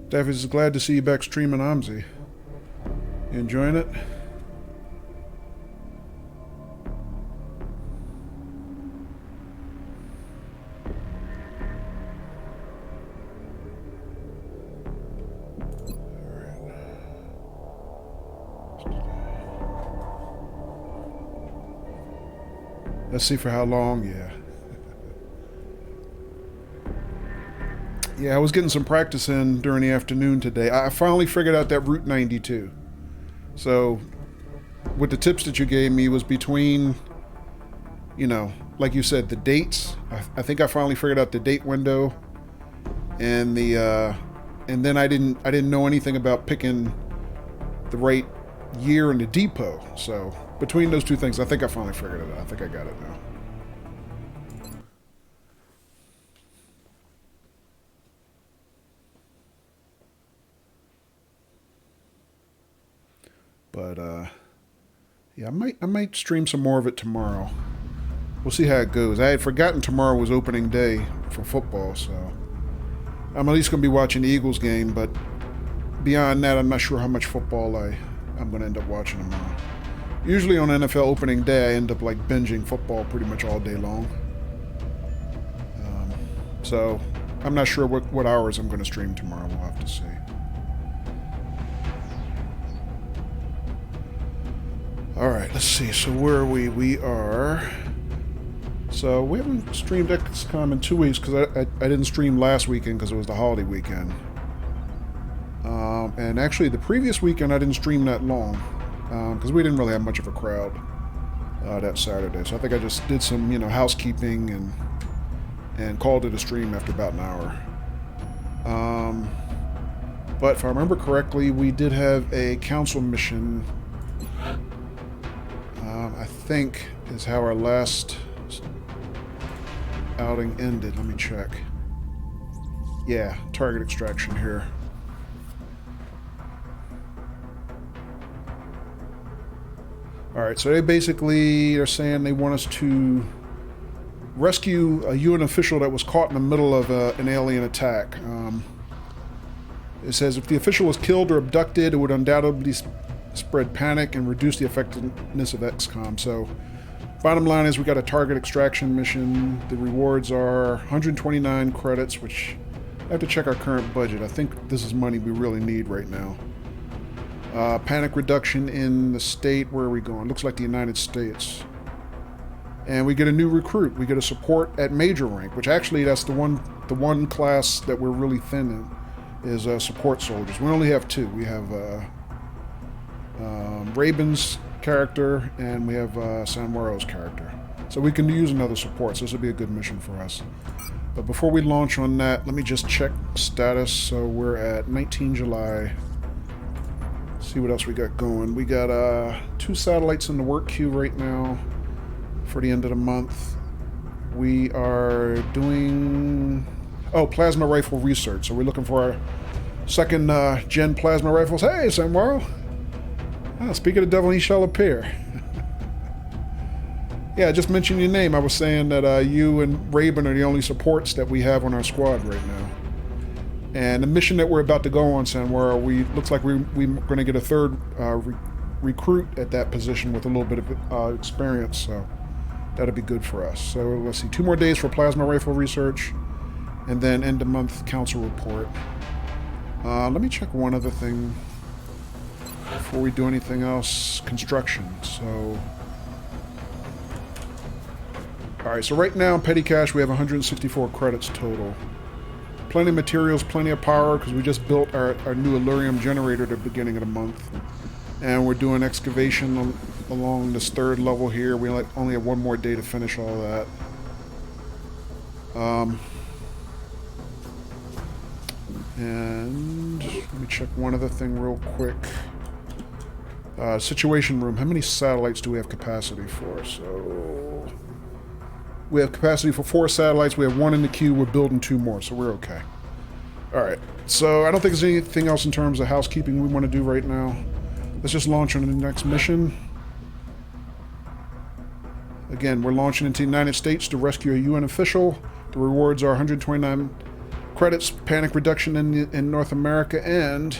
Daffy's glad to see you back streaming OMSI. You enjoying it? Let's see for how long, yeah. Yeah, I was getting some practice in during the afternoon today. I finally figured out that Route 92. So, with the tips that you gave me, was between, you know, like you said, the dates. I think I finally figured out the date window, and and then I didn't know anything about picking the right year in the depot. So between those two things, I think I finally figured it out. I think I got it now. But yeah, I might stream some more of it tomorrow. We'll see how it goes. I had forgotten tomorrow was opening day for football, so I'm at least going to be watching the Eagles game, but beyond that, I'm not sure how much football I'm going to end up watching tomorrow. Usually on NFL opening day, I end up like binging football pretty much all day long. So I'm not sure what hours I'm going to stream tomorrow. We'll have to see. Alright, let's see. So where are we? We are... So we haven't streamed XCOM in 2 weeks because I didn't stream last weekend because it was the holiday weekend. And actually the previous weekend I didn't stream that long because we didn't really have much of a crowd that Saturday. So I think I just did some, housekeeping and called it a stream after about an hour. But if I remember correctly, we did have a council mission. I think is how our last outing ended. Let me check. Yeah, target extraction here. Alright, so they basically are saying they want us to rescue a UN official that was caught in the middle of an alien attack. It says if the official was killed or abducted, it would undoubtedly spread panic and reduce the effectiveness of XCOM. So, bottom line is we got a target extraction mission. The rewards are 129 credits, which I have to check our current budget. I think this is money we really need right now. Panic reduction in the state. Where are we going? Looks like the United States. And we get a new recruit. We get a support at major rank, which actually that's the one class that we're really thin in, is support soldiers. We only have two. We have Raven's character and we have Sanwaro's character. So we can use another support, so this will be a good mission for us. But before we launch on that, let me just check status. So we're at 19 July. See what else we got going. We got 2 satellites in the work queue right now for the end of the month. We are doing plasma rifle research. So we're looking for our second gen plasma rifles. Hey, Sanwaro! Speak of the devil, he shall appear. Yeah, just mentioned your name. I was saying that you and Raven are the only supports that we have on our squad right now. And the mission that we're about to go on, Sanwaro, looks like we're going to get a third recruit at that position with a little bit of experience, so that'll be good for us. So let's see, 2 more days for plasma rifle research, and then end of month council report. Let me check one other thing before we do anything else. Construction. So, alright, so right now in petty cash we have 164 credits total. Plenty of materials, plenty of power, because we just built our new Allurium generator at the beginning of the month. And we're doing excavation along this 3rd level here. We only have 1 more day to finish all that. And let me check one other thing real quick. Situation room. How many satellites do we have capacity for? So we have capacity for 4 satellites. We have 1 in the queue. We're building 2 more, so we're okay. Alright, so I don't think there's anything else in terms of housekeeping we want to do right now. Let's just launch on the next mission. Again, we're launching into the United States to rescue a UN official. The rewards are 129 credits, panic reduction in North America, and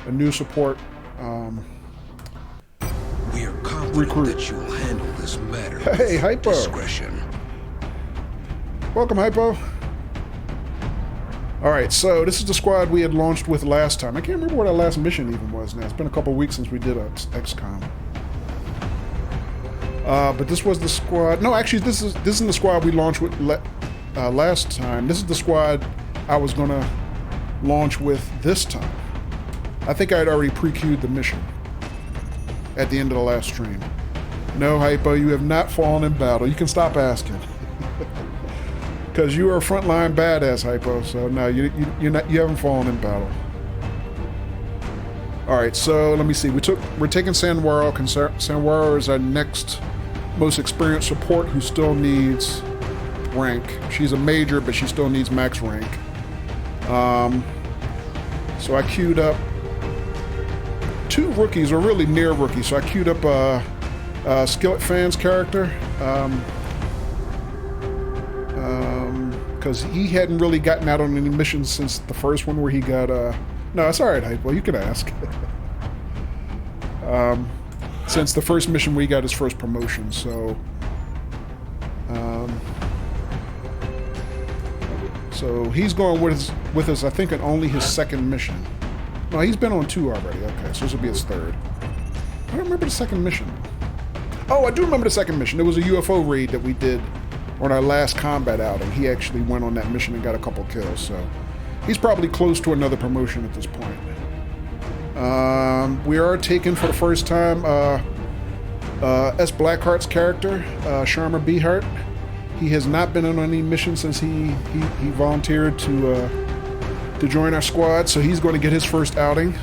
a new support We are confident recruit. that you will handle this matter Hey, with Hypo. discretion. Welcome, Hypo. Alright, so this is the squad we had launched with last time. I can't remember what our last mission even was now. It's been a couple weeks since we did XCOM. But this was the squad... No, actually, this isn't the squad we launched with last time. This is the squad I was going to launch with this time. I think I had already pre-queued the mission at the end of the last stream. No, Hypo, you have not fallen in battle. You can stop asking. Because you are a frontline badass, Hypo, so no, you haven't fallen in battle. Alright, so let me see. We're taking Sanwaro, because Sanwaro is our next most experienced support who still needs rank. She's a major, but she still needs max rank. So I queued up 2 rookies, or really near rookies. So I queued up Skillet Fan's character. Because he hadn't really gotten out on any missions since the first one where he got, no, it's alright, Hype. Well, you can ask. Since the first mission where he got his first promotion, so... so he's going with us, I think, in only his second mission. No, he's been on 2 already. Okay, so this will be his 3rd. I don't remember the second mission. Oh, I do remember the second mission. It was a UFO raid that we did on our last combat outing. He actually went on that mission and got a couple kills, so he's probably close to another promotion at this point. We are taking for the first time S. Blackheart's character, Sharma Beehart. He has not been on any mission since he volunteered to join our squad, so he's going to get his first outing,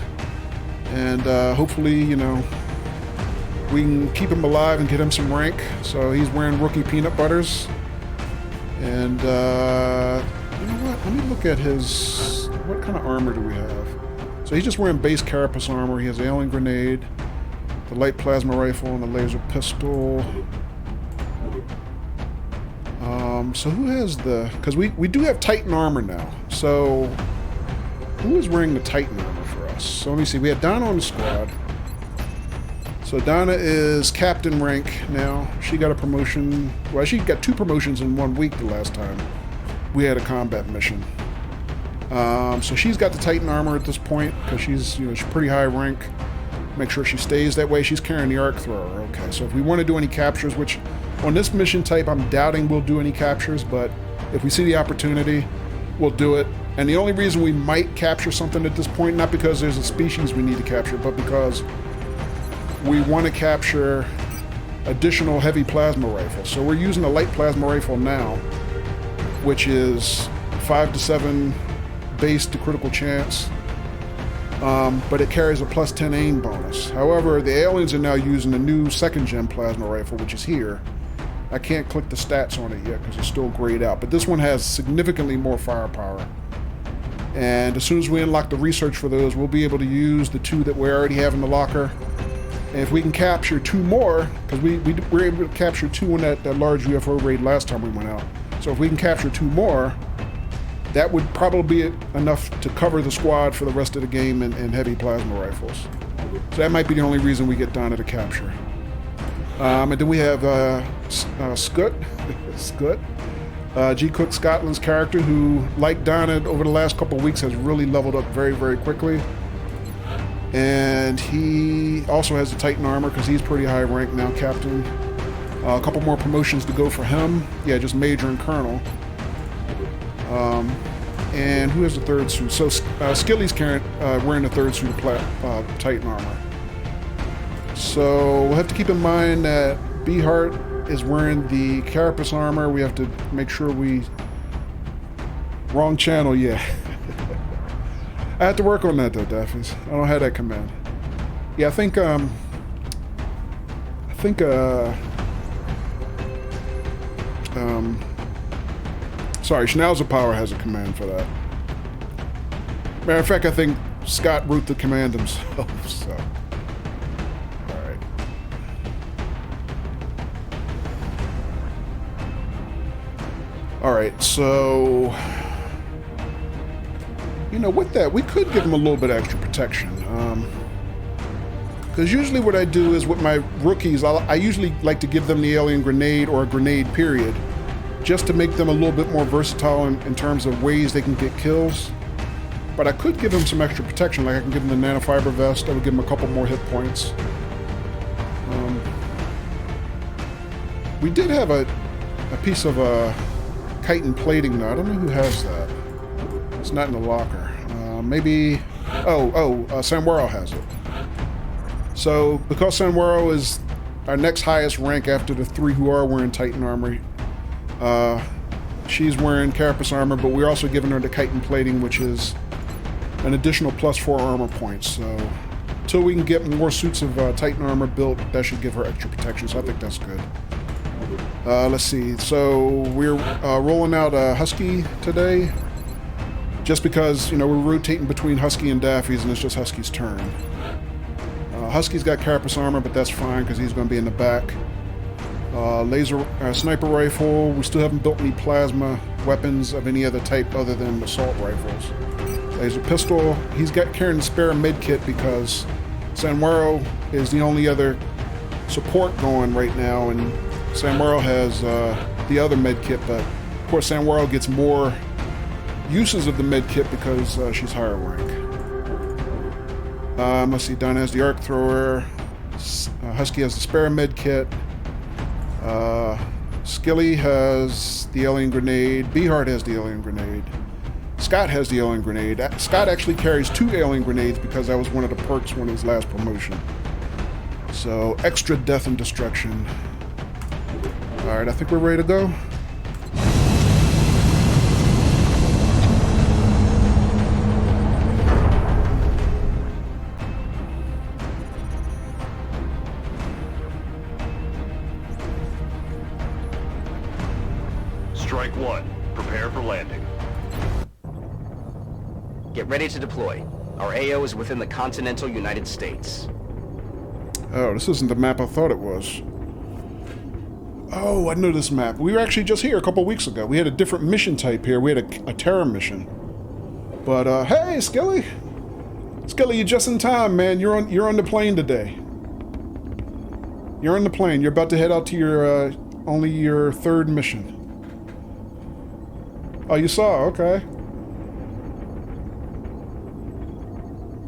and hopefully, you know, we can keep him alive and get him some rank. So he's wearing rookie peanut butters. And, you know what? Let me look at his... What kind of armor do we have? So he's just wearing base carapace armor. He has the alien grenade, the light plasma rifle, and the laser pistol. So who has the... Because we do have Titan armor now. So who is wearing the Titan armor for us? So let me see. We had Donna on the squad. So Donna is captain rank now. She got a promotion. Well, she got 2 promotions in 1 week the last time we had a combat mission. So she's got the Titan armor at this point because she's pretty high rank. Make sure she stays that way. She's carrying the arc thrower. Okay, so if we want to do any captures, which on this mission type I'm doubting we'll do any captures, but if we see the opportunity, we'll do it. And the only reason we might capture something at this point, not because there's a species we need to capture, but because we want to capture additional heavy plasma rifles. So we're using a light plasma rifle now, which is 5 to 7 base to critical chance, but it carries a plus 10 aim bonus. However, the aliens are now using a new 2nd gen plasma rifle, which is here. I can't click the stats on it yet because it's still grayed out, but this one has significantly more firepower. And as soon as we unlock the research for those, we'll be able to use the 2 that we already have in the locker. And if we can capture 2 more, because we were able to capture 2 on that large UFO raid last time we went out. So if we can capture 2 more, that would probably be enough to cover the squad for the rest of the game in heavy plasma rifles. So that might be the only reason we get Donna to capture. And then we have Scut, G. Cook Scotland's character, who, like Donna, over the last couple of weeks has really leveled up very, very quickly. And he also has the Titan armor because he's pretty high rank now, captain. A couple more promotions to go for him. Yeah, just major and colonel. And who has the 3rd suit? So Skilly's wearing the 3rd suit of Titan armor. So we'll have to keep in mind that Beehart is wearing the carapace armor. We have to make sure we... Wrong channel, yeah. I have to work on that though, Daphnes. I don't have that command. Yeah, I think sorry, Schnauzer Power has a command for that. Matter of fact, I think Scott wrote the command himself, so. Alright, so... You know, with that, we could give him a little bit extra protection. Because usually what I do is with my rookies, I usually like to give them the alien grenade or a grenade period, just to make them a little bit more versatile in terms of ways they can get kills. But I could give them some extra protection, like I can give them the nanofiber vest. I would give them a couple more hit points. We did have a piece of chitin plating though. I don't know who has that. It's not in the locker. Maybe... Sanwaro has it. So, because Sanwaro is our next highest rank after the three who are wearing Titan armor, she's wearing carapace armor, but we're also giving her the chitin plating, which is an additional +4 armor points. So, until we can get more suits of Titan armor built, that should give her extra protection, so I think that's good. Let's see. So, we're rolling out Husky today. Just because, you know, we're rotating between Husky and Daffy's, and it's just Husky's turn. Husky's got carapace armor, but that's fine because he's going to be in the back. Sniper rifle. We still haven't built any plasma weapons of any other type other than assault rifles. Laser pistol. He's carrying the spare med kit because Sanwaro is the only other support going right now, and Sanwaro has the other med kit, but of course Sanwaro gets more uses of the med kit because she's higher rank. Let's see, Donna has the arc thrower, Husky has the spare med kit, Skilly has the alien grenade, Beehart has the alien grenade, Scott has the alien grenade. Scott actually carries 2 alien grenades because that was one of the perks when his last promotion. So, extra death and destruction. Alright, I think we're ready to go. Strike 1. Prepare for landing. Get ready to deploy. Our AO is within the continental United States. Oh, this isn't the map I thought it was. Oh, I know this map. We were actually just here a couple weeks ago. We had a different mission type here. We had a terror mission. But, hey, Skilly! Skilly, you're just in time, man. You're on the plane today. You're on the plane. You're about to head out to your, only your 3rd mission. Oh, you saw? Okay.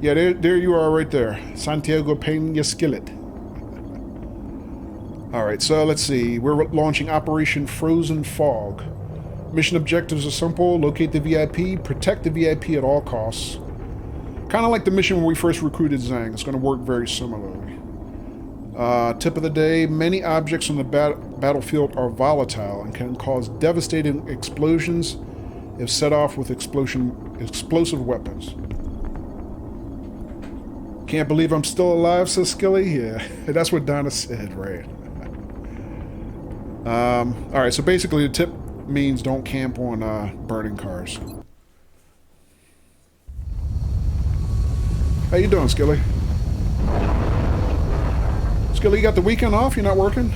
Yeah, there you are right there. Santiago Peña Skillet. Alright, so let's see. We're launching Operation Frozen Fog. Mission objectives are simple. Locate the VIP. Protect the VIP at all costs. Kind of like the mission when we first recruited Zhang. It's going to work very similarly. Tip of the day. Many objects on the battlefield are volatile and can cause devastating explosions if set off with explosive weapons. Can't believe I'm still alive, says Skilly. Yeah, that's what Donna said, right? Alright, so basically the tip means don't camp on burning cars. How you doing, Skilly? Skilly, you got the weekend off? You're not working?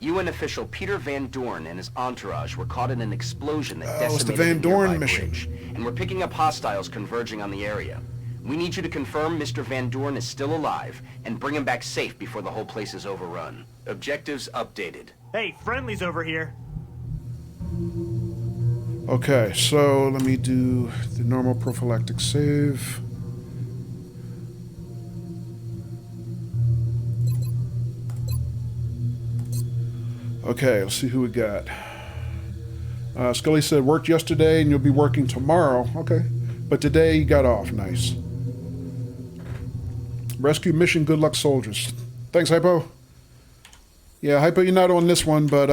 UN official Peter Van Dorn and his entourage were caught in an explosion that it's the decimated Van a Dorn nearby mission. bridge, and we're picking up hostiles converging on the area. We need you to confirm Mr. Van Dorn is still alive and bring him back safe before the whole place is overrun. Objectives updated. Hey, friendly's over here. Okay, so let me do the normal prophylactic save. Okay, let's see who we got. Scully said, worked yesterday and you'll be working tomorrow. Okay, but today you got off. Nice. Rescue mission, good luck, soldiers. Thanks, Hypo. Yeah, Hypo, you're not on this one, but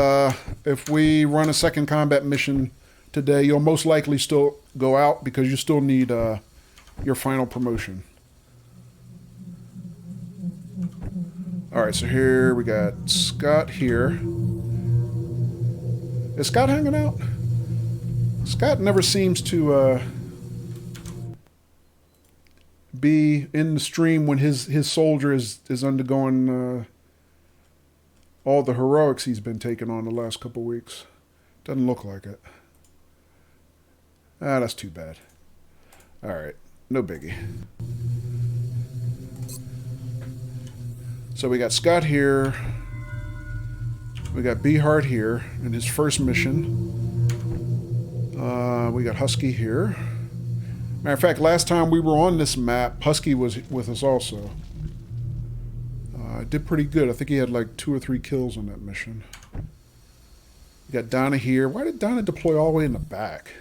if we run a second combat mission today, you'll most likely still go out because you still need your final promotion. Alright, so here we got Scott here. Is Scott hanging out? Scott never seems to be in the stream when his soldier is undergoing all the heroics he's been taking on the last couple weeks. Doesn't look like it. Ah, that's too bad. Alright, no biggie. So we got Scott here. We got Beehart here in his first mission. We got Husky here. Matter of fact, last time we were on this map, Husky was with us also. Did pretty good. I think he had like 2 or 3 kills on that mission. We got Donna here. Why did Donna deploy all the way in the back?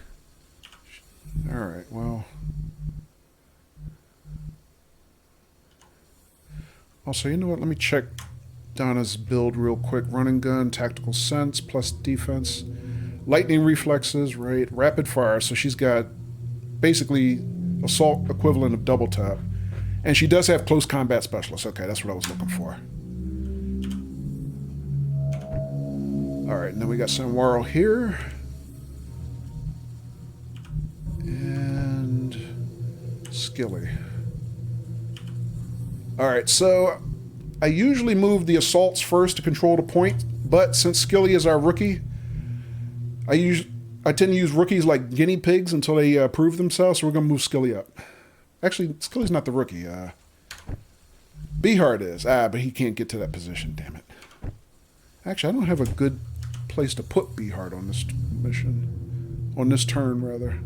Alright, well. Also, you know what? Let me check Donna's build real quick. Running gun, tactical sense, plus defense. Lightning reflexes, right? Rapid fire. So she's got basically assault equivalent of double tap. And she does have close combat specialist. Okay, that's what I was looking for. Alright, and then we got Sanwaro here. And Skilly. Alright, so I usually move the assaults first to control the point, but since Skilly is our rookie, I tend to use rookies like guinea pigs until they prove themselves, so we're going to move Skilly up. Actually, Skilly's not the rookie. Beehart is. But he can't get to that position, damn it. Actually, I don't have a good place to put Beehart on this mission. On this turn, rather.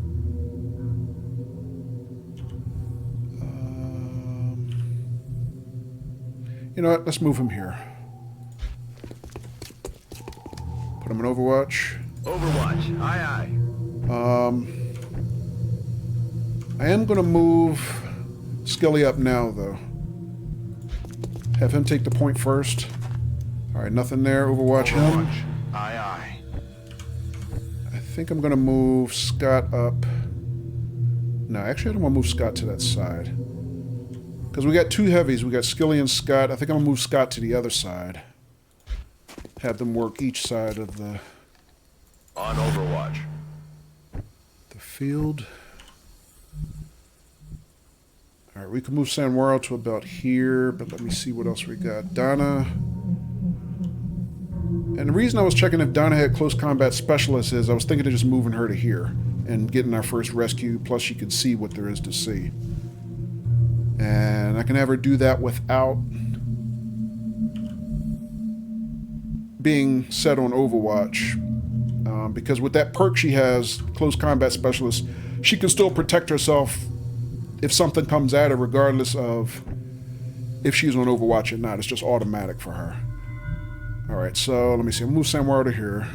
You know what? Let's move him here. Put him in Overwatch. Overwatch. Aye, aye. I am going to move Skilly up now, though. Have him take the point first. Alright, nothing there. Overwatch him. Aye, aye. I think I'm going to move Scott up. No, actually, I don't want to move Scott to that side. Because we got 2 heavies. We got Skilly and Scott. I think I'm going to move Scott to the other side. Have them work each side of the... On Overwatch. The field. Alright, we can move Sanwaro to about here, but let me see what else we got. Donna. And the reason I was checking if Donna had close combat specialist is I was thinking of just moving her to here and getting our first rescue, plus she could see what there is to see. And I can have her do that without being set on Overwatch. Because with that perk she has, Close Combat Specialist, she can still protect herself if something comes at her, regardless of if she's on Overwatch or not. It's just automatic for her. Alright, so let me see. I'll move Sanwaro to here.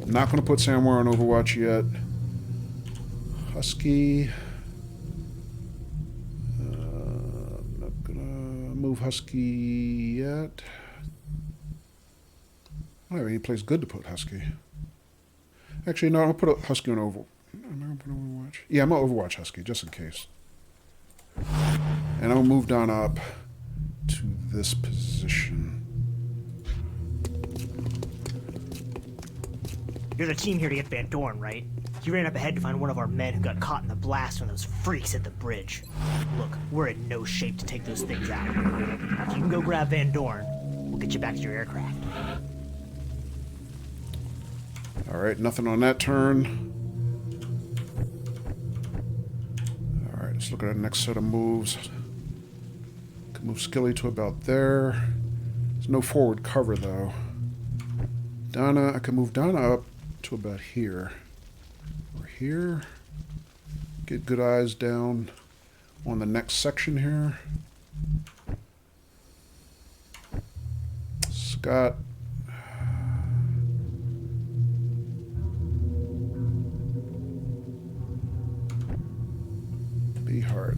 I'm not going to put Sanwaro on Overwatch yet. Husky... move Husky yet. I don't have any place good to put Husky. Actually, no, I'll put a Husky on Overwatch. Am I going to put Overwatch? Yeah, I'm going to Overwatch Husky, just in case. And I'm going to move Don up to this position. You're the team here to get Van Dorn, right? You ran up ahead to find one of our men who got caught in the blast from those freaks at the bridge. Look, we're in no shape to take those things out. If you can go grab Van Dorn, we'll get you back to your aircraft. Alright, nothing on that turn. Alright, let's look at our next set of moves. Can move Skilly to about there. There's no forward cover, though. Donna, I can move Donna up to about here. Or here. Get good eyes down on the next section here. Scott. Beehart.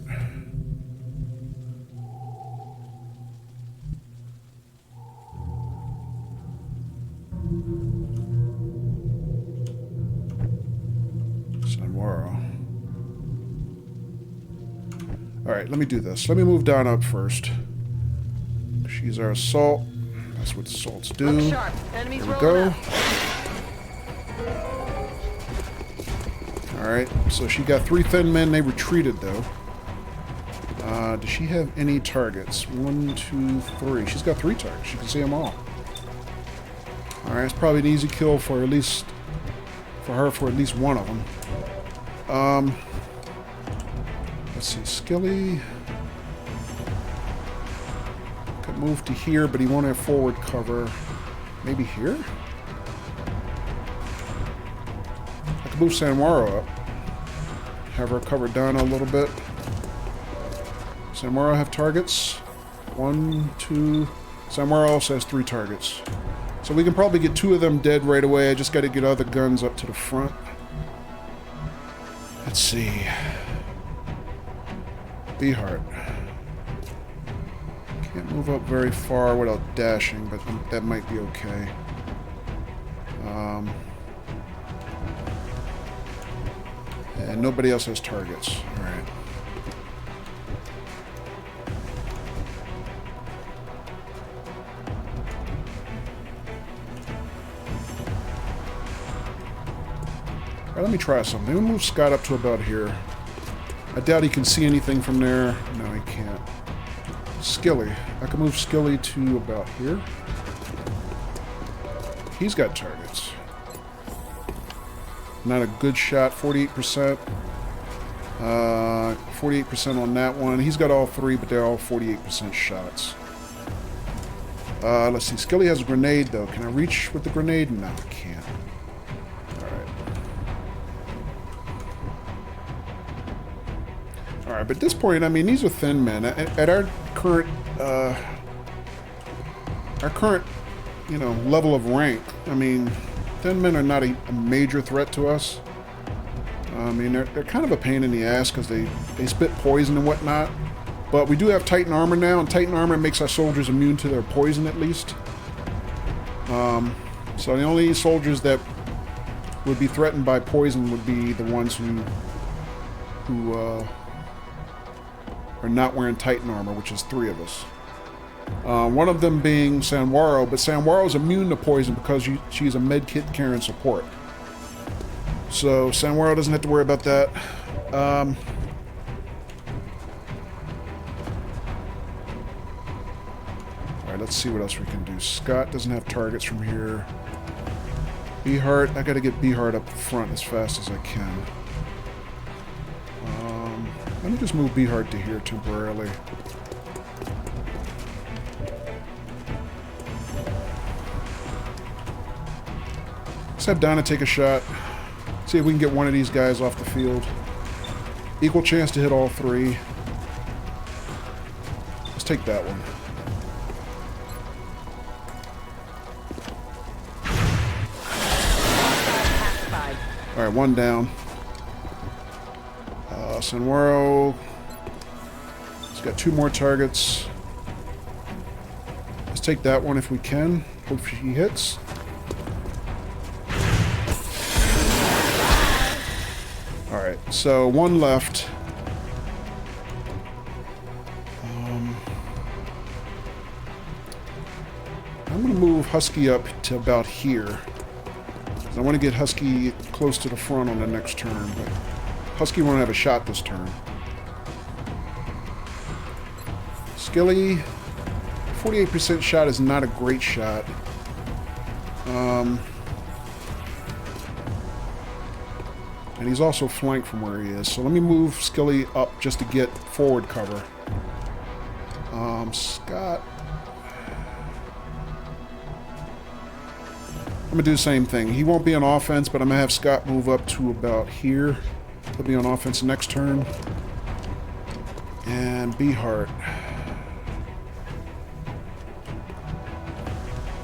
Sanwaro. Alright, let me do this. Let me move Donna up first. She's our assault. That's what assaults do. There we go. Alright, so she got 3 thin men. They retreated, though. Does she have any targets? 1, 2, 3. She's got 3 targets. You can see them all. Alright, it's probably an easy kill for at least... for her for at least one of them. Let's see. Skilly... could move to here, but he won't have forward cover. Maybe here? I could move Sanwaro up. Have her cover down a little bit. Samara have targets. 1, 2. Samara also has 3 targets. So we can probably get 2 of them dead right away. I just got to get other guns up to the front. Let's see. Beehart. Can't move up very far without dashing, but that might be okay. And nobody else has targets. All right. Alright, let me try something. We'll move Scott up to about here. I doubt he can see anything from there. No, he can't. Skilly. I can move Skilly to about here. He's got targets. Not a good shot. 48%. 48% on that one. He's got all 3, but they're all 48% shots. Let's see. Skilly has a grenade, though. Can I reach with the grenade? No, I can't. Alright, but at this point, I mean, these are thin men. At our current, you know, level of rank, I mean, thin men are not a major threat to us. I mean, they're kind of a pain in the ass because they spit poison and whatnot. But we do have Titan armor now, and Titan armor makes our soldiers immune to their poison at least. So the only soldiers that would be threatened by poison would be the ones who are not wearing Titan armor, which is 3 of us. One of them being Sanwaro, but Sanwaro's immune to poison because she's a medkit carrying support. So Sanwaro doesn't have to worry about that. Alright, let's see what else we can do. Scott doesn't have targets from here. Beehart, I gotta get Beehart up front as fast as I can. Let me just move Beehart to here temporarily. Let's have Donna take a shot. See if we can get one of these guys off the field. Equal chance to hit all 3. Let's take that one. Alright, 1 down. Sanwaro. He's got 2 more targets. Let's take that one if we can. Hope he hits. Alright, so 1 left. I'm going to move Husky up to about here. I want to get Husky close to the front on the next turn, but Husky won't have a shot this turn. Skilly, 48% shot is not a great shot. And he's also flanked from where he is. So let me move Skilly up just to get forward cover. Scott. I'm going to do the same thing. He won't be on offense, but I'm going to have Scott move up to about here. He'll be on offense next turn. And Beehart.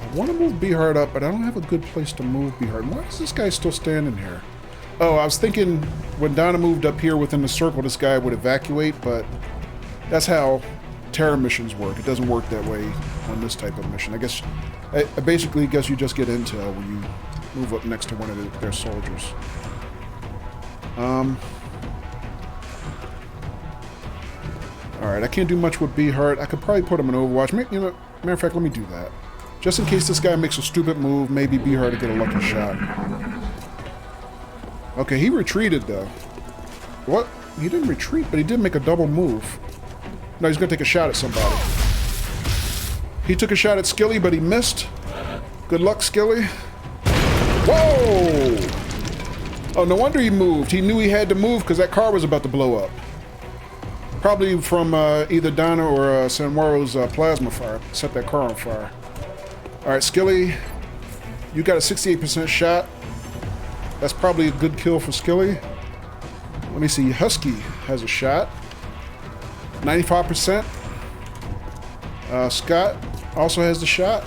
I want to move Beehart up, but I don't have a good place to move Beehart. Why is this guy still standing here? Oh, I was thinking when Donna moved up here within the circle, this guy would evacuate, but that's how terror missions work. It doesn't work that way on this type of mission. I basically guess you just get intel when you move up next to one of their soldiers. Alright, I can't do much with Beehart. I could probably put him in Overwatch. You know, matter of fact, let me do that. Just in case this guy makes a stupid move, maybe Beehart to get a lucky shot. Okay, he retreated though. What? He didn't retreat, but he did make a double move. No, he's gonna take a shot at somebody. He took a shot at Skilly, but he missed. Good luck, Skilly. Whoa! Oh, no wonder he moved. He knew he had to move because that car was about to blow up. Probably from either Donna or Sanwaro's plasma fire. Set that car on fire. Alright, Skilly, you got a 68% shot. That's probably a good kill for Skilly. Let me see. Husky has a shot. 95%. Scott also has the shot.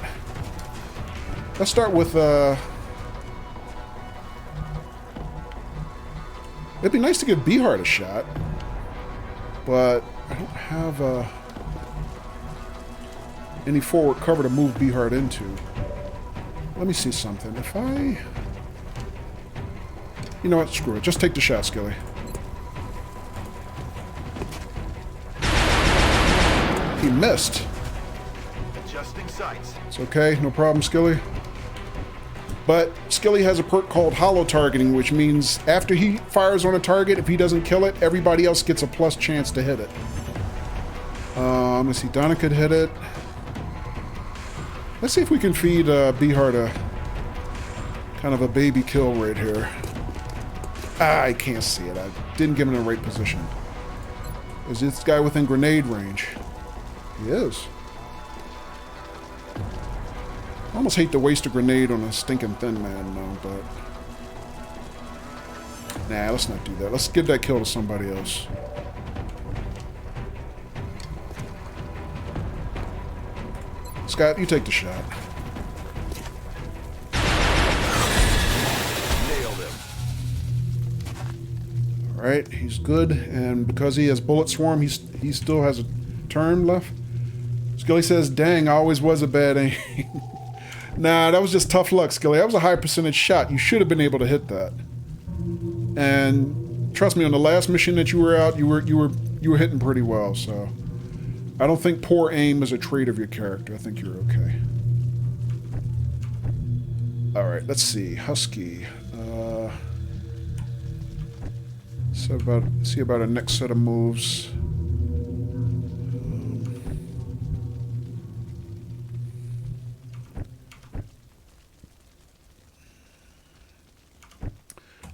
Let's start with... it'd be nice to give Beehart a shot. But I don't have any forward cover to move Beehart into. Let me see something. If I... You know what? Screw it. Just take the shot, Skilly. He missed. Adjusting sights. It's okay. No problem, Skilly. But Skilly has a perk called hollow targeting, which means after he fires on a target, if he doesn't kill it, everybody else gets a plus chance to hit it. Let's see. Donna could hit it. Let's see if we can feed Beehart a kind of a baby kill right here. Ah, I can't see it. I didn't give him the right position. Is this guy within grenade range? He is. I almost hate to waste a grenade on a stinking thin man, though, but... Nah, let's not do that. Let's give that kill to somebody else. Scott, you take the shot. Nailed him. Alright, he's good, and because he has Bullet Swarm, he still has a turn left. Skilly says, dang, I always was a bad aim. Nah, that was just tough luck, Skilly. That was a high percentage shot. You should have been able to hit that. And trust me, on the last mission that you were out, you were hitting pretty well, so I don't think poor aim is a trait of your character. I think you're okay. Alright, let's see. Husky. See about our next set of moves.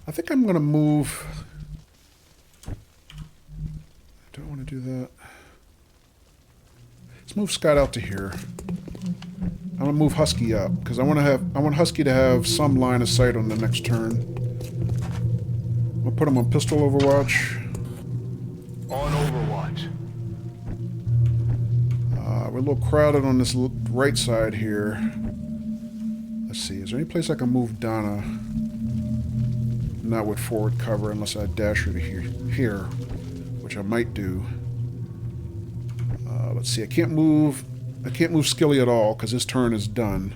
I think I'm going to move... I don't want to do that. Let's move Scott out to here. I'm going to move Husky up, because I want Husky to have some line of sight on the next turn. We'll put him on pistol overwatch. On overwatch. We're a little crowded on this right side here. Let's see, is there any place I can move Donna? Not with forward cover unless I dash her to here, which I might do. Let's see, I can't move Skilly at all because his turn is done.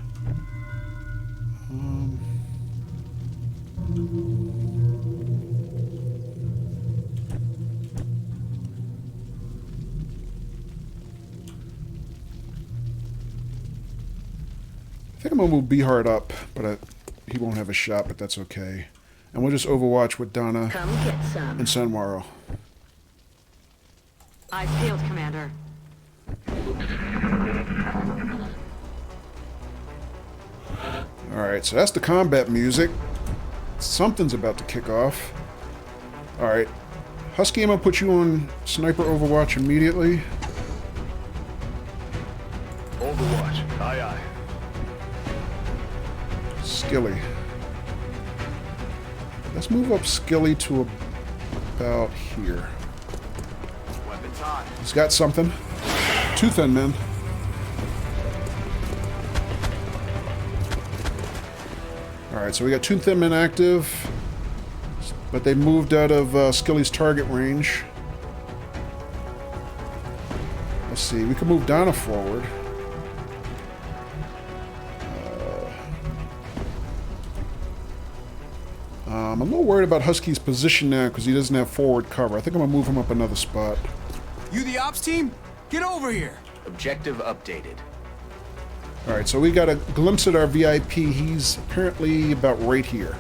I think I'm gonna move Beehart up, but he won't have a shot, but that's okay. And we'll just overwatch with Donna Come get some. and Sanwaro. Eyes peeled, Commander. Alright, so that's the combat music. Something's about to kick off. Alright. Husky, I'm gonna put you on Sniper Overwatch immediately. Overwatch. Aye, aye. Skilly. Let's move up Skilly to about here. Weapons hot. He's got something. Two thin men. Alright, so we got two thin men active, but they moved out of Skilly's target range. Let's see, we can move Donna forward. I'm a little worried about Husky's position now because he doesn't have forward cover. I think I'm going to move him up another spot. You the ops team? Get over here! Objective updated. Alright, so we got a glimpse at our VIP. He's apparently about right here.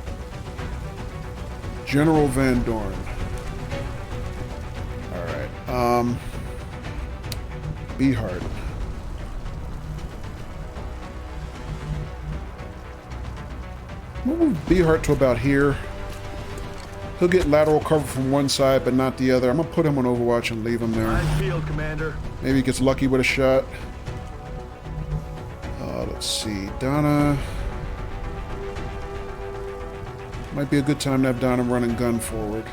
General Van Dorn. Alright, Beehart. We'll move Beehart to about here. He'll get lateral cover from one side, but not the other. I'm going to put him on Overwatch and leave him there. Nice field, Commander. Maybe he gets lucky with a shot. Let's see. Donna. Might be a good time to have Donna running gun forward.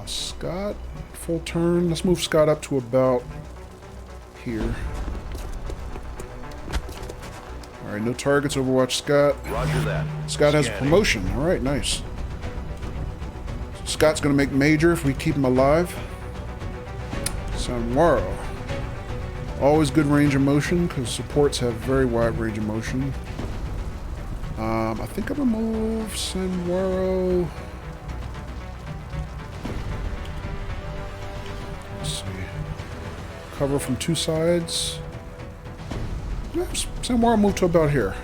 Scott. Full turn. Let's move Scott up to about here. Alright, no targets. Overwatch Scott. Roger that. Scott has a promotion. Alright, nice. Scott's going to make major if we keep him alive. Sanwaro. Always good range of motion, because supports have very wide range of motion. I think I'm going to move Sanwaro. Let's see. Cover from two sides. Sanwaro moved to about here.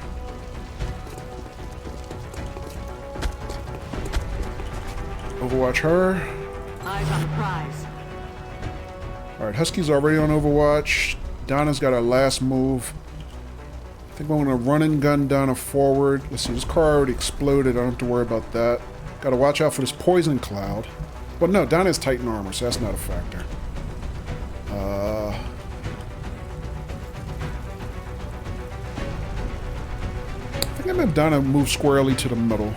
Overwatch her. Eyes on the prize. Alright, Husky's already on Overwatch. Donna's got our last move. I think I'm going to run and gun Donna forward. Let's see, this car already exploded. I don't have to worry about that. Got to watch out for this poison cloud. Well, no, Donna has Titan armor, so that's not a factor. I think I'm going to have Donna move squarely to the middle.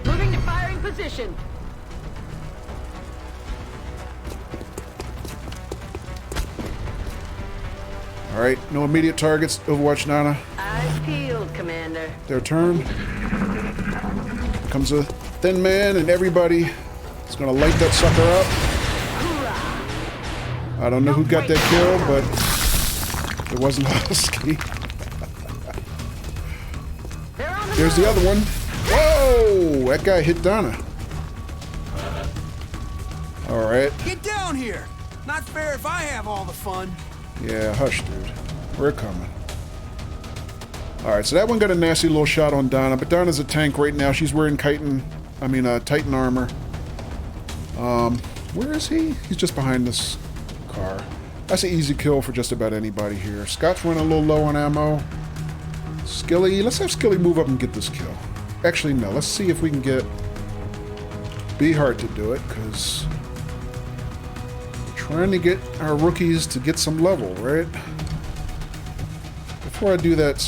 Moving to firing position. Alright, no immediate targets. Overwatch Donna. Eyes peeled, Commander. Their turn. Comes a thin man, and everybody is going to light that sucker up. I don't know who got that kill, but it wasn't Husky. There's the other one. Whoa! That guy hit Donna. Alright. Get down here! Not fair if I have all the fun. Yeah, hush, dude. We're coming. Alright, so that one got a nasty little shot on Donna, but Donna's a tank right now. She's wearing Titan armor. Where is he? He's just behind this car. That's an easy kill for just about anybody here. Scott's running a little low on ammo. Skilly, let's have Skilly move up and get this kill. Actually, no, let's see if we can get Beehart to do it, because trying to get our rookies to get some level, right? Before I do that,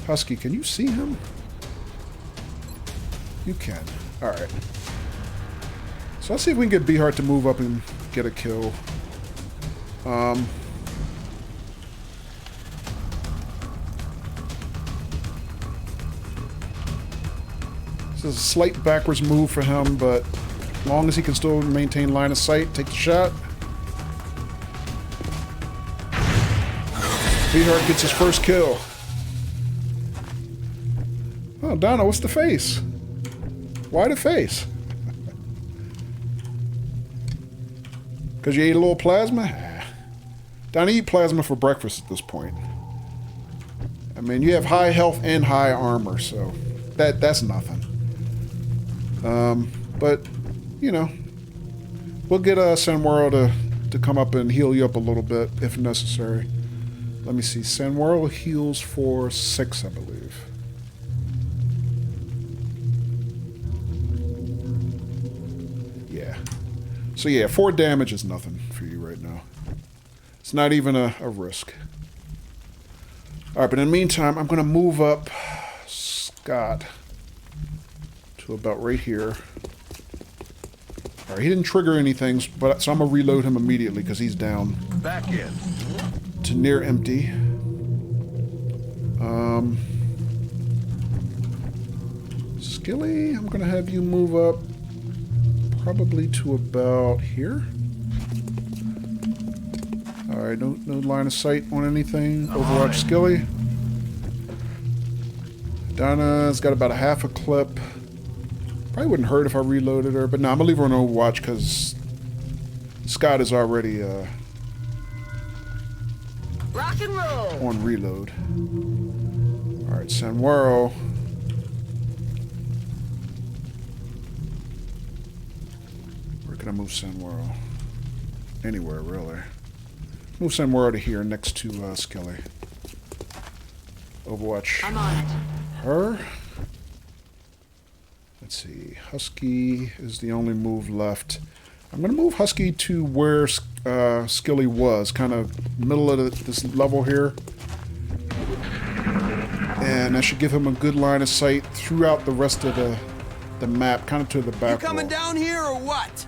Husky, can you see him? You can. Alright. So let's see if we can get Beehart to move up and get a kill. This is a slight backwards move for him, but as long as he can still maintain line of sight, take the shot. Beehart gets his first kill. Oh, Donna, what's the face? Why the face? Because you ate a little plasma? Donna, eat plasma for breakfast at this point. I mean, you have high health and high armor, so that's nothing. But, you know, we'll get Sanwaro to come up and heal you up a little bit if necessary. Let me see. Sanwaro heals for 6, I believe. Yeah. So yeah, 4 damage is nothing for you right now. It's not even a risk. Alright, but in the meantime, I'm going to move up Scott to about right here. Alright, he didn't trigger anything, but so I'm going to reload him immediately because he's down. Back in. To near empty. Skilly, I'm going to have you move up probably to about here. Alright, no line of sight on anything. Overwatch Skilly. Donna's got about a half a clip. Probably wouldn't hurt if I reloaded her, but no, I'm going to leave her on Overwatch because Scott is already Rock and roll. on reload. Alright, Sanwaro. We're can I move Sanwaro? Anywhere, really. Move Sanwaro to here, next to Skelly. Overwatch. I'm on it. Her. Let's see. Husky is the only move left. I'm going to move Husky to where Skilly was, kind of middle of this level here. And that should give him a good line of sight throughout the rest of the map, kind of to the back You coming wall. down here or what?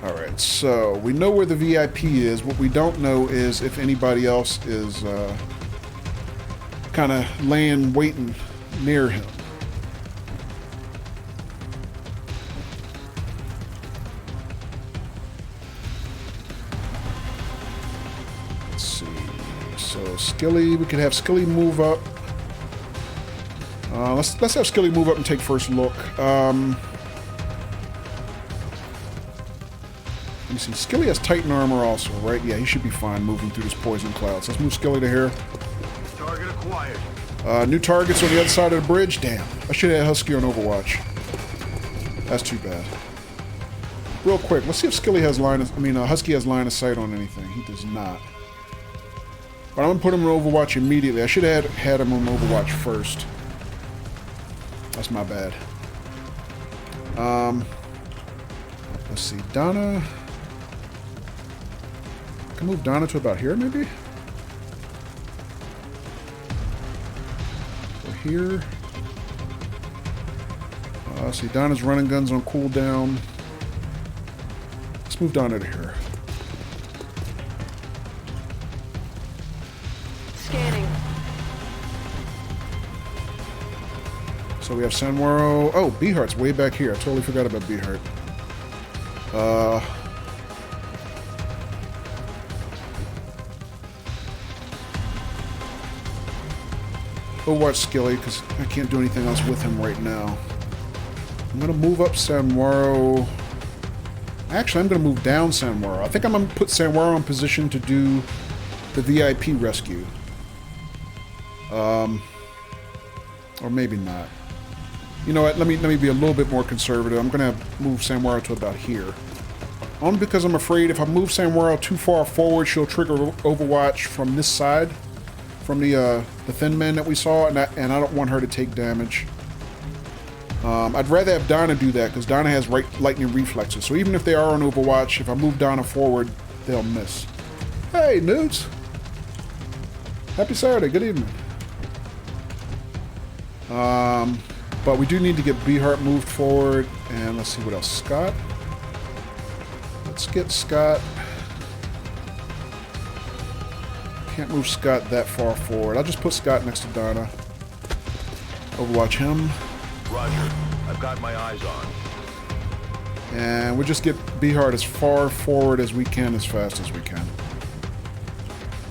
Alright, so we know where the VIP is. What we don't know is if anybody else is kind of laying, waiting near him. Let's see. So Skilly, we could have Skilly move up. Let's have Skilly move up and take first look. Let me see. Skilly has Titan armor also, right? Yeah, he should be fine moving through this poison clouds. Let's move Skilly to here. Target acquired. New targets on the other side of the bridge. Damn. I should have had Husky on Overwatch. That's too bad. Real quick, let's see if Skilly has Husky has line of sight on anything. He does not. But I'm going to put him on Overwatch immediately. I should have had him on Overwatch first. That's my bad. Let's see. Donna. I can move Donna to about here, maybe? Here. See, Donna's running guns on cooldown. Let's move Donna to here. Scanning. So we have Sanwaro. Oh, Beeheart's way back here. I totally forgot about Beeheart. Overwatch Skilly, because I can't do anything else with him right now. I'm going to move up Sanwaro. Actually, I'm going to move down Sanwaro. I think I'm going to put Sanwaro in position to do the VIP rescue. Or maybe not. You know what? Let me be a little bit more conservative. I'm going to move Sanwaro to about here. Only because I'm afraid if I move Sanwaro too far forward, she'll trigger Overwatch from this side. From the thin man that we saw, and I don't want her to take damage. I'd rather have Donna do that, because Donna has lightning reflexes. So even if they are on Overwatch, if I move Donna forward, they'll miss. Hey, nudes! Happy Saturday, good evening. But we do need to get Beeheart moved forward, and let's see what else. Scott. Let's get Scott. Can't move Scott that far forward. I'll just put Scott next to Donna. Overwatch him. Roger. I've got my eyes on. And we'll just get Beeheart as far forward as we can, as fast as we can.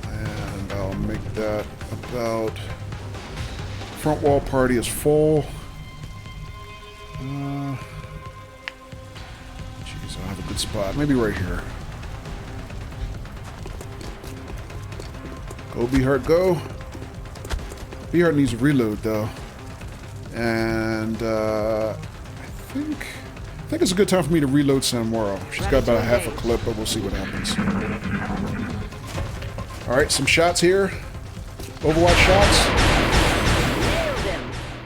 And I'll make that about... Front wall party is full. Jeez, I don't have a good spot. Maybe right here. Go, Beeheart, go. Beeheart needs a reload, though. And, I think it's a good time for me to reload Sanwaro. She's got about a half a clip, but we'll see what happens. Alright, some shots here. Overwatch shots.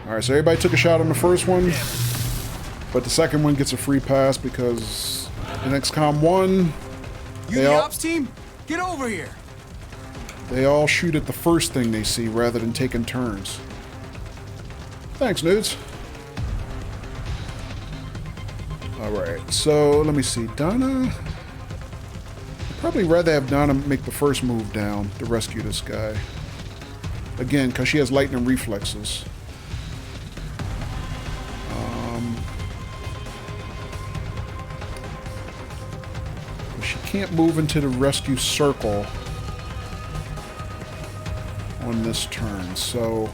Alright, so everybody took a shot on the first one. But the second one gets a free pass because in XCOM 1... You the ops team? Get over here! They all shoot at the first thing they see rather than taking turns. Thanks, nudes. Alright, so let me see. Donna... I'd probably rather have Donna make the first move down to rescue this guy. Again, because she has lightning reflexes. She can't move into the rescue circle on this turn, so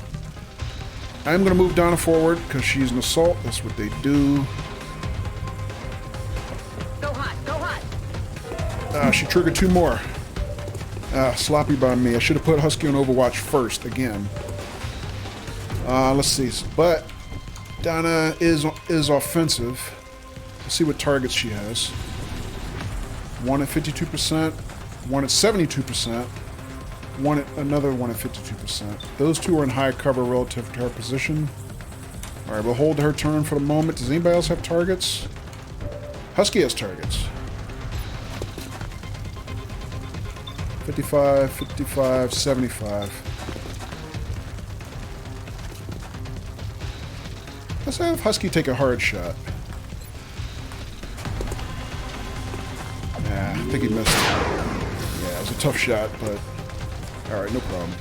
I'm going to move Donna forward because she's an assault. That's what they do. Go hot, go hot. She triggered two more. Sloppy by me. I should have put Husky on Overwatch first again. Let's see. But Donna is offensive. Let's see what targets she has. One at 52%, one at 72%, another one at 52%. Those two are in high cover relative to her position. Alright, we'll hold her turn for the moment. Does anybody else have targets? Husky has targets. 55, 55, 75. Let's have Husky take a hard shot. Nah, I think he missed it. Yeah, it was a tough shot, but... Alright, no problem.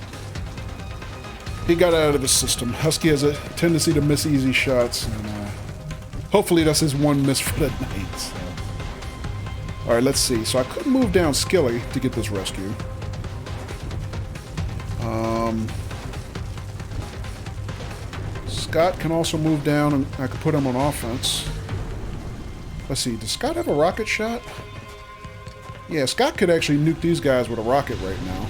He got out of the system. Husky has a tendency to miss easy shots, and hopefully that's his one miss for the night. So. Alright, let's see. So I could move down Skilly to get this rescue. Scott can also move down, and I could put him on offense. Let's see. Does Scott have a rocket shot? Yeah, Scott could actually nuke these guys with a rocket right now.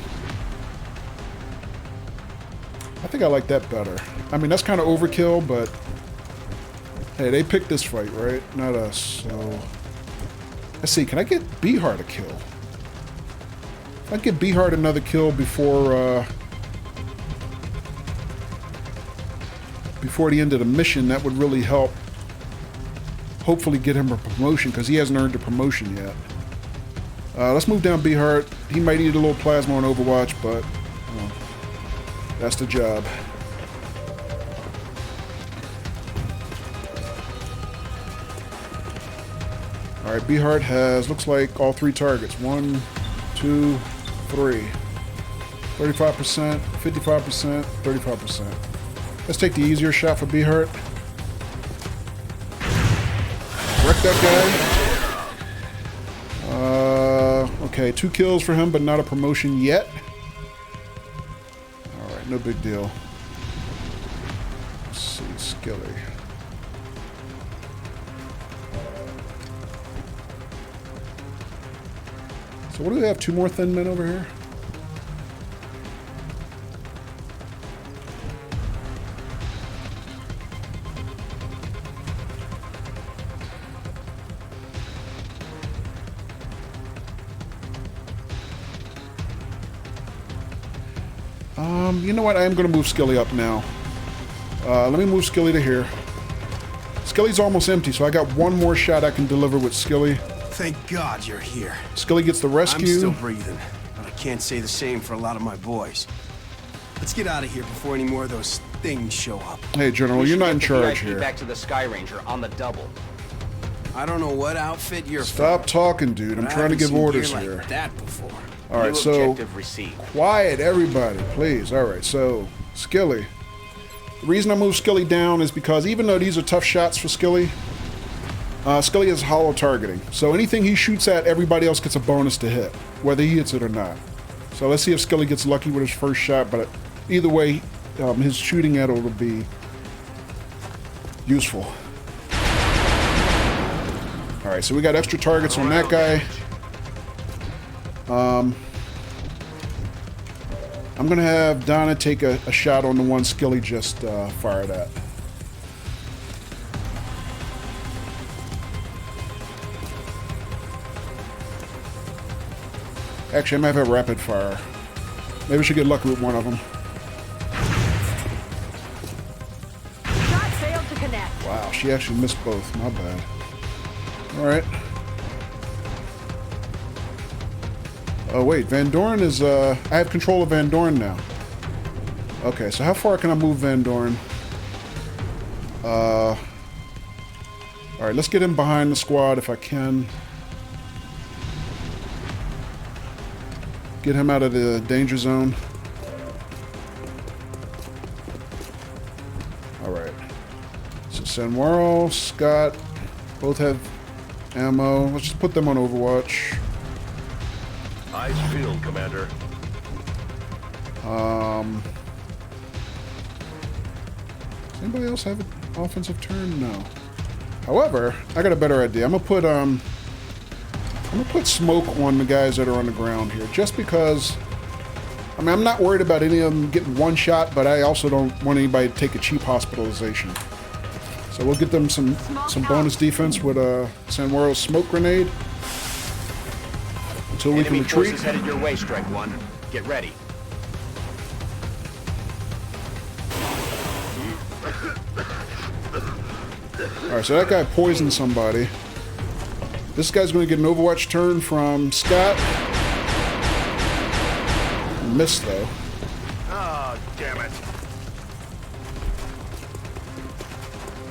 I think I like that better. I mean, that's kind of overkill, but... Hey, they picked this fight, right? Not us, so... Let's see, can I get Bihar to kill? If I get Bihar another kill before the end of the mission, that would really help. Hopefully get him a promotion, because he hasn't earned a promotion yet. Let's move down Bihar. He might need a little plasma on Overwatch, but... that's the job. Alright, Bihart has, looks like, all three targets. 1, 2, 3. 35%, 55%, 35%. Let's take the easier shot for Bihart. Wreck that guy. Okay, 2 kills for him, but not a promotion yet. Alright, no big deal. Let's see, Skilly. So what do we have? 2 more thin men over here? You know what? I am going to move Skilly up now. Let me move Skilly to here. Skilly's almost empty, so I got one more shot I can deliver with Skilly. Thank God you're here. Skilly gets the rescue. I'm still breathing, but I can't say the same for a lot of my boys. Let's get out of here before any more of those things show up. Hey, General, you're not in charge here. Back to the Sky Ranger on the double. I don't know what outfit you're Stop talking, dude. I'm trying to give orders here. Like that before. All right, so quiet, everybody, please. All right, so Skilly. The reason I moved Skilly down is because even though these are tough shots for Skilly, Skilly has hollow targeting. So anything he shoots at, everybody else gets a bonus to hit, whether he hits it or not. So let's see if Skilly gets lucky with his first shot, but either way, his shooting at it will be useful. All right, so we got extra targets on that guy. I'm going to have Donna take a shot on the one Skilly just fired at. Actually, I might have a rapid fire. Maybe I should get lucky with one of them. Shot failed to connect. Wow, she actually missed both. My bad. All right. Oh wait, Van Dorn is, I have control of Van Dorn now. Okay, so how far can I move Van Dorn? Alright, let's get him behind the squad if I can. Get him out of the danger zone. Alright. So Sanwaro, Scott, both have ammo. Let's just put them on Overwatch. Eyes field, Commander. Does anybody else have an offensive turn? No. However, I got a better idea. I'm gonna put smoke on the guys that are on the ground here, just because. I mean, I'm not worried about any of them getting one shot, but I also don't want anybody to take a cheap hospitalization. So we'll get them some bonus defense with Sanwaro's smoke grenade until we can Enemy retreat. forces headed your way, Strike One. Get ready. Alright, so that guy poisoned somebody. This guy's going to get an Overwatch turn from Scott. Missed, though. Oh, damn it.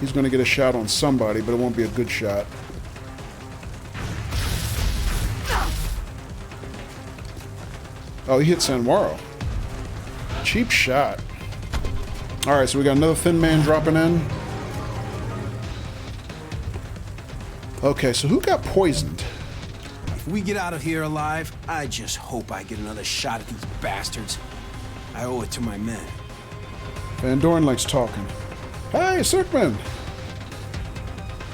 He's going to get a shot on somebody, but it won't be a good shot. Oh, he hit Sanwaro. Cheap shot. Alright, so we got another thin man dropping in. Okay, so who got poisoned? If we get out of here alive, I just hope I get another shot at these bastards. I owe it to my men. Van Dorn likes talking. Hey, Cirkman!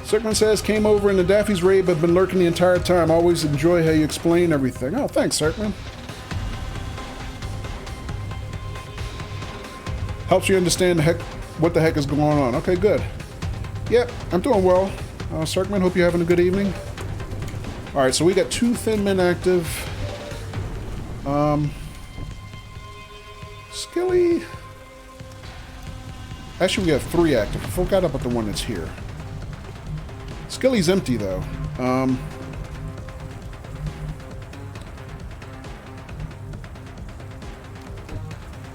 Cirkman says, came over in the Daffy's raid, but been lurking the entire time. Always enjoy how you explain everything. Oh, thanks, Cirkman. Helps you understand what the heck is going on. Okay, good. Yep, I'm doing well. Cirkman, hope you're having a good evening. Alright, so we got 2 thin men active. Skilly. Actually, we have 3 active. I forgot about the one that's here. Skilly's empty, though.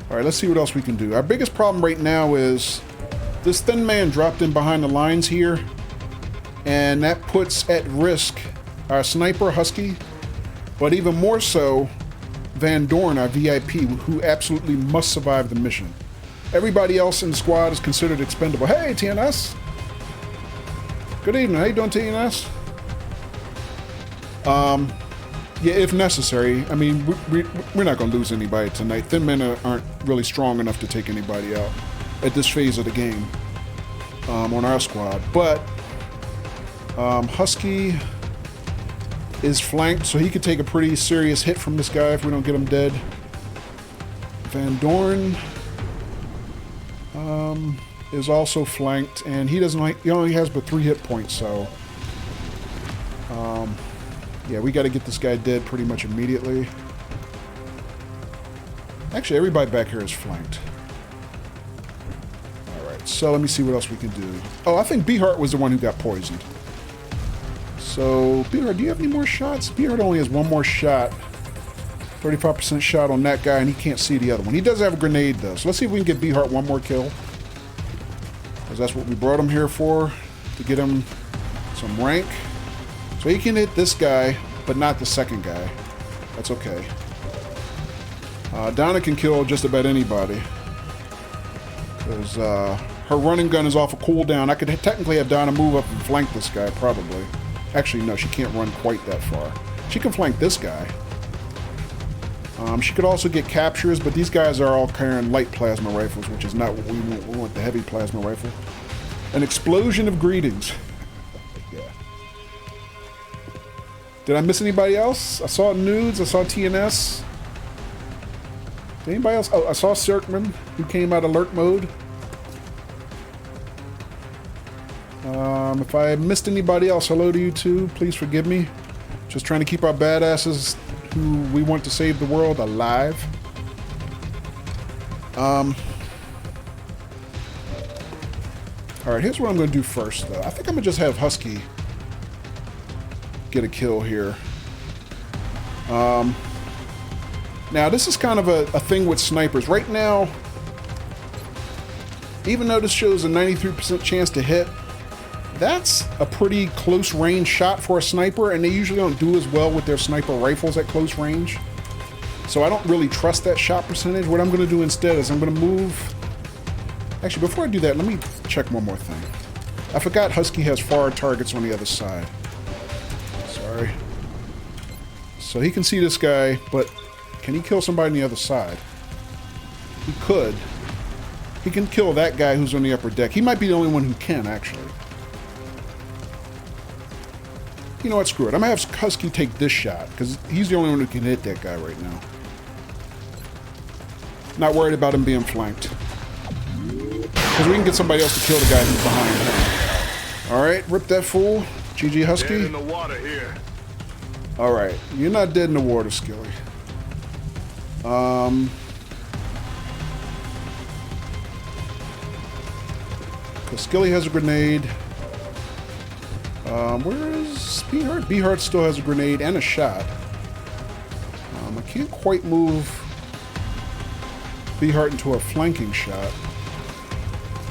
Alright, let's see what else we can do. Our biggest problem right now is this thin man dropped in behind the lines here, and that puts at risk our sniper, Husky, but even more so, Van Dorn, our VIP, who absolutely must survive the mission. Everybody else in the squad is considered expendable. Hey, TNS! Good evening. How you doing, TNS? Yeah, if necessary. I mean, we're not going to lose anybody tonight. Thin men aren't really strong enough to take anybody out at this phase of the game on our squad. But Husky is flanked, so he could take a pretty serious hit from this guy if we don't get him dead. Van Dorn is also flanked, and he only has but 3 hit points, so yeah, we got to get this guy dead pretty much immediately. Actually, everybody back here is flanked. Alright, so let me see what else we can do. Oh, I think Beehart was the one who got poisoned. So, Beehart, do you have any more shots? Beehart only has 1 more shot. 35% shot on that guy, and he can't see the other one. He does have a grenade, though. So let's see if we can get Beehart 1 more kill. Because that's what we brought him here for, to get him some rank. So he can hit this guy, but not the second guy. That's okay. Donna can kill just about anybody. Because her running gun is off a cooldown. I could technically have Donna move up and flank this guy, probably. Actually, no, she can't run quite that far. She can flank this guy. She could also get captures, but these guys are all carrying light plasma rifles, which is not what we want. We want the heavy plasma rifle. An explosion of greetings. Yeah. Did I miss anybody else? I saw Nudes, I saw TNS. Did anybody else? Oh, I saw Cirkman, who came out of lurk mode. If I missed anybody else, hello to you too. Please forgive me. Just trying to keep our badasses who we want to save the world alive. Alright, here's what I'm going to do first, though. I think I'm going to just have Husky get a kill here. Now, this is kind of a thing with snipers. Right now, even though this shows a 93% chance to hit, that's a pretty close range shot for a sniper, and they usually don't do as well with their sniper rifles at close range. So I don't really trust that shot percentage. What I'm going to do instead is I'm going to move... Actually, before I do that, let me check one more thing. I forgot Husky has far targets on the other side. Sorry. So he can see this guy, but can he kill somebody on the other side? He could. He can kill that guy who's on the upper deck. He might be the only one who can, actually. You know what, screw it. I'm going to have Husky take this shot, because he's the only one who can hit that guy right now. Not worried about him being flanked. Because we can get somebody else to kill the guy who's behind him. Alright, rip that fool. GG Dead Husky. in the water here. Alright, you're not dead in the water, Skilly. Because Skilly has a grenade. Where is Beehart? Beehart still has a grenade and a shot. I can't quite move Beehart into a flanking shot.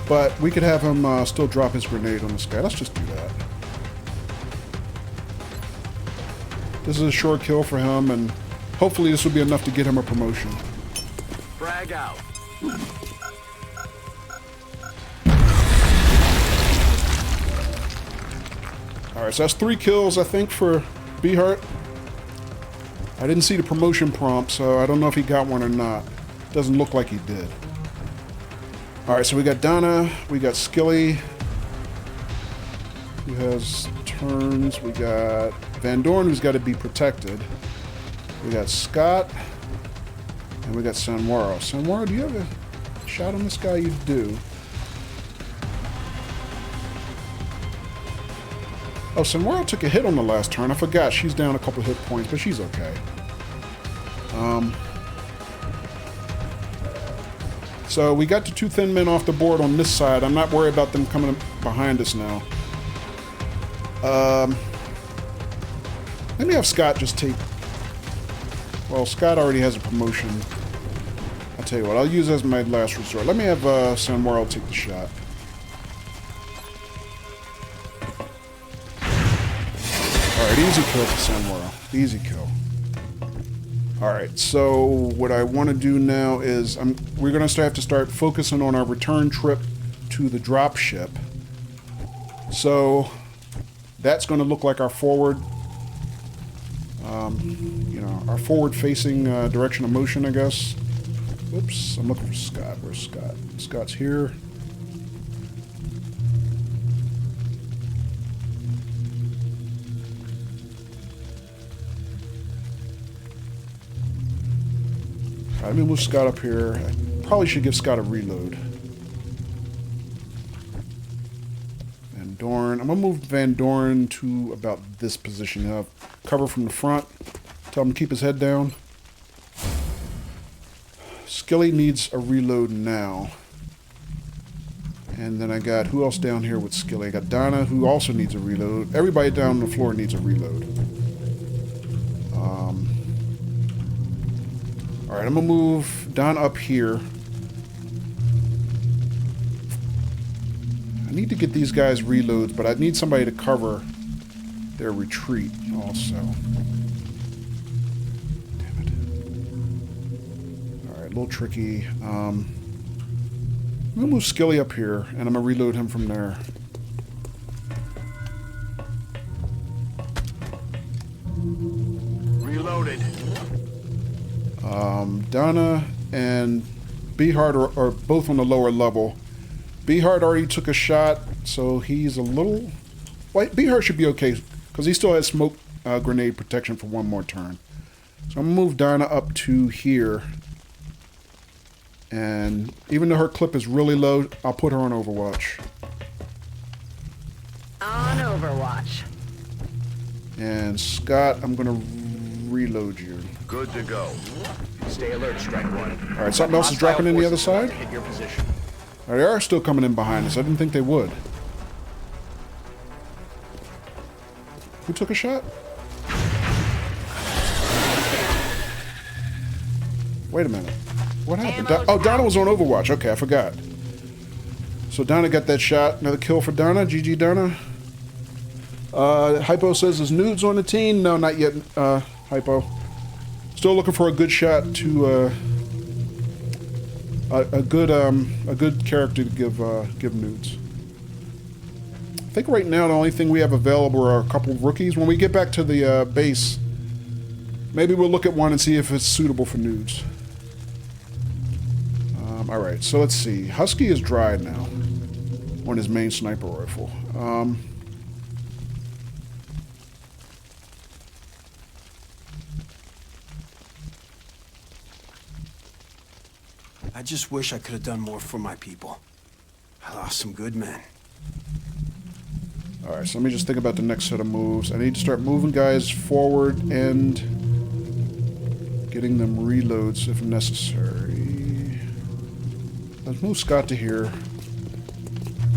But we could have him still drop his grenade on this guy. Let's just do that. This is a short kill for him, and hopefully this will be enough to get him a promotion. Frag out. Alright, so that's 3 kills, I think, for Beehart. I didn't see the promotion prompt, so I don't know if he got one or not. Doesn't look like he did. Alright, so we got Donna, we got Skilly, who has turns, we got Van Dorn, who's got to be protected. We got Scott, and we got Sanwaro. Sanwaro, do you have a shot on this guy? You do. Oh, Sanwaro took a hit on the last turn. I forgot. She's down a couple hit points, but she's okay. So we got the 2 thin men off the board on this side. I'm not worried about them coming behind us now. Let me have Scott just take... Well, Scott already has a promotion. I'll tell you what. I'll use as my last resort. Let me have Sanwaro take the shot. Alright, easy kill for Sanwaro. Easy kill. Alright, so what I want to do now is we're going to have to start focusing on our return trip to the drop ship. So that's going to look like our forward, our forward-facing direction of motion, I guess. Oops, I'm looking for Scott. Where's Scott? Scott's here. Let me move Scott up here. I probably should give Scott a reload. Van Dorn. I'm going to move Van Dorn to about this position. Have cover from the front. Tell him to keep his head down. Skilly needs a reload now. And then I got, who else down here with Skilly? I got Donna, who also needs a reload. Everybody down on the floor needs a reload. Alright, I'm going to move Don up here. I need to get these guys reloads, but I need somebody to cover their retreat also. Damn it. Alright, a little tricky. I'm going to move Skilly up here, and I'm going to reload him from there. Reloaded. Donna and Beehart are both on the lower level. Beehart already took a shot, so he's a little... Well, Beehart should be okay, because he still has smoke grenade protection for one more turn. So I'm going to move Donna up to here. And even though her clip is really low, I'll put her on Overwatch. On Overwatch. And Scott, I'm going to reload you. Good to go. Stay alert, Strike One. Alright, something else is dropping in the other side? Hit your position. They are still coming in behind us. I didn't think they would. Who took a shot? Wait a minute. What happened? Donna was on Overwatch. Okay, I forgot. So Donna got that shot. Another kill for Donna. GG, Donna. Hypo says, is Nudes on the team? No, not yet, Hypo. Still looking for a good shot to a good character to give Nudes. I think right now the only thing we have available are a couple of rookies. When we get back to the base, maybe we'll look at one and see if it's suitable for Nudes. Alright, so let's see. Husky is dried now on his main sniper rifle. I just wish I could have done more for my people. I lost some good men. Alright, so let me just think about the next set of moves. I need to start moving guys forward and getting them reloads if necessary. Let's move Scott to here.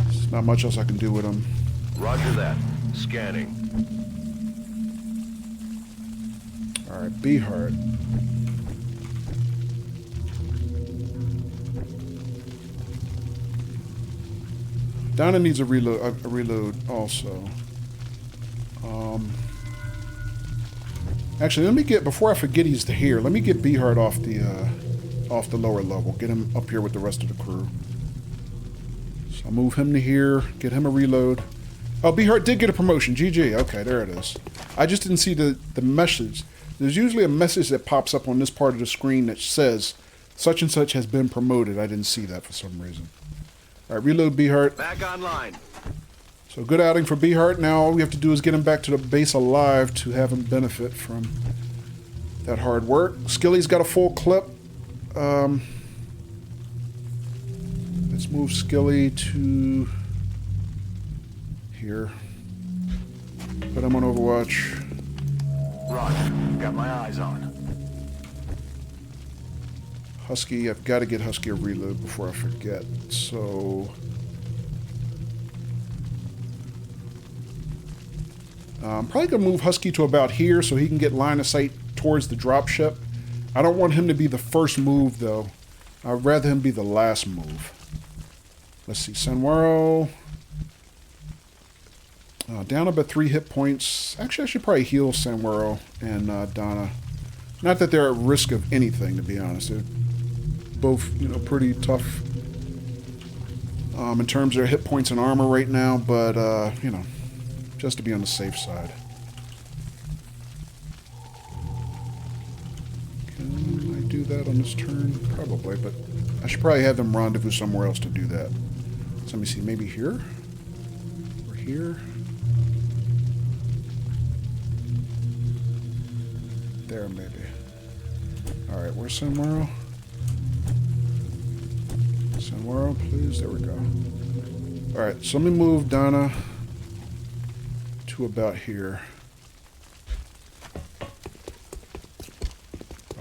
There's not much else I can do with him. Roger that. Scanning. Alright, Beehart. Donna needs a reload also. Actually, let me get, before I forget he's here, let me get Beehart off the lower level. Get him up here with the rest of the crew. So I'll move him to here, get him a reload. Oh, Beehart did get a promotion. GG. Okay, there it is. I just didn't see the message. There's usually a message that pops up on this part of the screen that says such and such has been promoted. I didn't see that for some reason. Alright, reload Beehart. Back online. So good outing for Beehart. Now all we have to do is get him back to the base alive to have him benefit from that hard work. Skilly's got a full clip. Let's move Skilly to here. Put him on Overwatch. Roger. Got my eyes on. Husky, I've got to get Husky a reload before I forget. So I'm probably going to move Husky to about here so he can get line of sight towards the dropship. I don't want him to be the first move, though. I'd rather him be the last move. Let's see, Sanwaro. Down about 3 hit points. Actually, I should probably heal Sanwaro and Donna. Not that they're at risk of anything, to be honest. They're both, you know, pretty tough in terms of their hit points and armor right now, but, you know, just to be on the safe side. Can I do that on this turn? Probably, but I should probably have them rendezvous somewhere else to do that. So let me see, maybe here? Or here? There, maybe. Alright, where's Sanwaro? Sanwaro, please. There we go. Alright, so let me move Donna to about here.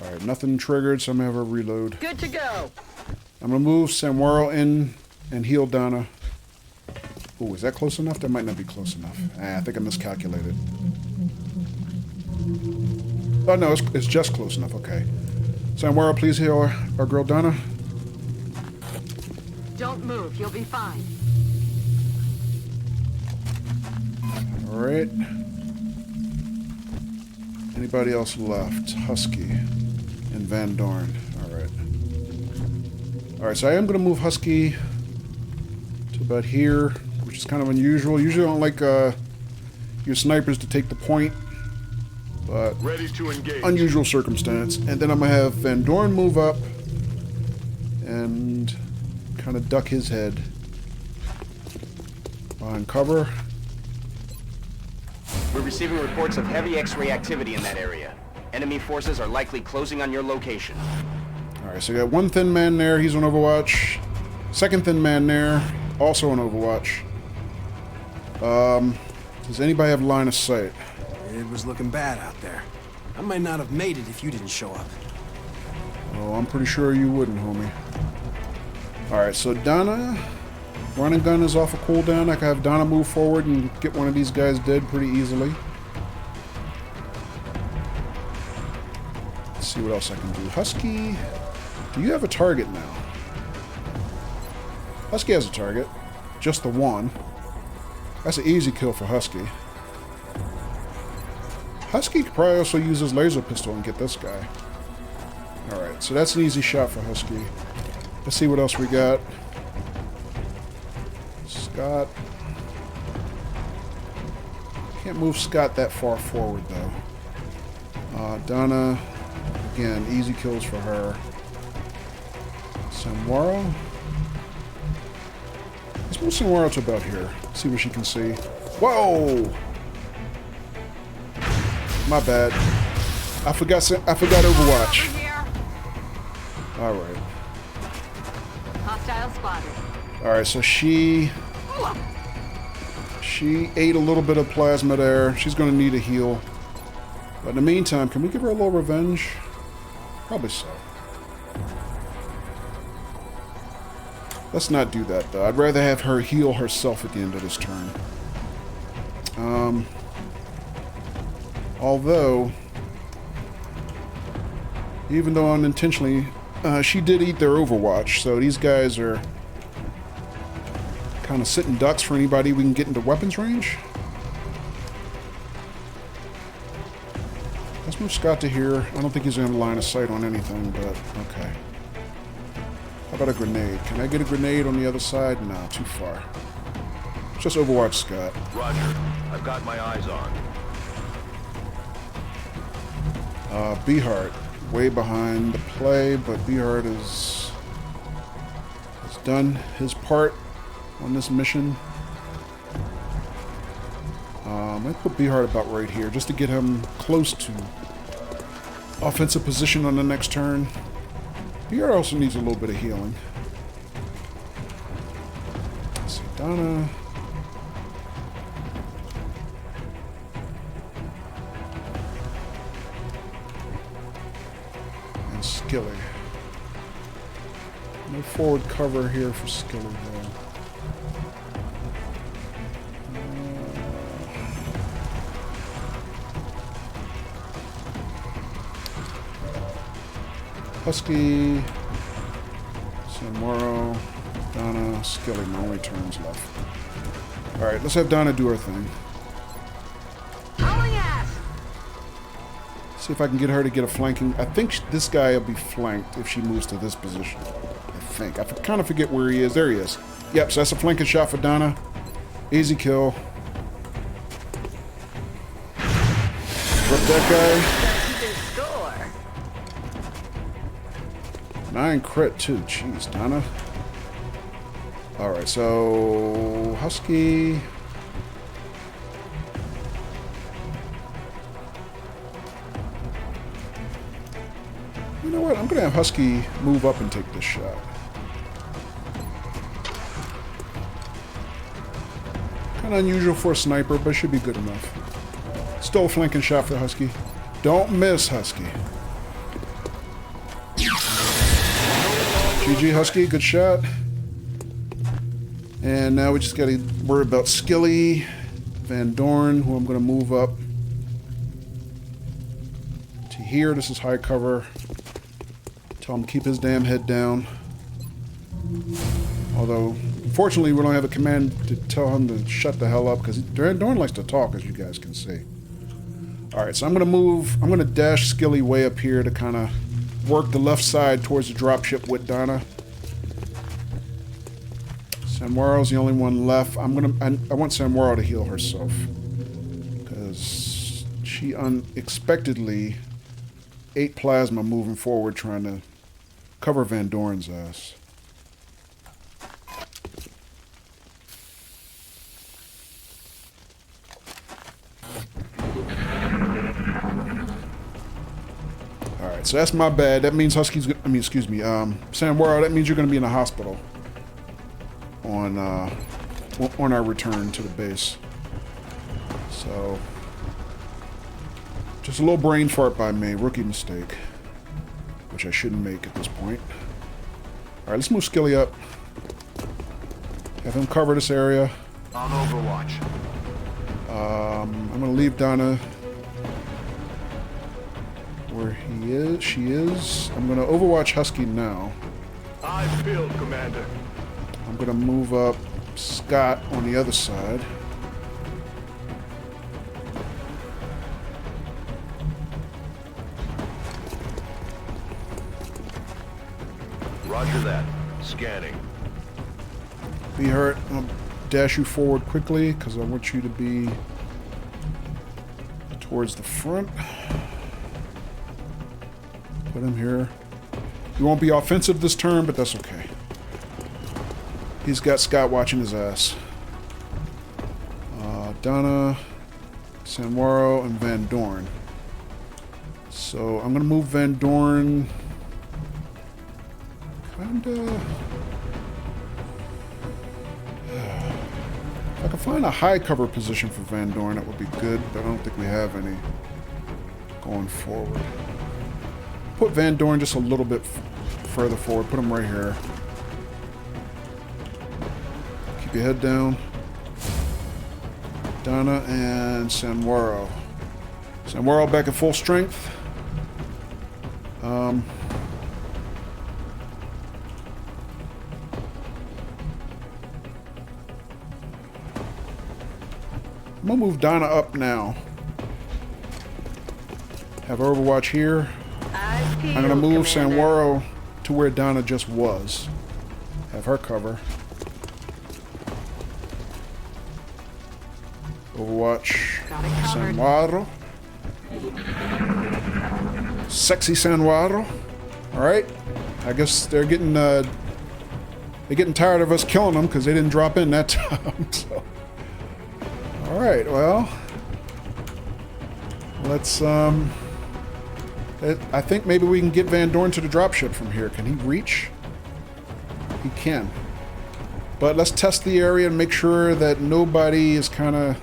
Alright, nothing triggered, so I'm going to have a reload. Good to go. I'm going to move Sanwaro in and heal Donna. Oh, is that close enough? That might not be close enough. I think I miscalculated. Oh, no, it's just close enough. Okay. Sanwaro, please heal our girl Donna. Don't move. You'll be fine. All right. Anybody else left? Husky and Van Dorn. All right. All right, so I am going to move Husky to about here, which is kind of unusual. Usually I don't like your snipers to take the point, but Ready to engage. unusual circumstance. And then I'm going to have Van Dorn move up and kind of duck his head behind cover. We're receiving reports of heavy X-ray activity in that area. Enemy forces are likely closing on your location. Alright, so we got one thin man there, he's on Overwatch. Second thin man there, also on Overwatch. Does anybody have line of sight? It was looking bad out there. I might not have made it if you didn't show up. Oh, I'm pretty sure you wouldn't, homie. Alright, so Donna, run and gun is off a cooldown. I can have Donna move forward and get one of these guys dead pretty easily. Let's see what else I can do. Husky, do you have a target now? Husky has a target. Just the one. That's an easy kill for Husky. Husky could probably also use his laser pistol and get this guy. Alright, so that's an easy shot for Husky. Let's see what else we got. Scott. Can't move Scott that far forward, though. Donna. Again, easy kills for her. Sanwaro. Let's move Sanwaro to about here. See what she can see. Whoa! My bad. I forgot Overwatch. Over here. Alright. Hostile spotted. Alright, so she She ate a little bit of plasma there. She's going to need a heal. But in the meantime, can we give her a little revenge? Probably so. Let's not do that, though. I'd rather have her heal herself at the end of this turn. Although, even though unintentionally, she did eat their Overwatch, so these guys are kind of sitting ducks for anybody we can get into weapons range. Let's move Scott to here. I don't think he's in line of sight on anything, but okay. How about a grenade? Can I get a grenade on the other side? No, too far. Just Overwatch Scott. Roger. I've got my eyes on. Beehart, way behind the play, but Beehart has done his part on this mission. I put Beehart about right here, just to get him close to offensive position on the next turn. Beehart also needs a little bit of healing. Let's see, Donna. And Skilly. No forward cover here for Skilly, though. Husky, Samoro, Donna, Skilly, my only turns left. Alright, let's have Donna do her thing. Hauling ass! See if I can get her to get a flanking. I think this guy will be flanked if she moves to this position. I think. I kind of forget where he is. There he is. Yep, so that's a flanking shot for Donna. Easy kill. Rip that guy. 9 crit too. Jeez, Donna. Alright, so Husky. You know what? I'm gonna have Husky move up and take this shot. Kind of unusual for a sniper, but it should be good enough. Still a flanking shot for Husky. Don't miss, Husky. GG, Husky. Good shot. And now we just got to worry about Skilly, Van Dorn, who I'm going to move up to here. This is high cover. Tell him to keep his damn head down. Although, unfortunately, we don't have a command to tell him to shut the hell up, because Van Dorn likes to talk, as you guys can see. Alright, so I'm going to move. I'm going to dash Skilly way up here to kind of work the left side towards the dropship with Donna. Samuel's the only one left. I want Samuel to heal herself, because she unexpectedly ate plasma moving forward, trying to cover Van Dorn's ass. Alright, so that's my bad. That means Husky's... Samuel, that means you're going to be in the hospital on our return to the base. So, just a little brain fart by me. Rookie mistake. Which I shouldn't make at this point. Alright, let's move Skilly up. Have him cover this area. On Overwatch. I'm going to leave Donna where she is. I'm going to Overwatch Husky now. Eyes peeled, Commander. I'm going to move up Scott on the other side. Roger that. Scanning. Be hurt. I'll dash you forward quickly because I want you to be towards the front. Put him here. He won't be offensive this turn, but that's okay. He's got Scott watching his ass. Donna, Samuel, and Van Dorn. So I'm going to move Van Dorn kinda... If I can could find a high cover position for Van Dorn, that would be good, but I don't think we have any going forward. Put Van Dorn just a little bit further forward. Put him right here. Keep your head down. Donna and Sanwaro. Sanwaro back at full strength. I'm gonna move Donna up now. Have her overwatch here. I'm gonna move Sanwaro to where Donna just was. Have her cover. Overwatch Sanwaro. Sexy Sanwaro. Alright. I guess they're getting tired of us killing them because they didn't drop in that time. So. Alright, well. Let's I think maybe we can get Van Dorn to the dropship from here. Can he reach? He can. But let's test the area and make sure that nobody is kind of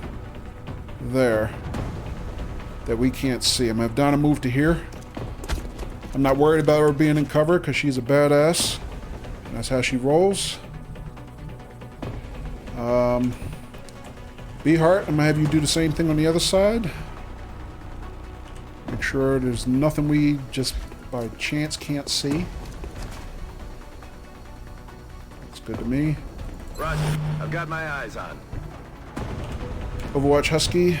there that we can't see. I'm going to have Donna move to here. I'm not worried about her being in cover because she's a badass. That's how she rolls. Beehart, I'm going to have you do the same thing on the other side. Make sure there's nothing we just by chance can't see. That's good to me. Roger. I've got my eyes on. Overwatch Husky.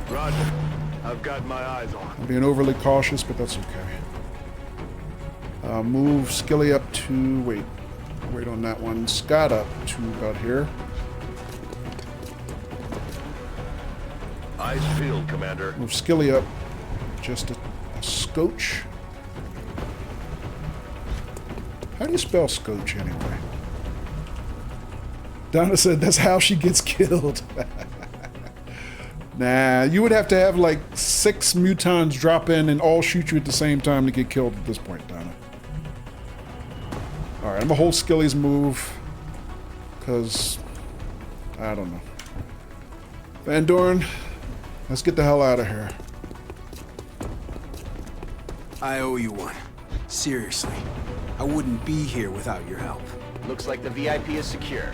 Roger. I've got my eyes on. I'm being overly cautious, but that's okay. Move Skilly up to... Wait on that one. Scott up to about here. Eyes peeled, Commander. Move Skilly up just a scotch. How do you spell scotch anyway? Donna said that's how she gets killed. Nah, you would have to have like 6 mutons drop in and all shoot you at the same time to get killed at this point, Donna. Alright, I'm gonna hold Skilly's move. Because, I don't know. Van Dorn, let's get the hell out of here. I owe you one. Seriously. I wouldn't be here without your help. Looks like the VIP is secure.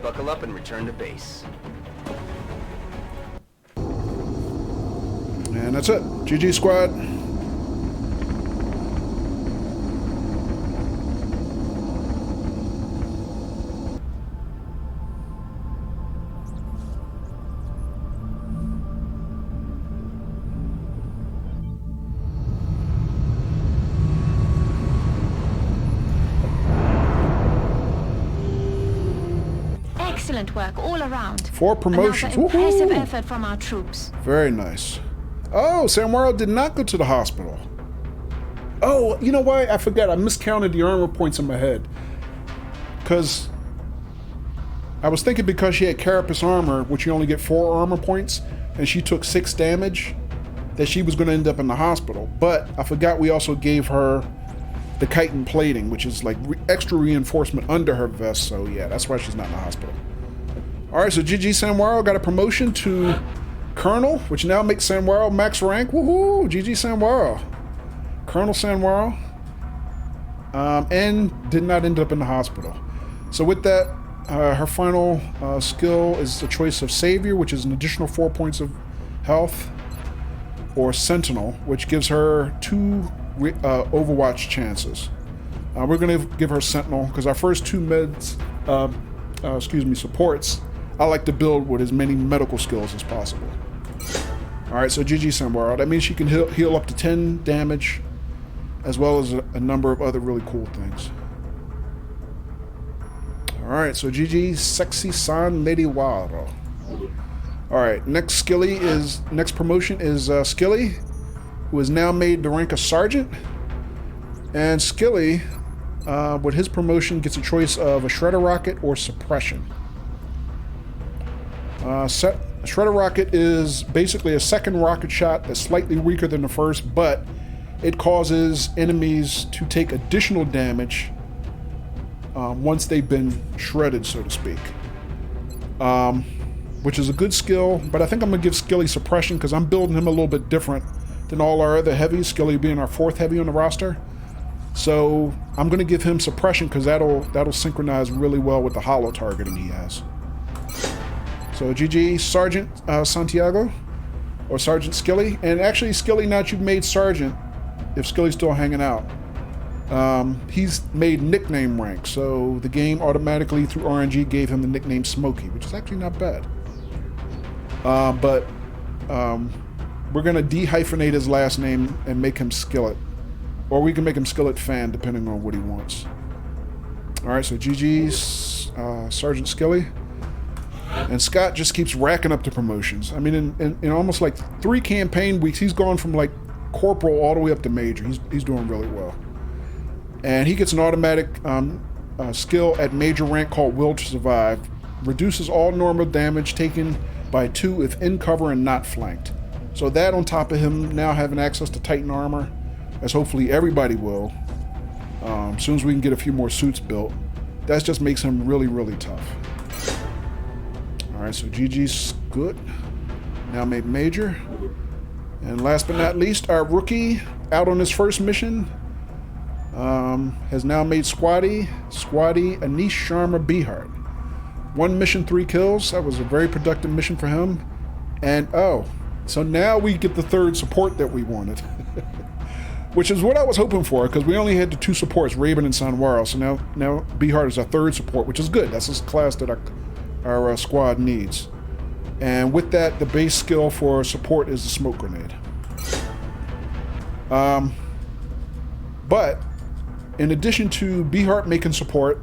Buckle up and return to base. And that's it. GG squad. Excellent work all around. 4 promotions. Another impressive Woohoo! effort from our troops. Very nice. Oh, Sanwaro did not go to the hospital. Oh, you know why? I forgot. I miscounted the armor points in my head. Because I was thinking because she had carapace armor, which you only get 4 armor points, and she took 6 damage, that she was going to end up in the hospital. But I forgot we also gave her the chitin plating, which is like extra reinforcement under her vest. So yeah, that's why she's not in the hospital. Alright, so GG Sanwaro got a promotion to Colonel, which now makes Sanwaro max rank. Woohoo! GG Sanwaro. Colonel Sanwaro. And did not end up in the hospital. So with that, her final skill is the choice of Savior, which is an additional 4 points of health, or Sentinel, which gives her 2 Overwatch chances. We're going to give her Sentinel, because our first 2 meds, supports, I like to build with as many medical skills as possible. Alright, so GG Sanwaro. That means she can heal up to 10 damage, as well as a number of other really cool things. Alright, so GG Sexy San Mediwaro. Alright, next promotion is Skilly, who is now made the rank of Sergeant. And Skilly, with his promotion, gets a choice of a Shredder Rocket or Suppression. Shredder Rocket is basically a second rocket shot that's slightly weaker than the first, but it causes enemies to take additional damage once they've been shredded, so to speak. which is a good skill, but I think I'm going to give Skilly suppression because I'm building him a little bit different than all our other heavies, Skilly being our 4th heavy on the roster. So I'm going to give him suppression because that'll synchronize really well with the hollow targeting he has. So GG Sergeant Santiago, or Sergeant Skilly. And actually, Skilly, now that you've made Sergeant, if Skilly's still hanging out, he's made nickname rank. So the game automatically, through RNG, gave him the nickname Smokey, which is actually not bad. But we're going to de-hyphenate his last name and make him Skillet. Or we can make him Skillet Fan, depending on what he wants. Alright, so GG's Sergeant Skilly. And Scott just keeps racking up the promotions. I mean, in almost like 3 campaign weeks, he's gone from like Corporal all the way up to Major. He's doing really well. And he gets an automatic skill at Major rank called Will to Survive. Reduces all normal damage taken by 2 if in cover and not flanked. So that on top of him now having access to Titan armor, as hopefully everybody will, as soon as we can get a few more suits built, that just makes him really, really tough. Alright, so GG's good. Now made Major. And last but not least, our rookie out on his first mission has now made Squatty Anish Sharma Bihart. 1 mission, 3 kills. That was a very productive mission for him. And oh, so now we get the 3rd support that we wanted. Which is what I was hoping for, because we only had the 2 supports, Raven and Sanwaro. So now Bihart is our 3rd support, which is good. That's the class that our squad needs. And with that, the base skill for support is the smoke grenade. But in addition to Bihart making support,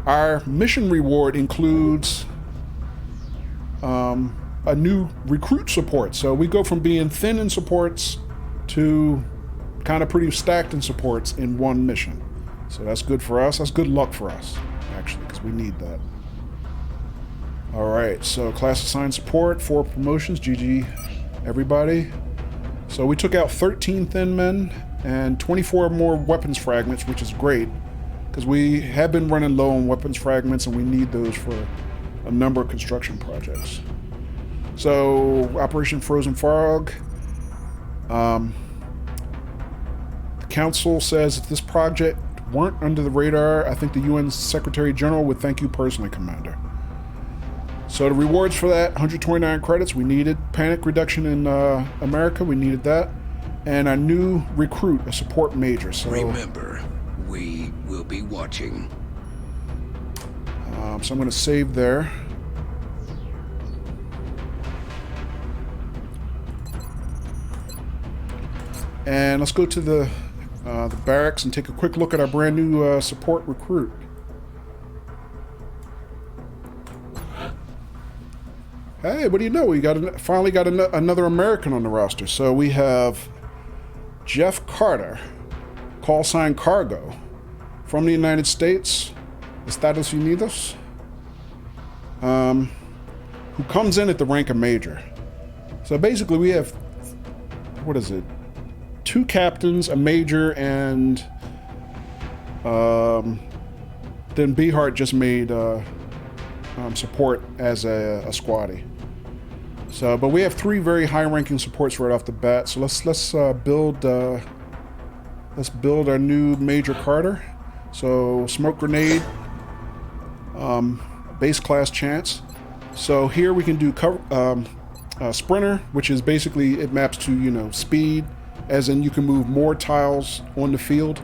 our mission reward includes a new recruit support. So we go from being thin in supports to kind of pretty stacked in supports in 1 mission. So that's good for us. That's good luck for us, actually, because we need that. Alright, so class assigned support, 4 promotions, GG everybody. So we took out 13 thin men and 24 more weapons fragments, which is great, because we have been running low on weapons fragments and we need those for a number of construction projects. So, Operation Frozen Fog. The Council says if this project weren't under the radar, I think the UN Secretary General would thank you personally, Commander. So the rewards for that, 129 credits, we needed. Panic reduction in America, we needed that. And our new recruit, a support major. So Remember, we will be watching. So I'm going to save there. And let's go to the barracks and take a quick look at our brand new support recruit. Hey, what do you know? We finally got another American on the roster. So we have Jeff Carter, call sign Cargo, from the United States, Estados Unidos, who comes in at the rank of Major. So basically we have, what is it? 2 captains, a major, and then Bihart just made support as a squatty. So, but we have 3 very high-ranking supports right off the bat. So let's build our new Major Carter. So smoke grenade, base class chance. So here we can do sprinter, which is basically it maps to speed, as in you can move more tiles on the field.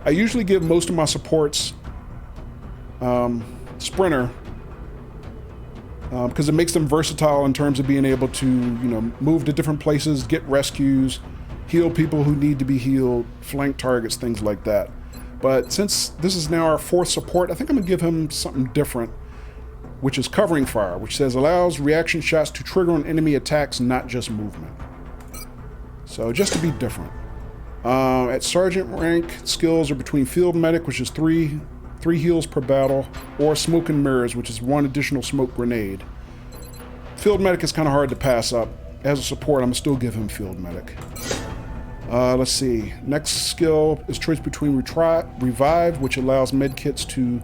I usually give most of my supports sprinter because it makes them versatile in terms of being able to move to different places, get rescues, heal people who need to be healed, flank targets, things like that. But since this is now our 4th support, I think I'm gonna give him something different, which is covering fire, which says allows reaction shots to trigger on enemy attacks, not just movement. So just to be different. At sergeant rank, skills are between field medic, which is 3 heals per battle, or smoke and mirrors, which is 1 additional smoke grenade. Field medic is kind of hard to pass up. As a support, I'm gonna still give him field medic. Let's see. Next skill is choice between revive, which allows med kits to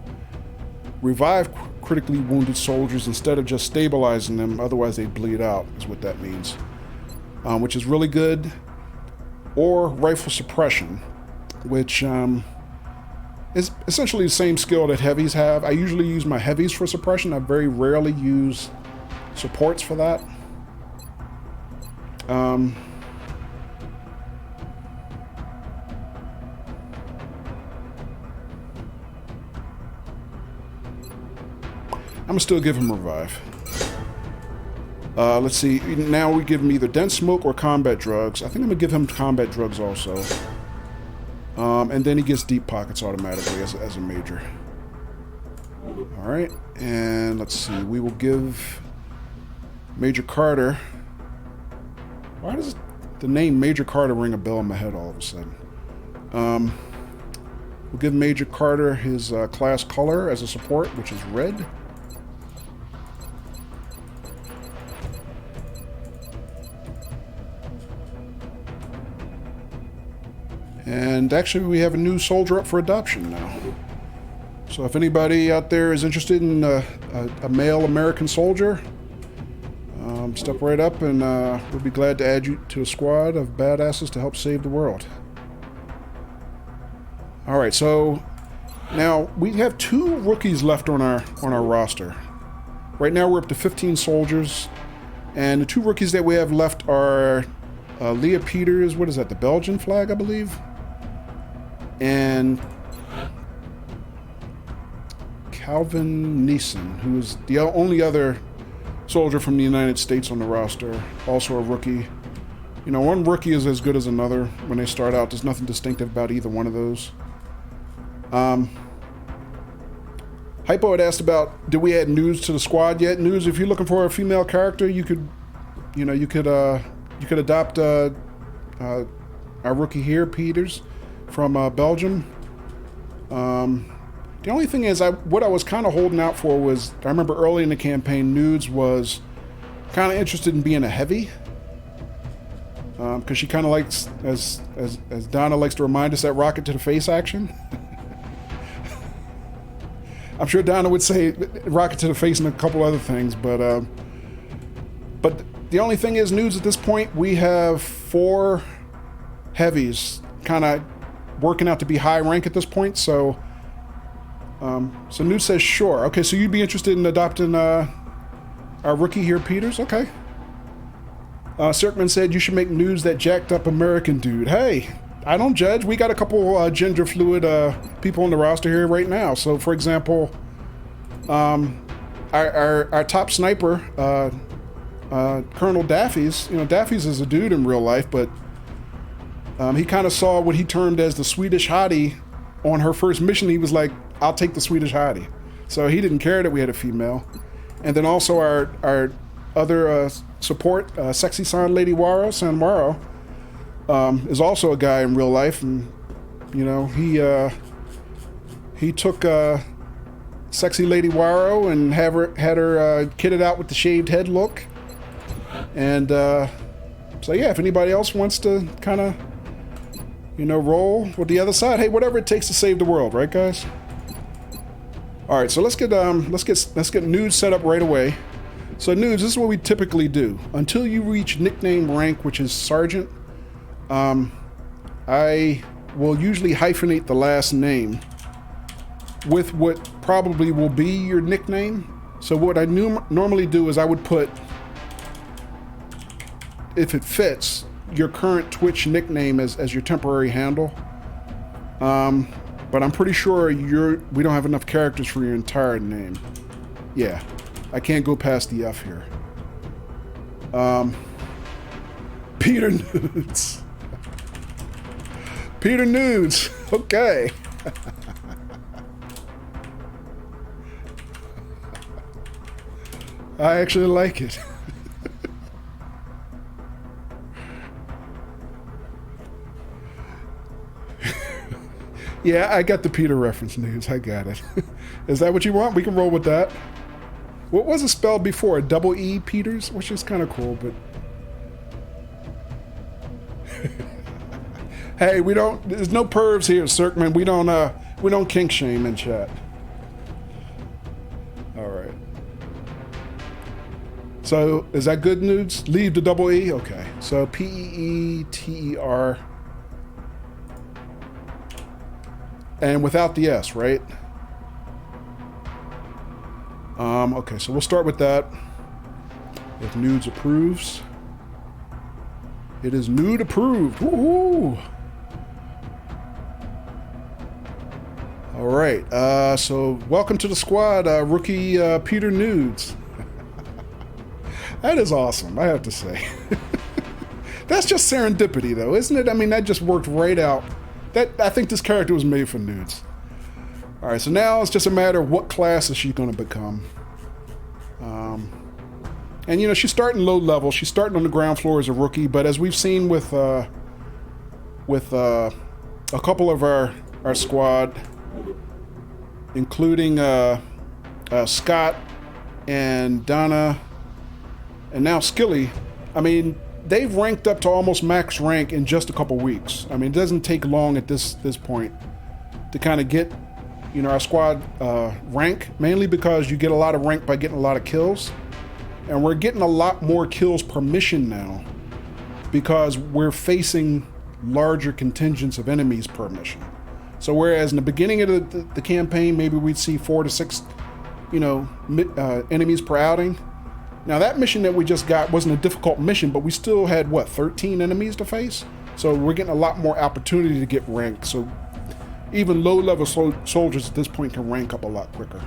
revive critically wounded soldiers instead of just stabilizing them, otherwise they bleed out, is what that means. Which is really good. Or rifle suppression, which is essentially the same skill that heavies have. I usually use my heavies for suppression. I very rarely use supports for that. I'm gonna still give him revive. Let's see. Now we give him either dense smoke or combat drugs. I think I'm gonna give him combat drugs also. And then he gets deep pockets automatically as a major. All right, and let's see. We will give Major Carter. Why does the name Major Carter ring a bell in my head all of a sudden? We'll give Major Carter his class color as a support, which is red. And actually, we have a new soldier up for adoption now. So if anybody out there is interested in a male American soldier, step right up and we'll be glad to add you to a squad of badasses to help save the world. Alright, so now we have 2 rookies left on our roster. Right now we're up to 15 soldiers, and the 2 rookies that we have left are Leah Peters, what is that, the Belgian flag, I believe? And Calvin Neeson, who is the only other soldier from the United States on the roster, also a rookie. You know, one rookie is as good as another when they start out. There's nothing distinctive about either one of those. Hypo had asked about, did we add News to the squad yet? News, if you're looking for a female character, you could adopt our rookie here, Peters, from Belgium. The only thing is, what I was kind of holding out for was, I remember early in the campaign, Nudes was kind of interested in being a heavy. Because she kind of likes, as Donna likes to remind us, that rocket to the face action. I'm sure Donna would say rocket to the face and a couple other things, but the only thing is, Nudes, at this point, we have 4 heavies kind of working out to be high rank at this point, so Nudes says sure. Okay, so you'd be interested in adopting our rookie here, Peters? Okay. Cirkman said you should make Nudes that jacked up American dude. Hey, I don't judge. We got a couple gender fluid people on the roster here right now. So, for example, our top sniper, Colonel Daffy's. You know, Daffy's is a dude in real life, but he kind of saw what he termed as the Swedish hottie on her first mission. He was like, I'll take the Swedish hottie. So he didn't care that we had a female. And then also our other support, Sexy San Lady Waro, San Waro, is also a guy in real life. And, you know, he took Sexy Lady Waro and had her kitted out with the shaved head look. And so, yeah, if anybody else wants to kind of, you know, roll with the other side, hey, whatever it takes to save the world, right, guys? All right, so let's get Nudes set up right away. So Nudes, this is what we typically do. Until you reach nickname rank, which is Sergeant, I will usually hyphenate the last name with what probably will be your nickname. So what I normally do is I would put, if it fits, your current Twitch nickname as your temporary handle. But I'm pretty sure we don't have enough characters for your entire name. Yeah, I can't go past the F here. Peter Nudes. Peter Nudes. Okay. I actually like it. Yeah, I got the Peter reference, Nudes. I got it. Is that what you want? We can roll with that. What was it spelled before? Double E Peters? Which is kind of cool, but... Hey, there's no pervs here, Cirkman. We don't kink shame in chat. All right. So, is that good news? Leave the double E? Okay. So, P-E-E-T-E-R. And without the S, right? Okay, so we'll start with that. If Nudes approves. It is Nude approved. Woohoo! All right. So welcome to the squad, rookie Peter Nudes. That is awesome, I have to say. That's just serendipity, though, isn't it? I mean, that just worked right out. I think this character was made for Nudes. All right, so now it's just a matter of what class is she going to become. And, you know, she's starting low level. She's starting on the ground floor as a rookie, but as we've seen with a couple of our squad, including Scott and Donna, and now Skilly, I mean, they've ranked up to almost max rank in just a couple weeks. I mean, it doesn't take long at this point to kind of get, you know, our squad rank, mainly because you get a lot of rank by getting a lot of kills. And we're getting a lot more kills per mission now because we're facing larger contingents of enemies per mission. So whereas in the beginning of the campaign, maybe we'd see 4 to 6, you know, enemies per outing. Now that mission that we just got wasn't a difficult mission, but we still had, what, 13 enemies to face? So we're getting a lot more opportunity to get ranked. So even low-level soldiers at this point can rank up a lot quicker.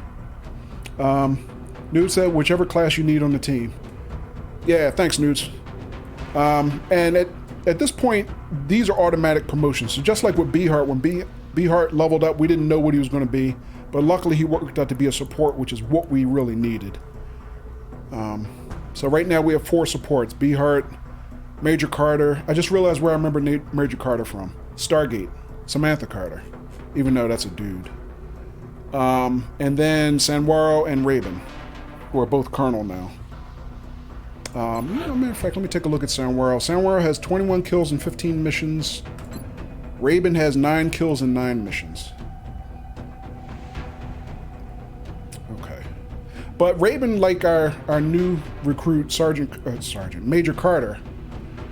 Nude said, whichever class you need on the team. Yeah, thanks, Nudes. And at this point, these are automatic promotions. So just like with Beehart, when Beehart leveled up, we didn't know what he was going to be. But luckily, he worked out to be a support, which is what we really needed. So right now, we have 4 supports. Beehart, Major Carter. I just realized where I remember Major Carter from. Stargate. Samantha Carter. Even though that's a dude. And then Sanwaro and Raven, who are both Colonel now. Matter of fact, let me take a look at Sanwaro. Sanwaro has 21 kills in 15 missions. Raven has 9 kills in 9 missions. Okay. But Raven, like our new recruit, Major Carter,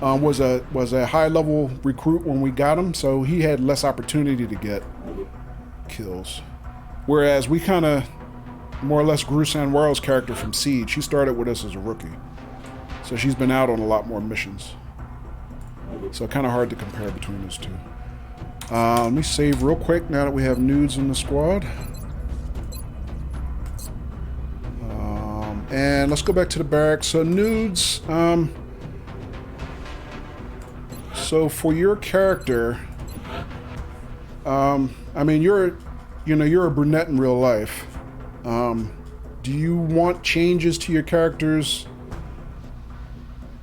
was a high-level recruit when we got him, so he had less opportunity to get kills. Whereas we kind of more or less grew Sanwaro's character from Siege. She started with us as a rookie. So she's been out on a lot more missions. So kind of hard to compare between those two. Let me save real quick now that we have Nudes in the squad. And let's go back to the barracks. So Nudes, so for your character, I mean, you're a brunette in real life. Do you want changes to your characters?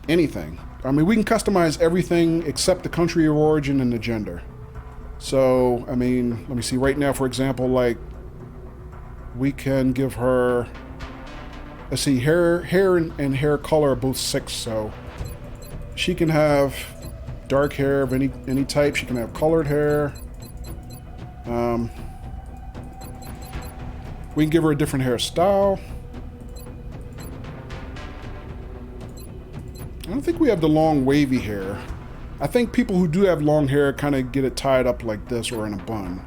Anything. I mean, we can customize everything except the country of origin and the gender. So, I mean, let me see. Right now, for example, like, we can give her, let's see, hair and hair color are both 6, so she can have dark hair of any type. She can have colored hair. We can give her a different hairstyle. I don't think we have the long wavy hair. I think people who do have long hair kind of get it tied up like this or in a bun.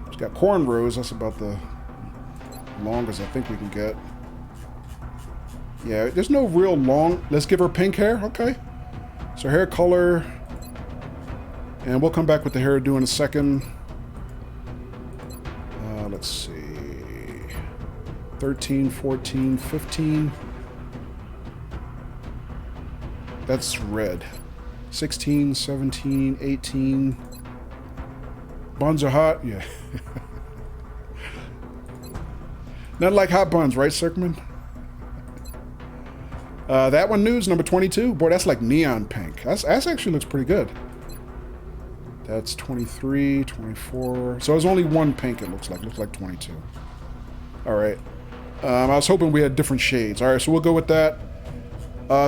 She's got cornrows. That's about the longest I think we can get. Yeah, there's no real long. Let's give her pink hair. Okay. So hair color. And we'll come back with the hairdo in a second. Let's see. 13, 14, 15. That's red. 16, 17, 18. Buns are hot? Yeah. Not like hot buns, right, Circman? That one, News, number 22. Boy, that's like neon pink. That's actually looks pretty good. That's 23, 24. So there's only one pink, it looks like. It looks like 22. All right. I was hoping we had different shades. All right, so we'll go with that.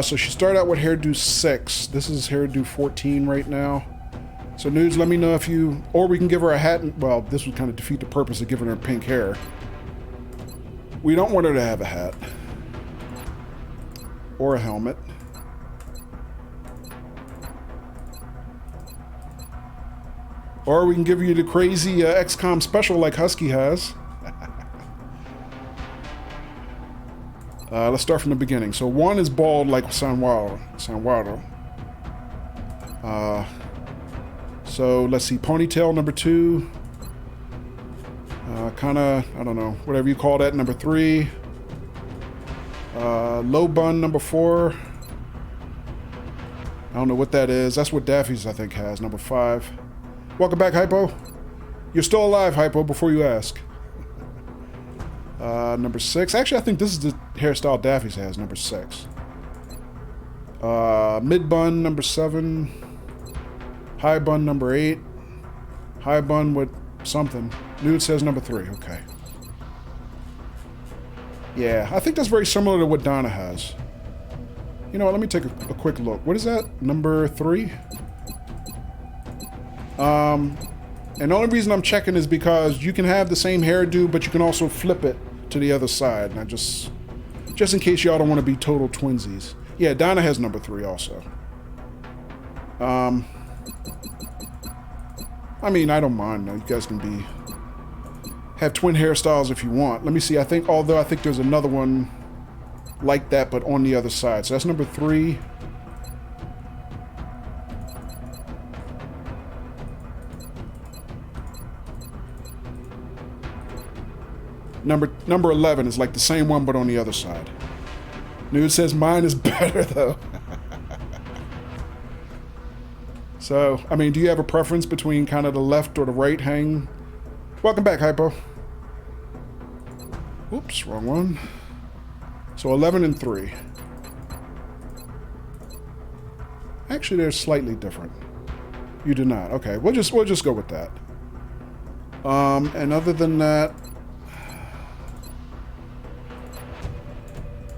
So she started out with hairdo 6. This is hairdo 14 right now. So nudes, let me know if you... Or we can give her a hat and... Well, this would kind of defeat the purpose of giving her pink hair. We don't want her to have a hat. Or a helmet. Or we can give you the crazy XCOM special like Husky has. Let's start from the beginning. So 1 is bald like Sanwaro. So let's see, ponytail number 2. Kind of, I don't know, whatever you call that, number 3. Low bun number 4. I don't know what that is. That's what Daffy's, I think, has, number 5. Welcome back, Hypo. You're still alive, Hypo, before you ask. Number 6. Actually, I think this is the hairstyle Daffy's has, number 6. Mid bun, number 7. High bun, number 8. High bun with something. Nude says number 3. Okay. Yeah, I think that's very similar to what Donna has. You know what, let me take a quick look. What is that? Number 3? And the only reason I'm checking is because you can have the same hairdo, but you can also flip it to the other side. And I just in case y'all don't want to be total twinsies. Yeah, Donna has number 3 also. I mean, I don't mind though. You guys can have twin hairstyles if you want. Let me see. I think there's another one like that, but on the other side. So that's number 3. Number 11 is like the same one, but on the other side. Nude says mine is better though. So, I mean, do you have a preference between kind of the left or the right hang? Welcome back, Hypo. Oops, wrong one. So 11 and 3. Actually, they're slightly different. You do not. Okay, we'll just go with that. And other than that,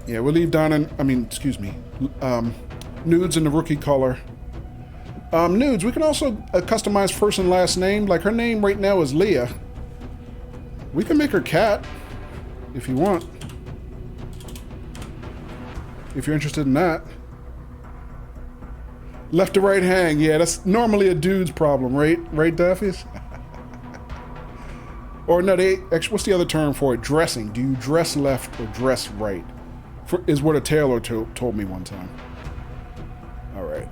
yeah, we'll leave Donna. Nudes in the rookie color. Nudes, we can also customize first and last name. Like her name right now is Leah. We can make her Cat if you want. If you're interested in that. Left to right hang. Yeah, that's normally a dude's problem, right? Right, Daffy's? Or no, actually, what's the other term for it? Dressing. Do you dress left or dress right? Is what a tailor told me one time. All right.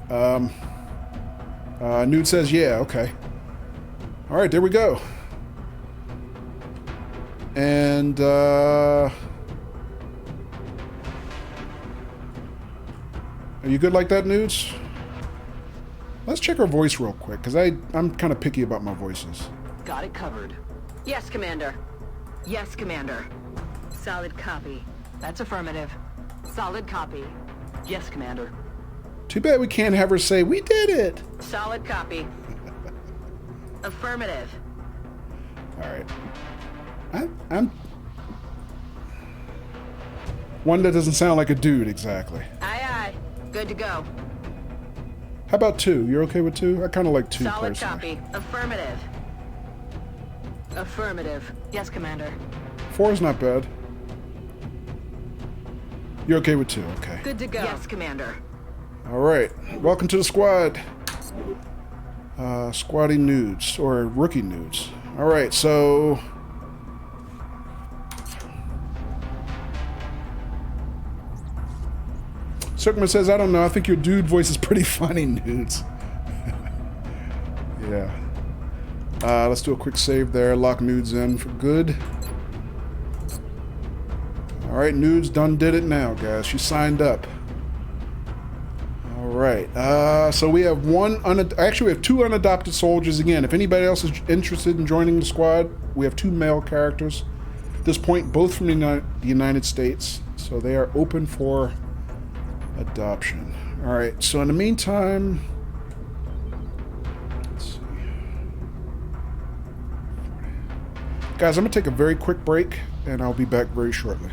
Nude says, yeah, okay. All right, there we go. And, are you good like that, Nudes? Let's check her voice real quick, because I'm kind of picky about my voices. Got it covered. Yes, Commander. Yes, Commander. Solid copy. That's affirmative. Solid copy. Yes, Commander. Too bad we can't have her say, we did it! Solid copy. Affirmative. Alright. I'm... One that doesn't sound like a dude, exactly. Aye, aye. Good to go. How about 2? You're okay with 2? I kind of like 2 Solid personally. copy. Affirmative. Affirmative. Yes, Commander. 4 is not bad. You're okay with 2, okay. Good to go. Yes, Commander. Alright, welcome to the squad. Squatty Nudes, or Rookie Nudes. Alright, so... Circman says, I don't know, I think your dude voice is pretty funny, Nudes. Yeah. Let's do a quick save there, lock Nudes in for good. Alright, Nudes done did it now, guys. She signed up. Alright, so we have actually we have 2 unadopted soldiers again. If anybody else is interested in joining the squad, we have 2 male characters. At this point, both from the United States. So they are open for adoption. Alright, so in the meantime... Let's see. Guys, I'm going to take a very quick break, and I'll be back very shortly.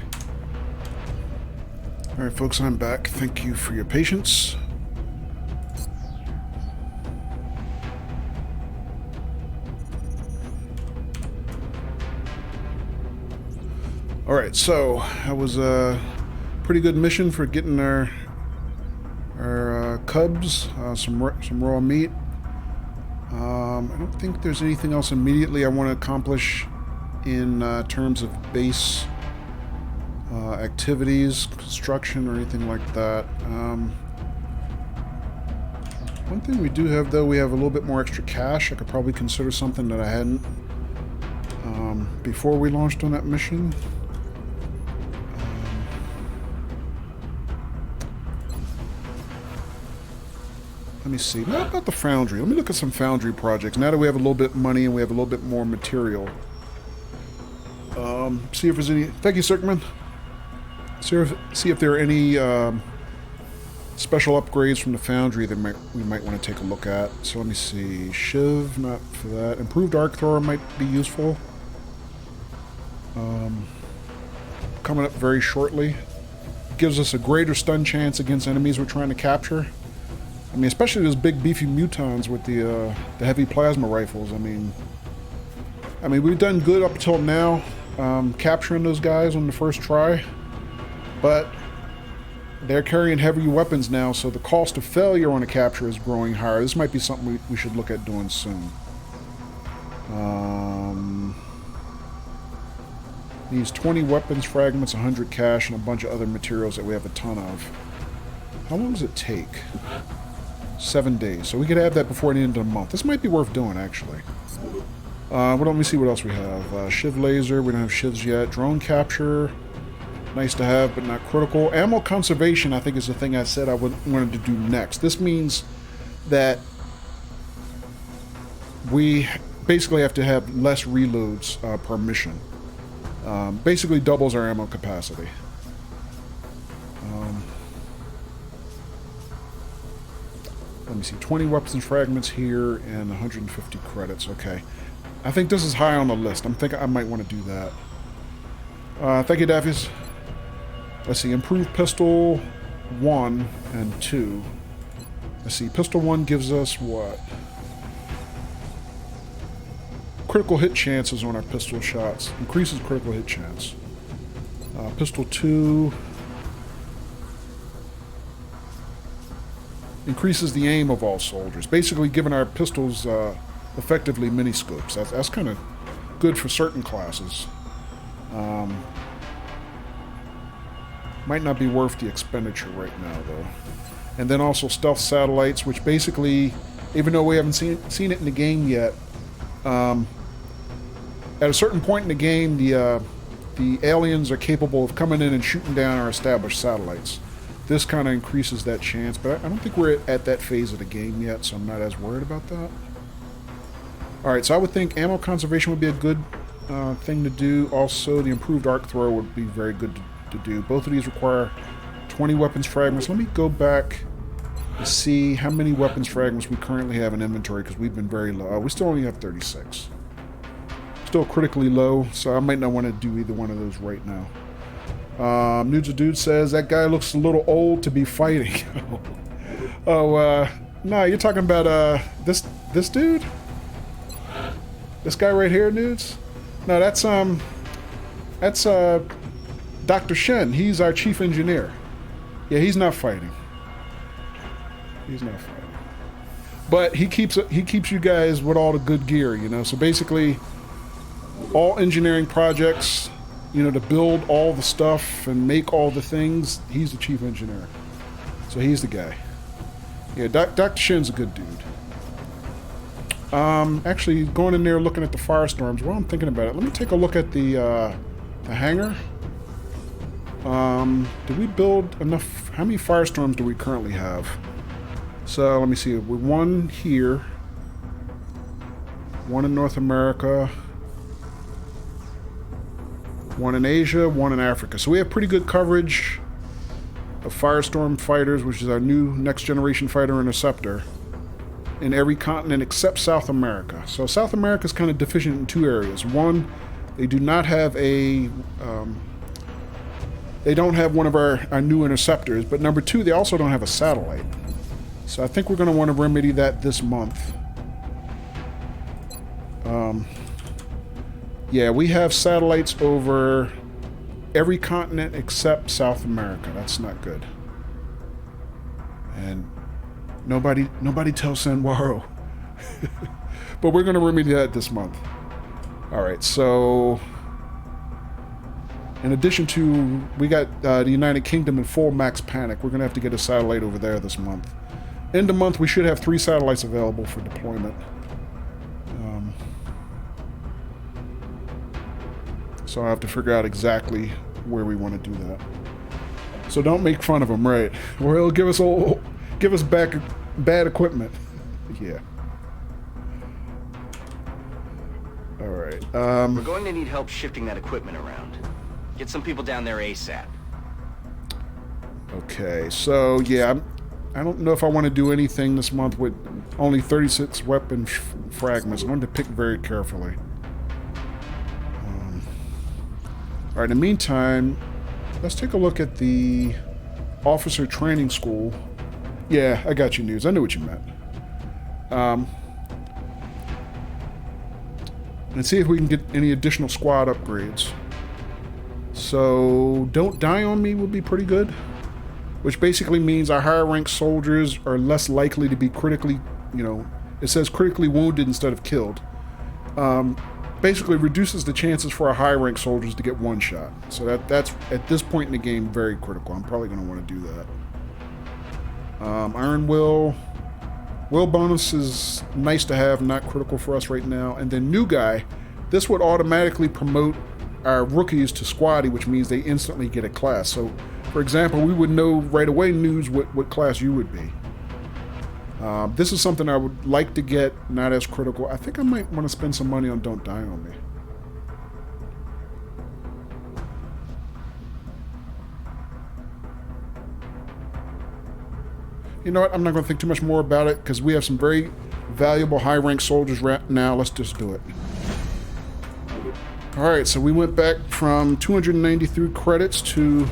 Alright, folks, I'm back. Thank you for your patience. Alright, so that was a pretty good mission for getting our cubs, some raw meat. I don't think there's anything else immediately I want to accomplish in terms of base activities, construction, or anything like that. One thing we do have, though, we have a little bit more extra cash. I could probably consider something that I hadn't before we launched on that mission. Let me see. Not about the foundry. Let me look at some foundry projects. Now that we have a little bit of money and we have a little bit more material. See if there's any... Thank you, Cirkman. See if there are any special upgrades from the foundry that we might want to take a look at. So let me see. Shiv, not for that. Improved arc thrower might be useful. Coming up very shortly. Gives us a greater stun chance against enemies we're trying to capture. I mean, especially those big beefy mutons with the heavy plasma rifles. I mean, we've done good up until now, capturing those guys on the first try, but they're carrying heavy weapons now, so the cost of failure on a capture is growing higher. This might be something we should look at doing soon. Needs 20 weapons fragments, 100 cash, and a bunch of other materials that we have a ton of. How long does it take? 7 days. So we could have that before the end of the month. This might be worth doing, actually. Let me see what else we have. Shiv laser. We don't have shivs yet. Drone capture. Nice to have, but not critical. Ammo conservation, I think, is the thing I said I wanted to do next. This means that we basically have to have less reloads per mission. Basically doubles our ammo capacity. Let me see, 20 weapons and fragments here and 150 credits. Okay. I think this is high on the list. I'm thinking I might want to do that. Thank you, Daffies. Let's see, improved pistol 1 and 2. Let's see, pistol 1 gives us what? Critical hit chances on our pistol shots. Increases critical hit chance. Pistol 2... increases the aim of all soldiers, basically giving our pistols effectively mini-scopes. That's kind of good for certain classes. Might not be worth the expenditure right now, though. And then also stealth satellites, which basically, even though we haven't seen it in the game yet, at a certain point in the game, the aliens are capable of coming in and shooting down our established satellites. This kind of increases that chance, but I don't think we're at that phase of the game yet, so I'm not as worried about that. Alright, so I would think ammo conservation would be a good thing to do. Also, the improved arc thrower would be very good to do. Both of these require 20 weapons fragments. Let me go back and see how many weapons fragments we currently have in inventory, because we've been very low. We still only have 36. Still critically low, so I might not want to do either one of those right now. Nudes a Dude says, that guy looks a little old to be fighting. No, you're talking about, this dude? This guy right here, Nudes? No, that's Dr. Shen. He's our chief engineer. Yeah, he's not fighting. He's not fighting. But he keeps you guys with all the good gear, you know? So basically, all engineering projects... you know, to build all the stuff and make all the things, he's the chief engineer. So he's the guy. Yeah, Dr. Shin's a good dude. Actually, going in there looking at the firestorms, while I'm thinking about it, let me take a look at the hangar. Did we build enough? How many firestorms do we currently have? So, let me see. We're one here. One in North America. One in Asia, one in Africa. So we have pretty good coverage of Firestorm fighters, which is our new next-generation fighter interceptor, in every continent except South America. So South America is kind of deficient in two areas. One, they do not have a... they don't have one of our new interceptors, but number two, they also don't have a satellite. So I think we're going to want to remedy that this month. Yeah, we have satellites over every continent except South America. That's not good. And nobody tells Sanwaro. But we're going to remedy that this month. All right, so in addition to, we got the United Kingdom in full max panic. We're going to have to get a satellite over there this month. End of month, we should have 3 satellites available for deployment. So I have to figure out exactly where we want to do that. So don't make fun of them, right? Or he'll give us back bad equipment. Yeah. All right. We're going to need help shifting that equipment around. Get some people down there ASAP. Okay, so yeah, I don't know if I want to do anything this month with only 36 weapon fragments. I'm going to pick very carefully. All right, in the meantime, let's take a look at the officer training school. Yeah, I got you news. I knew what you meant. And see if we can get any additional squad upgrades. So, don't die on me would be pretty good. Which basically means our higher ranked soldiers are less likely to be critically, it says critically wounded instead of killed. Basically reduces the chances for our high ranked soldiers to get one shot. So that's, at this point in the game, very critical. I'm probably going to want to do that. Iron Will bonus is nice to have, not critical for us right now. And then new guy, this would automatically promote our rookies to squaddy, which means they instantly get a class. So, for example, we would know right away, News, what class you would be. This is something I would like to get, not as critical. I think I might want to spend some money on Don't Die on Me. You know what? I'm not going to think too much more about it because we have some very valuable high-ranked soldiers right now. Let's just do it. Alright, so we went back from 293 credits to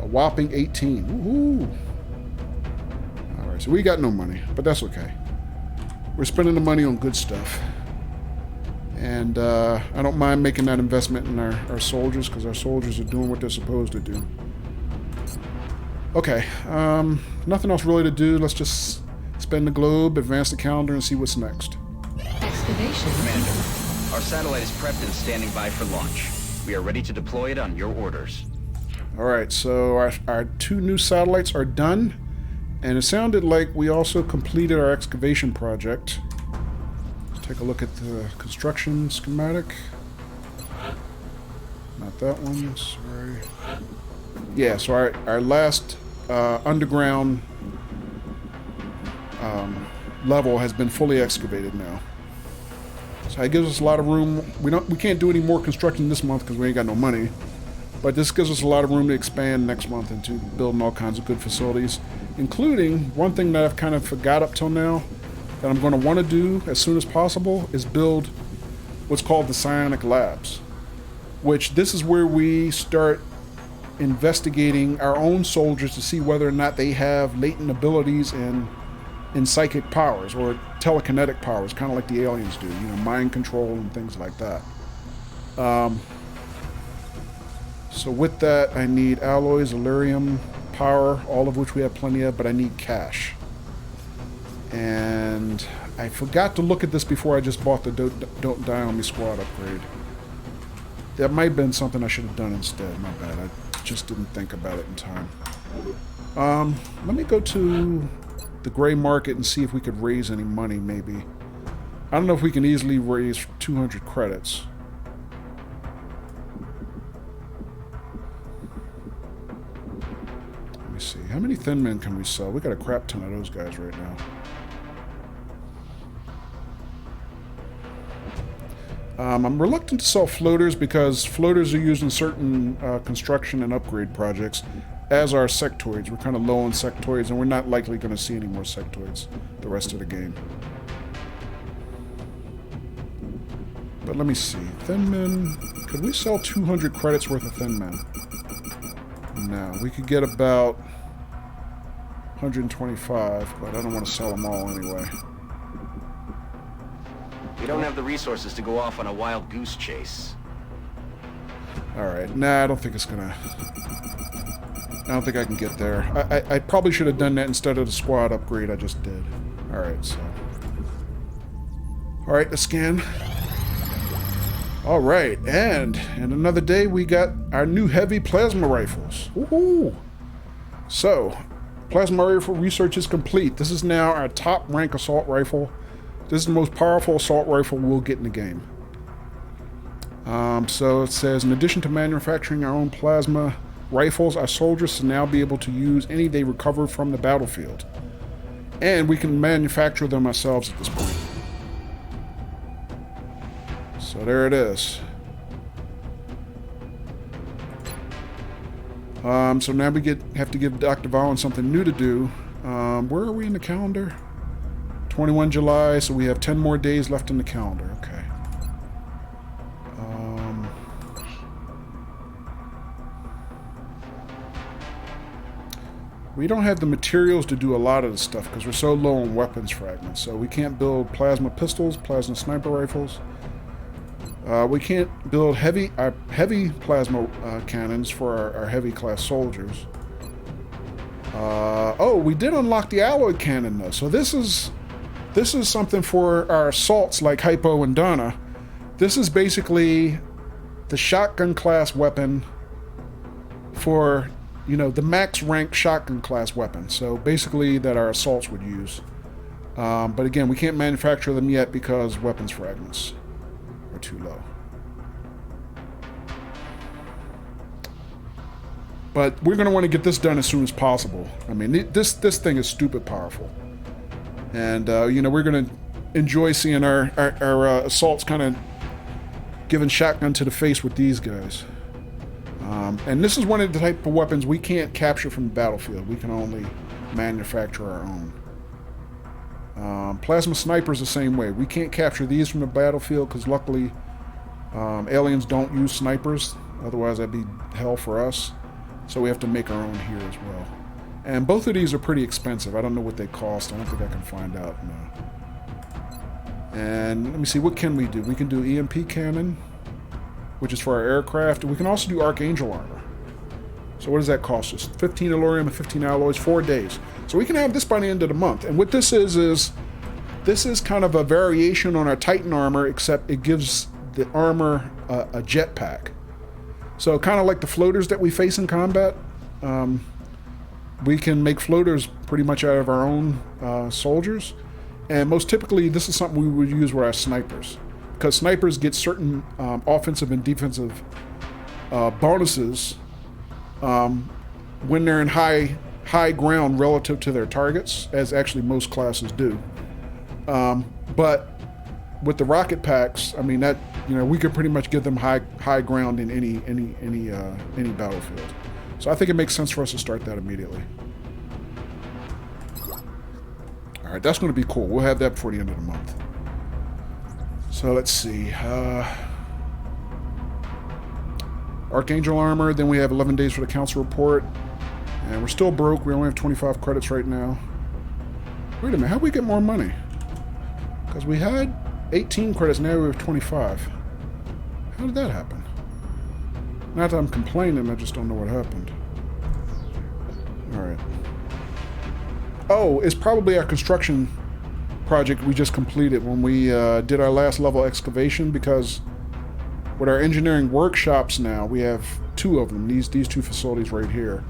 a whopping 18. Woohoo! Alright, so we got no money, but that's okay. We're spending the money on good stuff. And I don't mind making that investment in our soldiers because our soldiers are doing what they're supposed to do. Okay, nothing else really to do. Let's just spend the globe, advance the calendar, and see what's next. Excavation. Commander, our satellite is prepped and standing by for launch. We are ready to deploy it on your orders. Alright, so our 2 new satellites are done, and it sounded like we also completed our excavation project. Let's take a look at the construction schematic. Not that one, sorry. Yeah, so our last underground level has been fully excavated now. So it gives us a lot of room. We can't do any more construction this month because we ain't got no money. But this gives us a lot of room to expand next month into building all kinds of good facilities, including one thing that I've kind of forgot up till now that I'm going to want to do as soon as possible is build what's called the Psionic Labs, which this is where we start investigating our own soldiers to see whether or not they have latent abilities in psychic powers or telekinetic powers, kind of like the aliens do, mind control and things like that. So with that, I need alloys, Illyrium, power, all of which we have plenty of, but I need cash. And I forgot to look at this before I just bought the Don't Die On Me squad upgrade. That might have been something I should have done instead, my bad. I just didn't think about it in time. Let me go to the gray market and see if we could raise any money, maybe. I don't know if we can easily raise 200 credits. Let me see. How many thin men can we sell? We got a crap ton of those guys right now. I'm reluctant to sell floaters because floaters are used in certain construction and upgrade projects, as are sectoids. We're kind of low on sectoids, and we're not likely going to see any more sectoids the rest of the game. But let me see. Thin men. Could we sell 200 credits worth of thin men? No. We could get about 125, but I don't want to sell them all anyway. We don't have the resources to go off on a wild goose chase. Alright, nah, I don't think it's gonna... I don't think I can get there. I probably should have done that instead of the squad upgrade I just did. Alright, so... Alright, let's scan. Alright, and in another day we got our new heavy plasma rifles. Woohoo! So, plasma rifle research is complete. This is now our top rank assault rifle. This is the most powerful assault rifle we'll get in the game. So it says, in addition to manufacturing our own plasma rifles, our soldiers will now be able to use any they recover from the battlefield. And we can manufacture them ourselves at this point. So there it is. So now we have to give Dr. Valen something new to do. Where are we in the calendar? 21 July, so we have 10 more days left in the calendar. Okay. We don't have the materials to do a lot of this stuff because we're so low on weapons fragments. So we can't build plasma pistols, plasma sniper rifles. We can't build heavy plasma cannons for our heavy class soldiers. Oh, we did unlock the alloy cannon though. So this is something for our assaults like Hypo and Donna. This is basically the shotgun class weapon for, you know, the max rank shotgun class weapon. So basically that our assaults would use. But again, we can't manufacture them yet because weapons fragments are too low. But we're going to want to get this done as soon as possible. I mean, this thing is stupid powerful. And, you know, we're going to enjoy seeing our assaults kind of giving shotgun to the face with these guys. And this is one of the type of weapons we can't capture from the battlefield. We can only manufacture our own. Plasma snipers the same way. We can't capture these from the battlefield because luckily aliens don't use snipers. Otherwise that'd be hell for us. So we have to make our own here as well. And both of these are pretty expensive. I don't know what they cost. I don't think I can find out. No. And let me see, what can we do? We can do EMP cannon, which is for our aircraft. We can also do Archangel armor. So what does that cost us? 15 Allurium and 15 alloys, 4 days. So we can have this by the end of the month. And what this is this is kind of a variation on our Titan armor, except it gives the armor a jetpack. So kind of like the floaters that we face in combat, we can make floaters pretty much out of our own soldiers. And most typically, this is something we would use with our snipers. Because snipers get certain offensive and defensive bonuses when they're in high ground relative to their targets, as actually most classes do. But with the rocket packs, I mean that, you know, we could pretty much give them high ground in any battlefield. So I think it makes sense for us to start that immediately. All right, that's going to be cool. We'll have that before the end of the month. So let's see. Archangel armor. Then we have 11 days for the council report, and we're still broke. We only have 25 credits right now. Wait a minute. How do we get more money? Because we had 18 credits, now we have 25. How did that happen? Not that I'm complaining, I just don't know what happened. Alright. Oh, it's probably our construction project we just completed when we did our last level excavation, because with our engineering workshops now, we have 2 of them, these 2 facilities right here.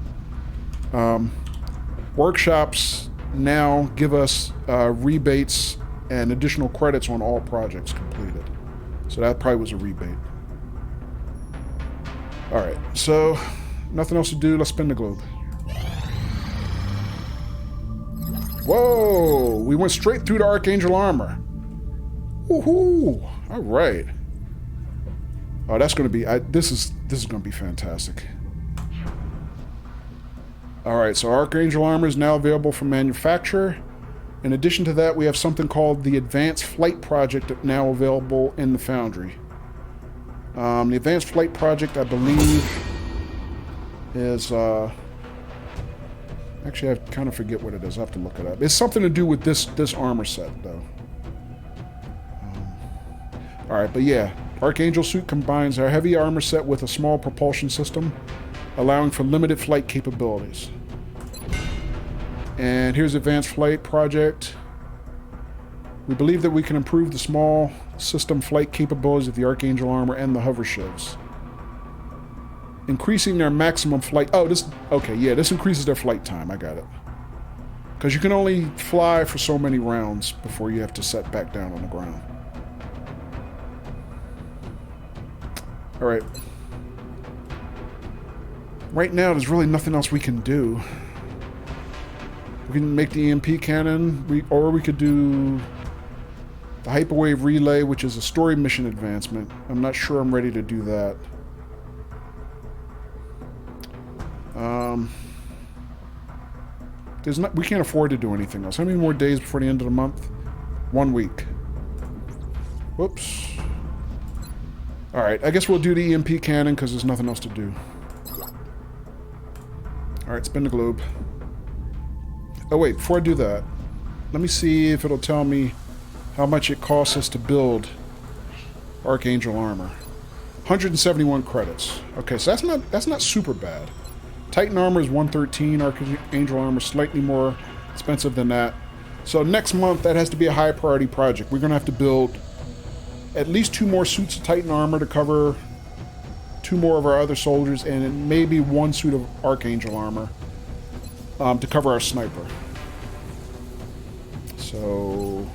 Workshops now give us rebates and additional credits on all projects completed. So that probably was a rebate. Alright, so nothing else to do, let's spin the globe. Whoa! We went straight through the Archangel armor. Woohoo! Alright. Oh, that's gonna be this is gonna be fantastic. Alright, so Archangel armor is now available for manufacture. In addition to that, we have something called the Advanced Flight Project now available in the Foundry. The Advanced Flight Project, I believe, is... actually, I kind of forget what it is. I have to look it up. It's something to do with this armor set, though. Alright, but yeah. Archangel suit combines our heavy armor set with a small propulsion system, allowing for limited flight capabilities. And here's Advanced Flight Project. We believe that we can improve the small system flight capabilities of the Archangel armor and the hover shivs, increasing their maximum flight. Oh, this... Okay, yeah, this increases their flight time. I got it. Because you can only fly for so many rounds before you have to set back down on the ground. Alright. Right now, there's really nothing else we can do. We can make the EMP cannon, or we could do the hyperwave relay, which is a story mission advancement. I'm not sure I'm ready to do that. We can't afford to do anything else. How many more days before the end of the month? 1 week. Whoops. Alright, I guess we'll do the EMP cannon because there's nothing else to do. Alright, spin the globe. Oh wait, before I do that, let me see if it'll tell me how much it costs us to build Archangel armor. 171 credits. Okay, so that's not super bad. Titan armor is 113, Archangel armor slightly more expensive than that. So next month, that has to be a high priority project. We're going to have to build at least 2 more suits of Titan armor to cover 2 more of our other soldiers, and maybe 1 suit of Archangel armor to cover our sniper. So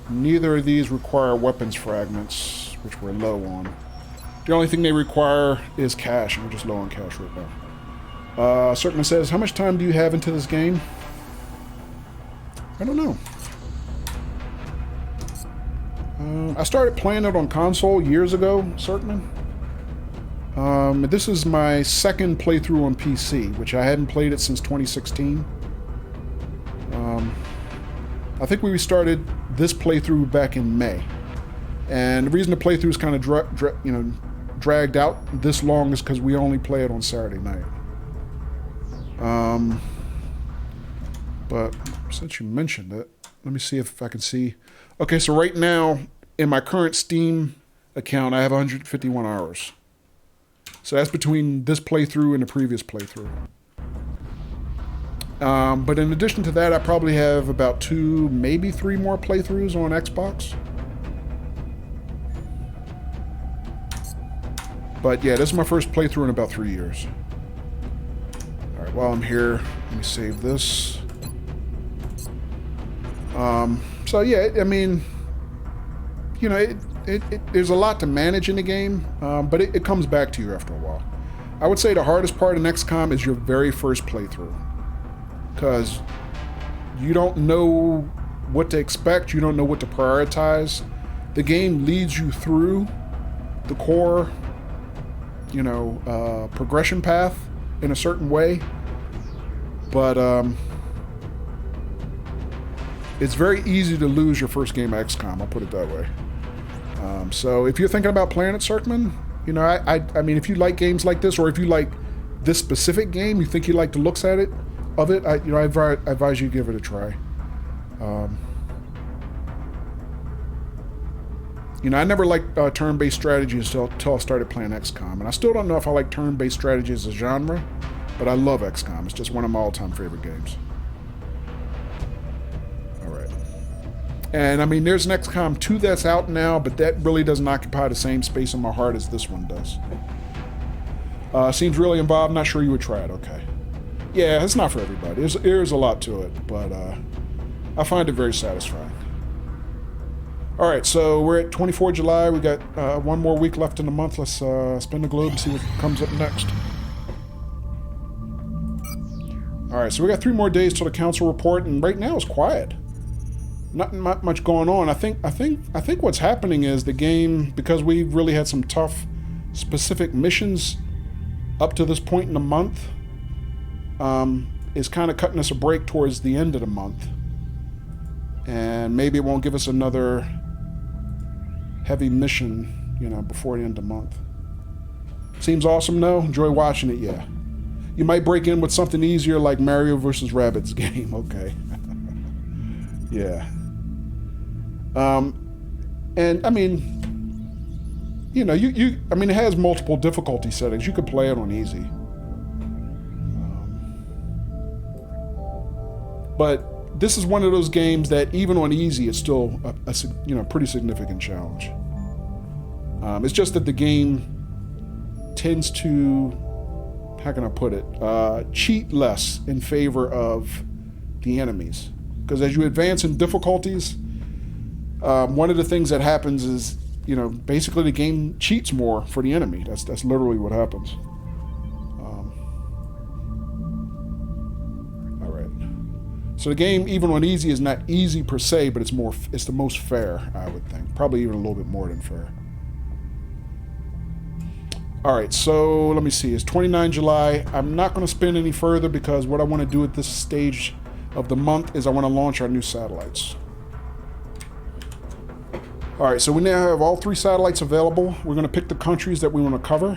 neither of these require weapons fragments, which we're low on. The only thing they require is cash, and we're just low on cash right now. Circman says, how much time do you have into this game? I don't know. I started playing it on console years ago, Circman. This is my second playthrough on PC, which I hadn't played it since 2016. I think we started this playthrough back in May. And the reason the playthrough is kind of dragged out this long is because we only play it on Saturday night. But since you mentioned it, let me see if I can see. Okay, so right now, in my current Steam account, I have 151 hours. So that's between this playthrough and the previous playthrough. But in addition to that, I probably have about 2, maybe 3 more playthroughs on Xbox. But yeah, this is my first playthrough in about 3 years. Alright, while I'm here, let me save this. So yeah, I mean, you know, there's a lot to manage in the game, but it comes back to you after a while. I would say the hardest part in XCOM is your very first playthrough. Because you don't know what to expect, you don't know what to prioritize. The game leads you through the core, progression path in a certain way. But it's very easy to lose your first game of XCOM, I'll put it that way. So if you're thinking about playing it, Circman, I mean, if you like games like this, or if you like this specific game, you think you like the looks at it, I advise you give it a try. I never liked turn-based strategies until I started playing XCOM, and I still don't know if I like turn-based strategy as a genre, but I love XCOM. It's just one of my all-time favorite games. Alright. And, I mean, there's an XCOM 2 that's out now, but that really doesn't occupy the same space in my heart as this one does. Seems really involved. Not sure you would try it. Okay. Yeah, it's not for everybody. There's a lot to it, but I find it very satisfying. Alright, so we're at 24 July. We got 1 more week left in the month. Let's spin the globe and see what comes up next. Alright, so we got 3 more days till the council report, and right now it's quiet. Not much going on. I think what's happening is the game, because we've really had some tough, specific missions up to this point in the month, is kind of cutting us a break towards the end of the month. And maybe it won't give us another heavy mission, before the end of the month. Seems awesome, though. Enjoy watching it, yeah. You might break in with something easier like Mario vs. Rabbids game, okay. Yeah. And I mean, you know, I mean, it has multiple difficulty settings. You could play it on easy. But this is one of those games that even on easy, it's still a you know, pretty significant challenge. It's just that the game tends to, how can I put it, cheat less in favor of the enemies. Because as you advance in difficulties, one of the things that happens is, you know, basically the game cheats more for the enemy. That's literally what happens. All right. So the game, even on easy, is not easy per se, but it's the most fair, I would think. Probably even a little bit more than fair. All right, so let me see. It's 29 July. I'm not going to spin any further because what I want to do at this stage of the month is I want to launch our new satellites. All right, so we now have all 3 satellites available. We're going to pick the countries that we want to cover.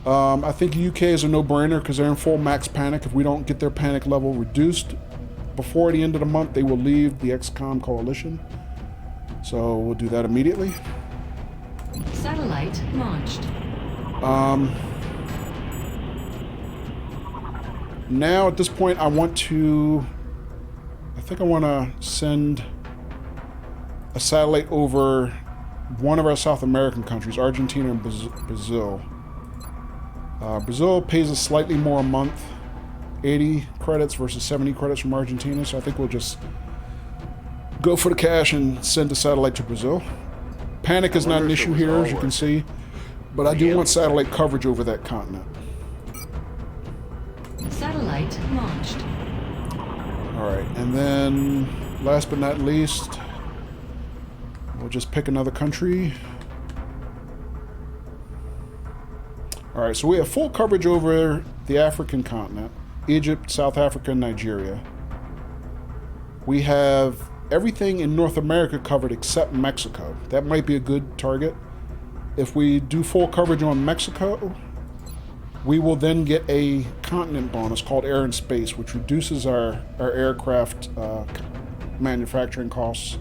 I think the UK is a no-brainer because they're in full max panic. If we don't get their panic level reduced before the end of the month, they will leave the XCOM coalition. So we'll do that immediately. Satellite launched. Now at this point, I think I want to send a satellite over one of our South American countries, Argentina and Brazil. Brazil pays us slightly more a month, 80 credits versus 70 credits from Argentina, so I think we'll just go for the cash and send a satellite to Brazil. Panic is not an issue here, as you can see, but I do want satellite coverage over that continent. Satellite launched. Alright, and then last but not least, we'll just pick another country. Alright, so we have full coverage over the African continent, Egypt, South Africa, and Nigeria. We have everything in North America covered except Mexico. That might be a good target. If we do full coverage on Mexico, we will then get a continent bonus called Air and Space, which reduces our aircraft manufacturing costs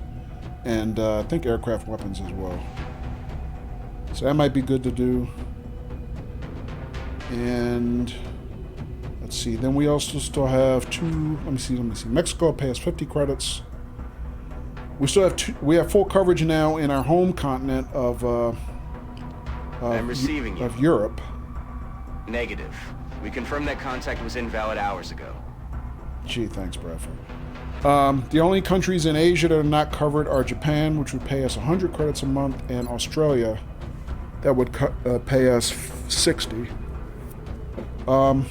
and I think aircraft weapons as well. So that might be good to do. And let's see, then we also still have let me see. Mexico will pay us 50 credits. We have full coverage now in our home continent of Europe. Negative. We confirmed that contact was invalid hours ago. Gee, thanks, Bradford. The only countries in Asia that are not covered are Japan, which would pay us 100 credits a month, and Australia, that would pay us 60. I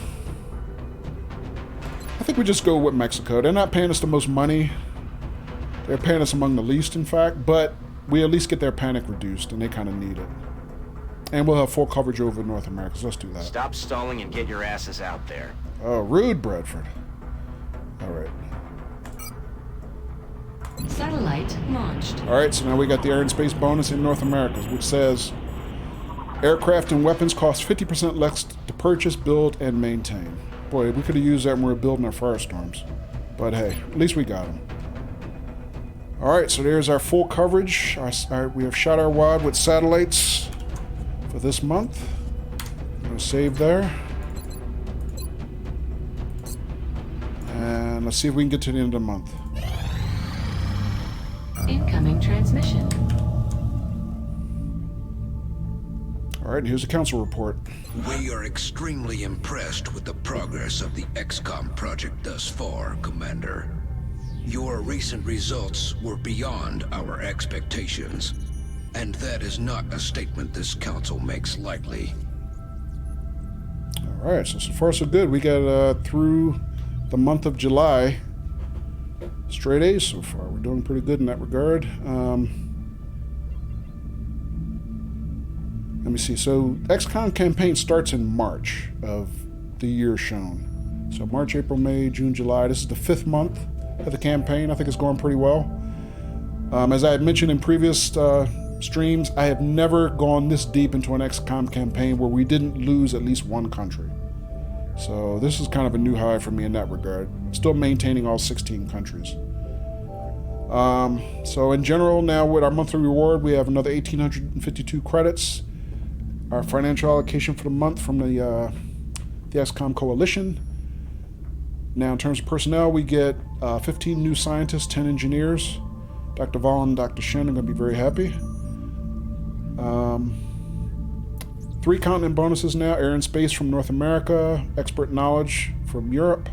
think we just go with Mexico. They're not paying us the most money. They're paying us among the least, in fact, but we at least get their panic reduced, and they kind of need it. And we'll have full coverage over North America, so let's do that. Stop stalling and get your asses out there. Oh, rude, Bradford. All right. Satellite launched. All right, so now we got the air and space bonus in North America, which says aircraft and weapons cost 50% less to purchase, build, and maintain. Boy, we could have used that when we were building our Firestorms. But hey, at least we got them. All right, so there's our full coverage. We have shot our wad with satellites for this month. I'm going to save there. And let's see if we can get to the end of the month. Incoming transmission. All right, and here's the council report. We are extremely impressed with the progress of the XCOM project thus far, Commander. Your recent results were beyond our expectations, and that is not a statement this council makes lightly. All right, so far so good. We got through the month of July. Straight A's so far. We're doing pretty good in that regard. Let me see. So XCOM campaign starts in March of the year shown. So March, April, May, June, July. This is the 5th month of the campaign. I think it's going pretty well. As I had mentioned in previous streams, I have never gone this deep into an XCOM campaign where we didn't lose at least one country. So this is kind of a new high for me in that regard. Still maintaining all 16 countries. So in general, now with our monthly reward, we have another 1,852 credits. Our financial allocation for the month from the XCOM Coalition. Now in terms of personnel, we get 15 new scientists, 10 engineers. Dr. Vaughn and Dr. Shen are going to be very happy. 3 continent bonuses now: air and space from North America, expert knowledge from Europe,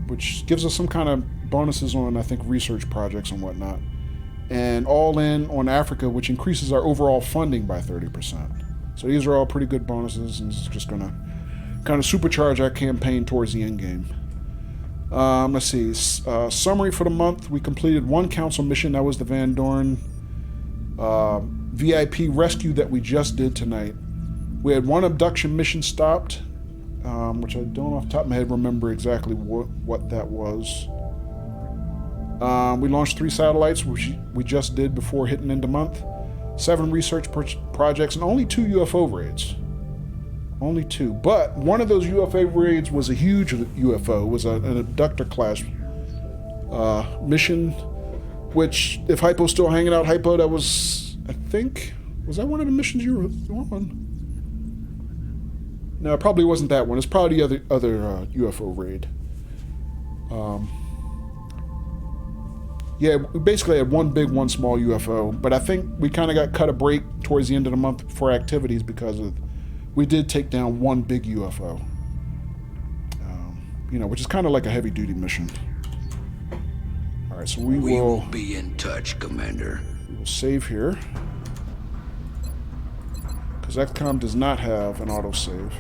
which gives us some kind of bonuses on, I think, research projects and whatnot. And all in on Africa, which increases our overall funding by 30%. So these are all pretty good bonuses, and it's just going to kind of supercharge our campaign towards the end game. Let's see. Summary for the month: we completed 1 council mission. That was the Van Dorn VIP rescue that we just did tonight. We had 1 abduction mission stopped, which I don't off the top of my head remember exactly what that was. We launched 3 satellites, which we just did before hitting into month. 7 research projects, and only 2 UFO raids. Only 2. But one of those UFO raids was a huge UFO. It was an abductor class mission, which, if Hypo's still hanging out, Hypo, that was, I think, was that one of the missions you were on? No, it probably wasn't that one. It's probably the other UFO raid. Yeah, we basically had 1 big, 1 small UFO, but I think we kind of got cut a break towards the end of the month for activities because we did take down 1 big UFO. Which is kind of like a heavy-duty mission. All right, so we will be in touch, Commander. We will save here, because XCOM does not have an autosave.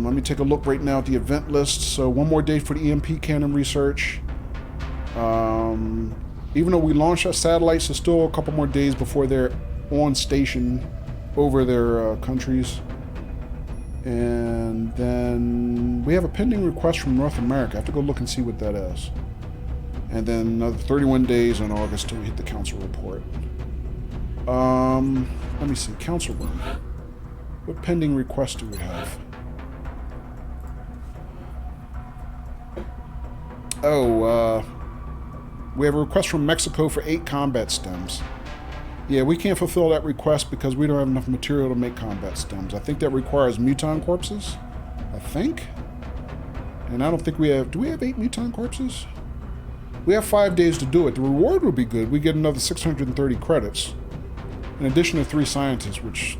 Let me take a look right now at the event list. So 1 more day for the EMP cannon research. Even though we launched our satellites, there's still a couple more days before they're on station over their countries. And then we have a pending request from North America. I have to go look and see what that is. And then another 31 days in August till we hit the council report. Let me see, council room. What pending requests do we have? We have a request from Mexico for 8 combat stems. Yeah, we can't fulfill that request because we don't have enough material to make combat stems. I think that requires muton corpses. I think. And I don't think we have... Do we have 8 muton corpses? We have 5 days to do it. The reward would be good. We get another 630 credits. In addition to 3 scientists, which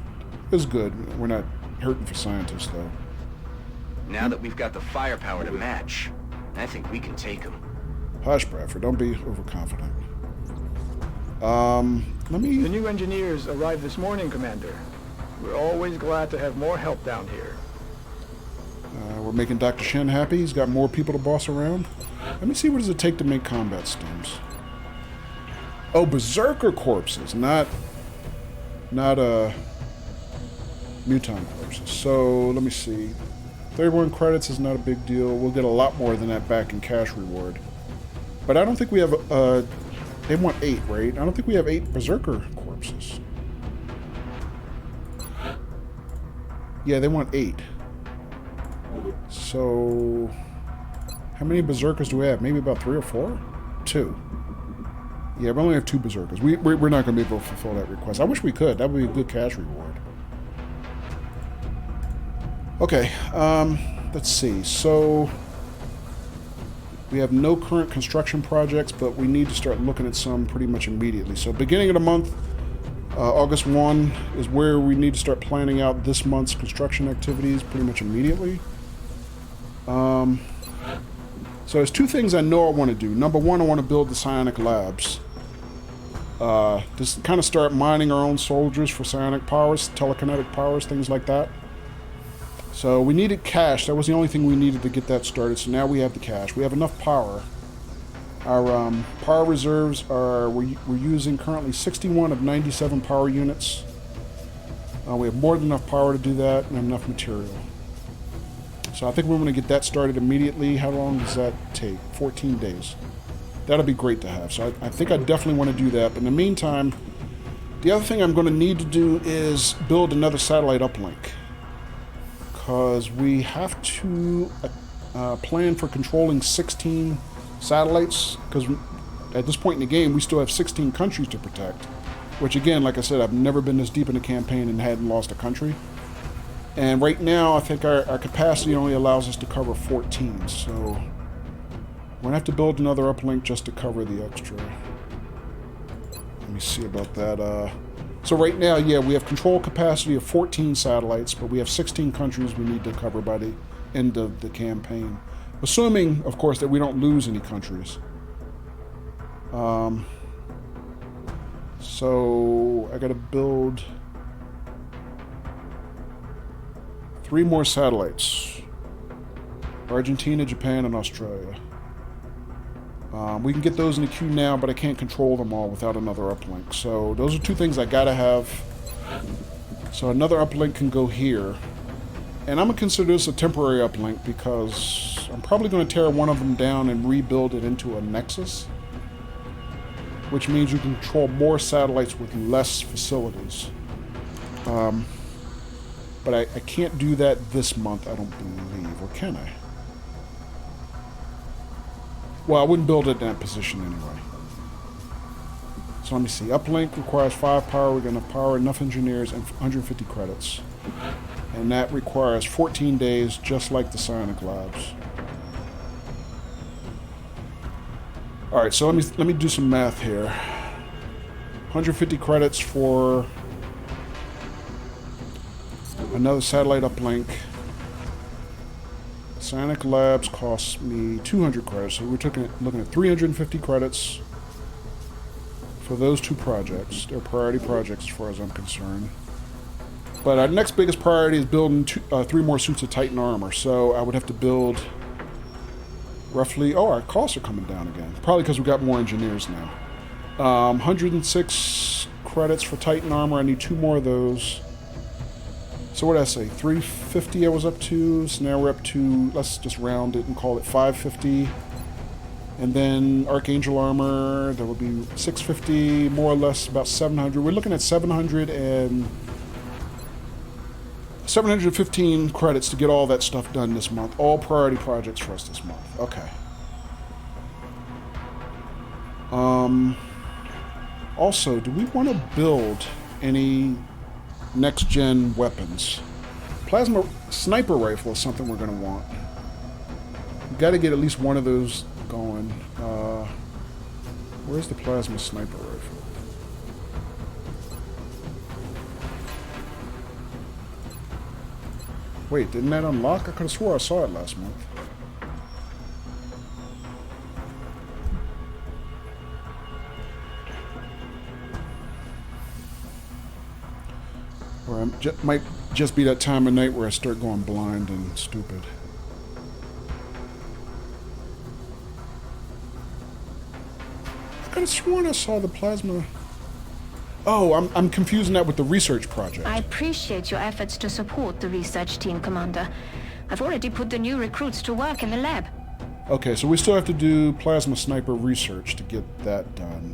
is good. We're not hurting for scientists, though. Now that we've got the firepower to match, I think we can take them. Hush, Bradford. Don't be overconfident. The new engineers arrived this morning, Commander. We're always glad to have more help down here. We're making Dr. Shen happy. He's got more people to boss around. Let me see, what does it take to make combat stems? Oh, berserker corpses, not muton corpses. So let me see. 31 credits is not a big deal. We'll get a lot more than that back in cash reward. But I don't think we have they want 8, right? I don't think we have 8 berserker corpses. Yeah, they want 8. So how many berserkers do we have? Maybe about 3 or 4? 2. Yeah, we only have 2 berserkers. We're not going to be able to fulfill that request. I wish we could. That would be a good cash reward. Okay, let's see. So we have no current construction projects, but we need to start looking at some pretty much immediately. So beginning of the month, August 1 is where we need to start planning out this month's construction activities pretty much immediately. So there's 2 things I know I want to do. Number 1, I want to build the psionic labs. Just kind of start mining our own soldiers for psionic powers, telekinetic powers, things like that. So we needed cash. That was the only thing we needed to get that started. So now we have the cash. We have enough power. Our power reserves are, we're using currently 61 of 97 power units. We have more than enough power to do that and enough material. So I think we're going to get that started immediately. How long does that take? 14 days. That'll be great to have. So I think I definitely want to do that. But in the meantime, the other thing I'm going to need to do is build another satellite uplink. Because we have to plan for controlling 16 satellites, because at this point in the game, we still have 16 countries to protect. Which again, like I said, I've never been this deep in the campaign and hadn't lost a country. And right now, I think our capacity only allows us to cover 14, so we're gonna have to build another uplink just to cover the extra. Let me see about that. So right now, yeah, we have control capacity of 14 satellites, but we have 16 countries we need to cover by the end of the campaign. Assuming, of course, that we don't lose any countries. So I gotta build 3 more satellites. Argentina, Japan, and Australia. We can get those in the queue now, but I can't control them all without another uplink. So those are 2 things I gotta have. So another uplink can go here. And I'm gonna consider this a temporary uplink because I'm probably gonna tear one of them down and rebuild it into a nexus. Which means you can control more satellites with less facilities. But I can't do that this month, I don't believe. Or can I? Well, I wouldn't build it in that position anyway. So let me see. Uplink requires 5 power. We're going to power enough engineers and 150 credits. And that requires 14 days, just like the Psionic Labs. Alright, so let me do some math here. 150 credits for another satellite uplink. Psionic Labs costs me 200 credits, so we're looking at 350 credits for those 2 projects. They're priority projects as far as I'm concerned. But our next biggest priority is building 3 more suits of Titan armor, so I would have to build roughly... Oh, our costs are coming down again. Probably because we got more engineers now. 106 credits for Titan armor. I need 2 more of those. So what did I say? 350 I was up to. So now we're up to, let's just round it and call it 550. And then Archangel armor, that would be 650, more or less about 700. We're looking at 715 credits to get all that stuff done this month. All priority projects for us this month. Okay. Also, do we want to build any next-gen weapons? Plasma sniper rifle is something we're going to want. We've got to get at least one of those going. Where's the plasma sniper rifle? Wait, didn't that unlock? I could have swore I saw it last month. Or it might just be that time of night where I start going blind and stupid. I could have sworn I saw the plasma... Oh, I'm confusing that with the research project. I appreciate your efforts to support the research team, Commander. I've already put the new recruits to work in the lab. Okay, so we still have to do plasma sniper research to get that done.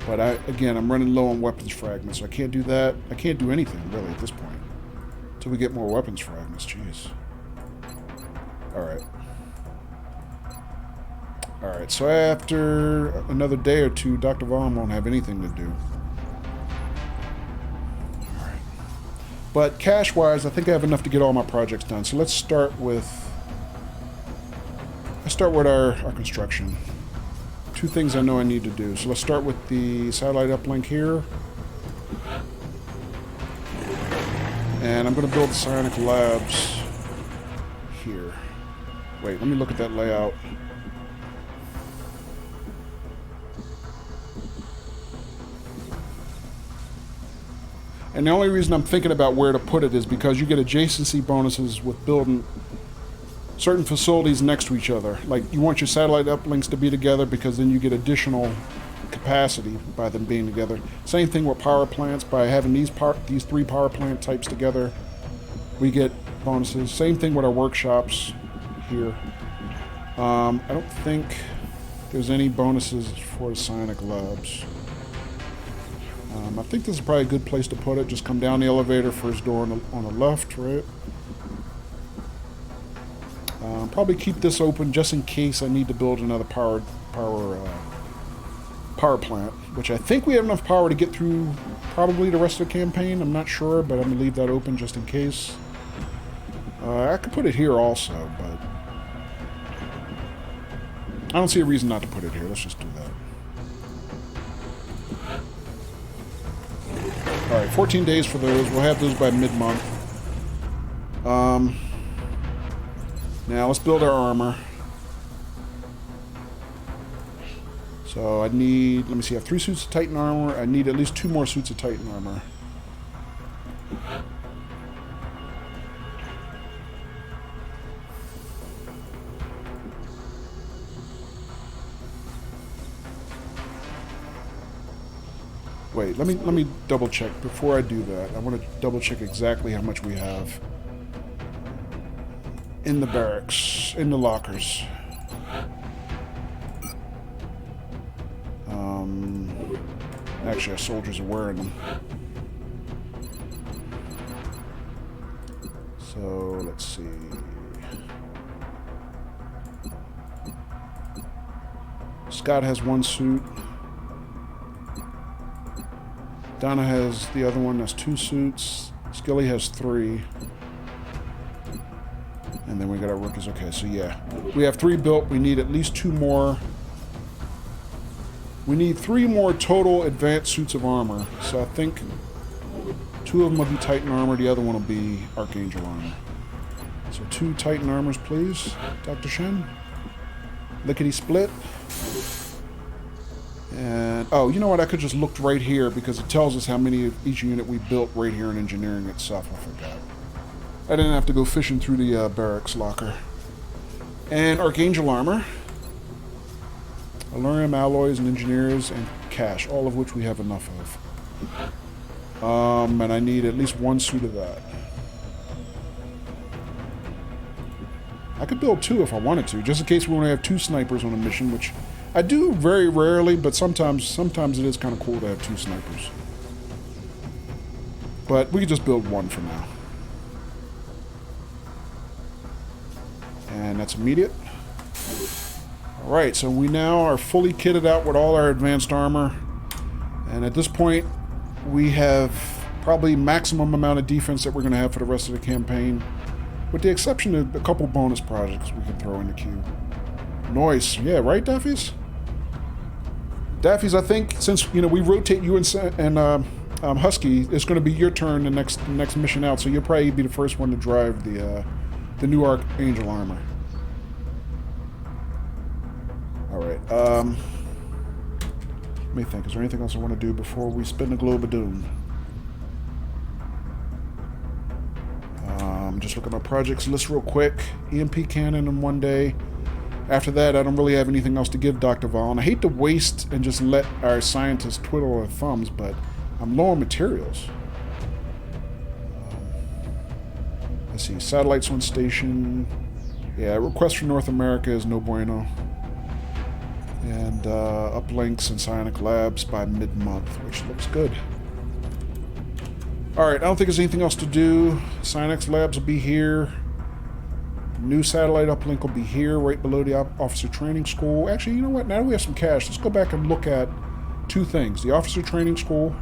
But again, I'm running low on weapons fragments, so I can't do that. I can't do anything, really, at this point. Until we get more weapons fragments, jeez. Alright. Alright, so after another day or 2, Dr. Vaughn won't have anything to do. Alright. But cash-wise, I think I have enough to get all my projects done. So let's start with... our construction. 2 things I know I need to do. So let's start with the satellite uplink here. And I'm going to build the Psionic Labs here. Wait, let me look at that layout. And the only reason I'm thinking about where to put it is because you get adjacency bonuses with building certain facilities next to each other. Like, you want your satellite uplinks to be together because then you get additional capacity by them being together. Same thing with power plants. By having these 3 power plant types together, we get bonuses. Same thing with our workshops here. I don't think there's any bonuses for the Psionic Labs. I think this is probably a good place to put it. Just come down the elevator, first door on the left, right? Probably keep this open just in case I need to build another power plant, which I think we have enough power to get through probably the rest of the campaign. I'm not sure, but I'm going to leave that open just in case. I could put it here also, but I don't see a reason not to put it here. Let's just do that. Alright, 14 days for those. We'll have those by mid-month. Now, let's build our armor. So, I need... Let me see, I have 3 suits of Titan armor. I need at least 2 more suits of Titan armor. Wait, let me double check before I do that. I want to double check exactly how much we have in the barracks, in the lockers. Actually, our soldiers are wearing them. So let's see. Scott has 1 suit. Donna has the other one. That's 2 suits. Skilly has 3. And then we got our rookies. Okay, so yeah. We have 3 built. We need at least 2 more. We need 3 more total advanced suits of armor. So I think 2 of them will be Titan armor. The other one will be Archangel armor. So 2 Titan armors, please, Dr. Shen. Lickety split. And, oh, you know what? I could just look right here because it tells us how many of each unit we built right here in engineering itself. I forgot. I didn't have to go fishing through the barracks locker. And Archangel armor. Alurium alloys and engineers and cash, all of which we have enough of. And I need at least 1 suit of that. I could build 2 if I wanted to, just in case we want to have 2 snipers on a mission, which I do very rarely, but sometimes it is kind of cool to have 2 snipers. But we could just build 1 for now. And that's immediate. Alright, so we now are fully kitted out with all our advanced armor. And at this point, we have probably maximum amount of defense that we're going to have for the rest of the campaign. With the exception of a couple bonus projects we can throw in the queue. Noise. Yeah, right, Daffy's? Daffy's, I think, since, you know, we rotate you and Husky, it's going to be your turn the next mission out, so you'll probably be the first one to drive the new Archangel armor. Alright, let me think. Is there anything else I want to do before we spin the globe of doom? Just look at my projects list real quick. EMP cannon in 1 day. After that, I don't really have anything else to give Dr. Vaughn. I hate to waste and just let our scientists twiddle their thumbs, but I'm low on materials. Let's see, satellites on station. Yeah, request for North America is no bueno. And uplinks and psionic labs by mid-month, which looks good. Alright, I don't think there's anything else to do. Psionics labs will be here. New satellite uplink will be here, right below the officer training school. Actually, you know what? Now that we have some cash, let's go back and look at 2 things. The officer training school.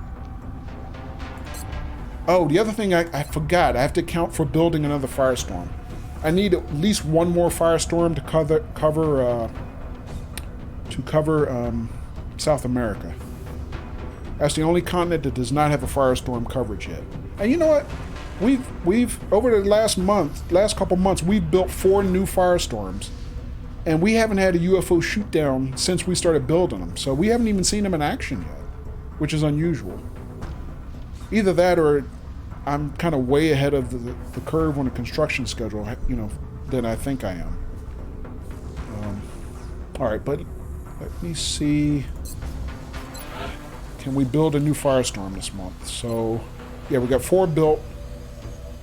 Oh, the other thing I forgot. I have to account for building another firestorm. I need at least 1 more firestorm to cover South America. That's the only continent that does not have a firestorm coverage yet. And you know what? We've over the last couple months, we've built 4 new firestorms, and we haven't had a UFO shoot down since we started building them. So we haven't even seen them in action yet, which is unusual. Either that, or I'm kind of way ahead of the curve on the construction schedule, you know, than I think I am. All right, but let me see. Can we build a new firestorm this month? So, yeah, we got 4 built.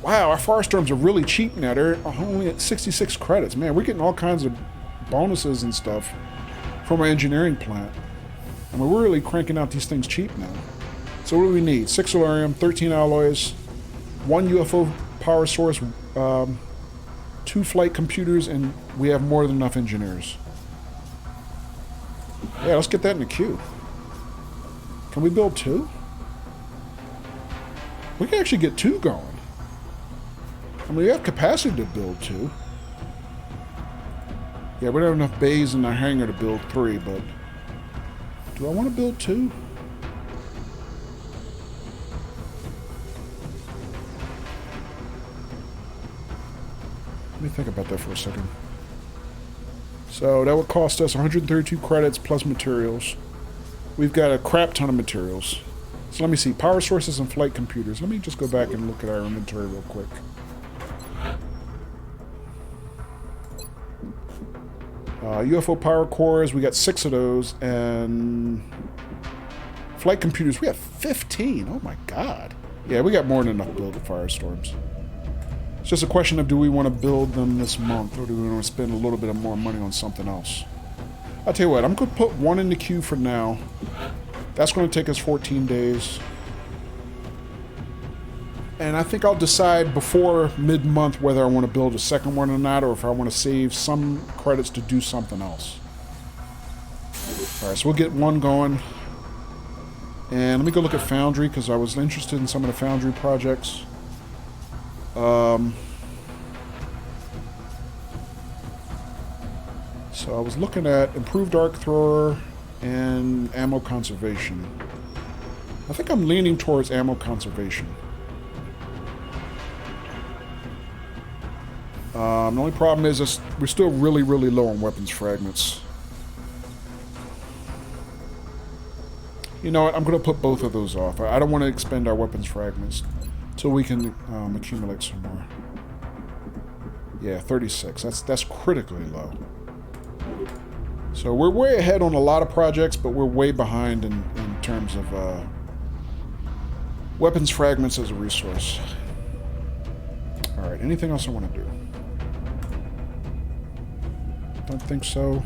Wow, our firestorms are really cheap now. They're only at 66 credits. Man, we're getting all kinds of bonuses and stuff from our engineering plant. I mean, we're really cranking out these things cheap now. So what do we need? 6 Solarium, 13 alloys, 1 UFO power source, 2 flight computers, and we have more than enough engineers. Yeah, let's get that in the queue. Can we build 2? We can actually get 2 going. I mean, we have capacity to build 2. Yeah, we don't have enough bays in the hangar to build 3, but... do I want to build 2? Let me think about that for a second. So that would cost us 132 credits plus materials. We've got a crap ton of materials. So let me see. Power sources and flight computers. Let me just go back and look at our inventory real quick. UFO power cores. We got 6 of those. And flight computers. We have 15. Oh my god. Yeah, we got more than enough to build the firestorms. It's just a question of do we want to build them this month or do we want to spend a little bit more money on something else. I'll tell you what, I'm going to put 1 in the queue for now. That's going to take us 14 days. And I think I'll decide before mid-month whether I want to build a second one or not, or if I want to save some credits to do something else. Alright, so we'll get 1 going. And let me go look at Foundry, because I was interested in some of the Foundry projects. So I was looking at improved arc thrower and ammo conservation. I think I'm leaning towards ammo conservation. The only problem is we're still really, really low on weapons fragments. You know what? I'm going to put both of those off. I don't want to expend our weapons fragments till we can accumulate some more. Yeah, 36. That's critically low. So we're way ahead on a lot of projects, but we're way behind in terms of weapons fragments as a resource. Alright, anything else I want to do? Don't think so.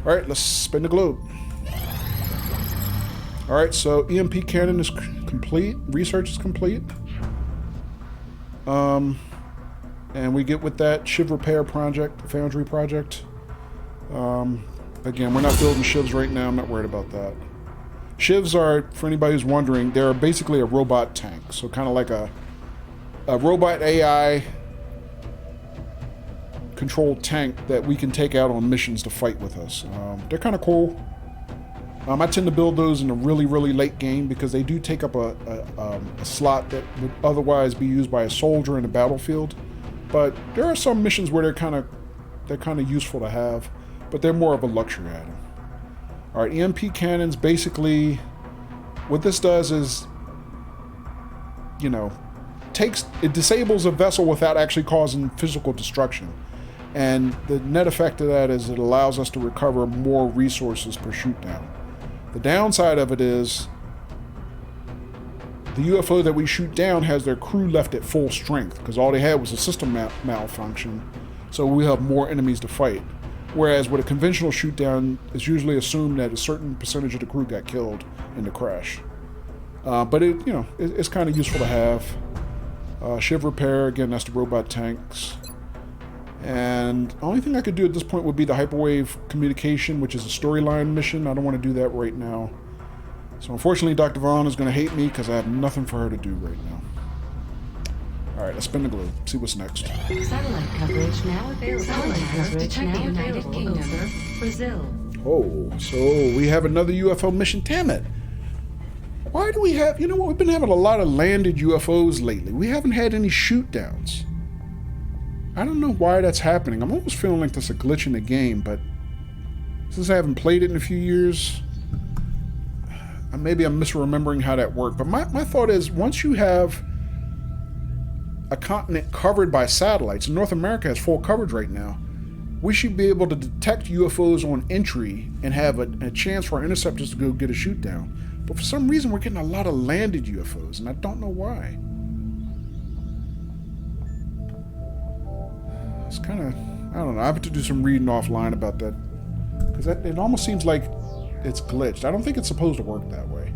Alright, let's spin the globe. Alright, so EMP cannon is complete. Research is complete. And we get with that Shiv repair project, the Foundry project. Again, we're not building Shivs right now. I'm not worried about that. Shivs are, for anybody who's wondering, they're basically a robot tank. So kind of like a robot AI controlled tank that we can take out on missions to fight with us. They're kind of cool. I tend to build those in a really, really late game because they do take up a slot that would otherwise be used by a soldier in the battlefield. But there are some missions where they're kind of useful to have, but they're more of a luxury item. All right, EMP cannons. Basically, what this does is, you know, it disables a vessel without actually causing physical destruction. And the net effect of that is it allows us to recover more resources per shoot down. The downside of it is the UFO that we shoot down has their crew left at full strength because all they had was a system malfunction, so we have more enemies to fight. Whereas with a conventional shoot down, it's usually assumed that a certain percentage of the crew got killed in the crash. But it's kind of useful to have. Shiv repair, again, that's the robot tanks. And the only thing I could do at this point would be the hyperwave communication, which is a storyline mission. I don't want to do that right now. So unfortunately, Dr. Vaughn is going to hate me because I have nothing for her to do right now. Alright, let's spin the globe. See what's next. Satellite coverage now available. Satellite coverage now United Kingdom. Over. Brazil. Oh, so we have another UFO mission. Damn it. Why do we have... You know what? We've been having a lot of landed UFOs lately. We haven't had any shoot downs. I don't know why that's happening. I'm almost feeling like there's a glitch in the game, but since I haven't played it in a few years, maybe I'm misremembering how that worked. But my thought is, once you have a continent covered by satellites, and North America has full coverage right now, we should be able to detect UFOs on entry and have a chance for our interceptors to go get a shoot down. But for some reason, we're getting a lot of landed UFOs, and I don't know why. It's kind of, I don't know, I have to do some reading offline about that. Because it almost seems like it's glitched. I don't think it's supposed to work that way.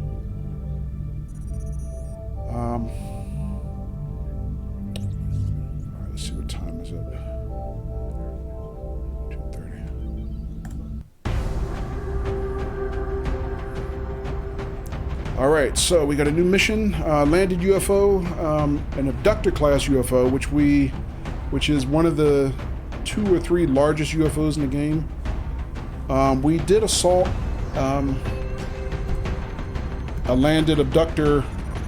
Alright, so we got a new mission, landed UFO, an abductor class UFO, which is one of the 2 or 3 largest UFOs in the game. We did assault a landed abductor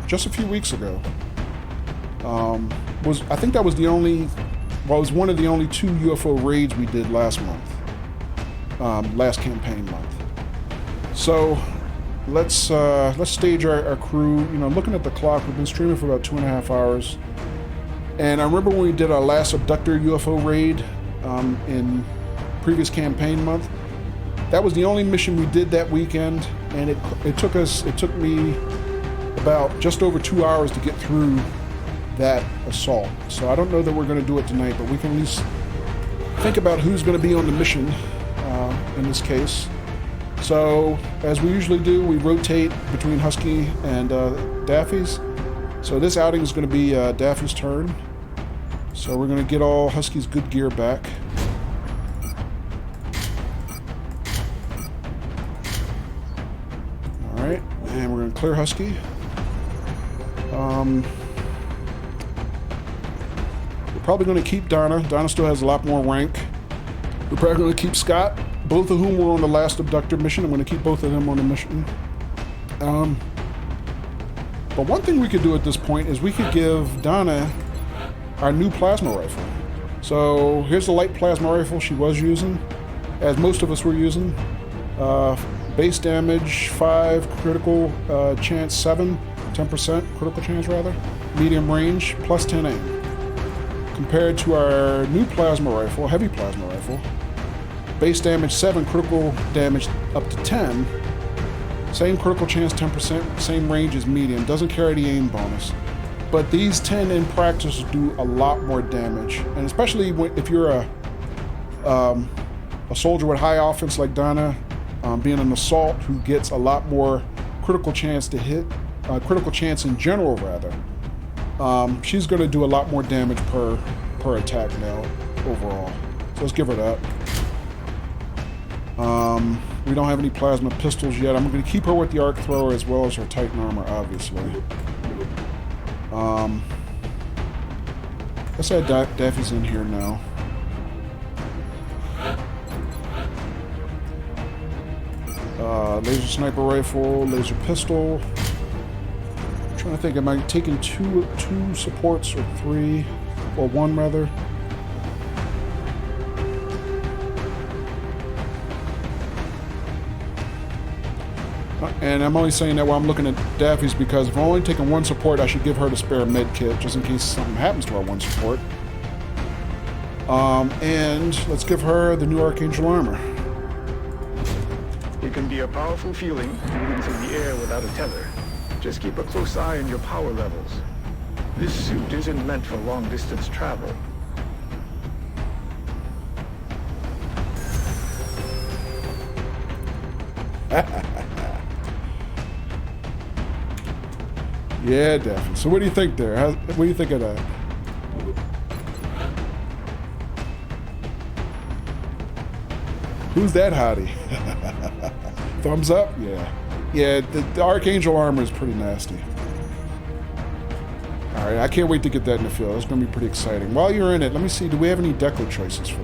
just a few weeks ago. I think that was the only, well, it was one of the only 2 UFO raids we did last month, last campaign month. So let's stage our crew. You know, looking at the clock, we've been streaming for about 2.5 hours. And I remember when we did our last abductor UFO raid in previous campaign month. That was the only mission we did that weekend, and it took me about just over 2 hours to get through that assault. So I don't know that we're going to do it tonight, but we can at least think about who's going to be on the mission in this case. So as we usually do, we rotate between Husky and Daffy's. So this outing is going to be Daffy's turn. So we're going to get all Husky's good gear back. Alright, and we're going to clear Husky. We're probably going to keep Donna. Donna still has a lot more rank. We're probably going to keep Scott, both of whom were on the last abductor mission. I'm going to keep both of them on the mission. But one thing we could do at this point is we could give Donna our new plasma rifle. So here's the light plasma rifle she was using, as most of us were using. Base damage 5, critical chance 7, 10% critical chance rather, medium range plus 10 aim. Compared to our new plasma rifle, heavy plasma rifle, base damage 7, critical damage up to 10, same critical chance 10%, same range as medium, doesn't carry the aim bonus. But these 10 in practice do a lot more damage, and especially if you're a soldier with high offense like Donna, being an assault who gets a lot more critical chance to hit, critical chance in general rather. She's going to do a lot more damage per attack now overall. So let's give her that. We don't have any plasma pistols yet. I'm going to keep her with the arc thrower as well as her Titan armor, obviously. Let's add Daffy's in here now. Laser sniper rifle, laser pistol. I'm trying to think, am I taking two supports or 3, or 1 rather? And I'm only saying that while I'm looking at Daffy's because if I'm only taking 1 support, I should give her the spare med kit just in case something happens to our 1 support. And let's give her the new Archangel armor. It can be a powerful feeling moving through the air without a tether. Just keep a close eye on your power levels. This suit isn't meant for long-distance travel. Yeah, definitely. So what do you think there? What do you think of that? Who's that hottie? Thumbs up? Yeah. Yeah, the Archangel armor is pretty nasty. Alright, I can't wait to get that in the field. It's going to be pretty exciting. While you're in it, let me see, do we have any deco choices for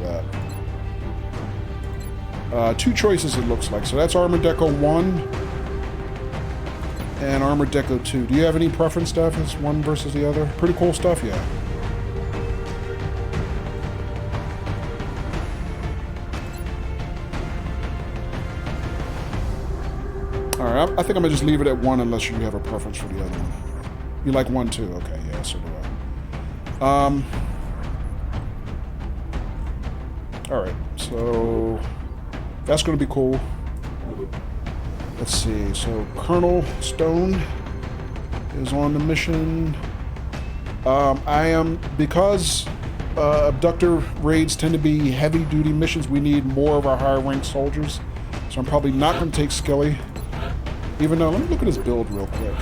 that? 2 choices it looks like. So that's Armor Deco 1 and Armor Deco 2. Do you have any preference, Steph? It's one versus the other? Pretty cool stuff, yeah. Alright, I think I'm going to just leave it at 1 unless you have a preference for the other one. You like 1 too? Okay, yeah, so do I. Alright, so that's going to be cool. Let's see, so Colonel Stone is on the mission. Because abductor raids tend to be heavy-duty missions, we need more of our higher-ranked soldiers. So I'm probably not going to take Skilly. Even though, let me look at his build real quick.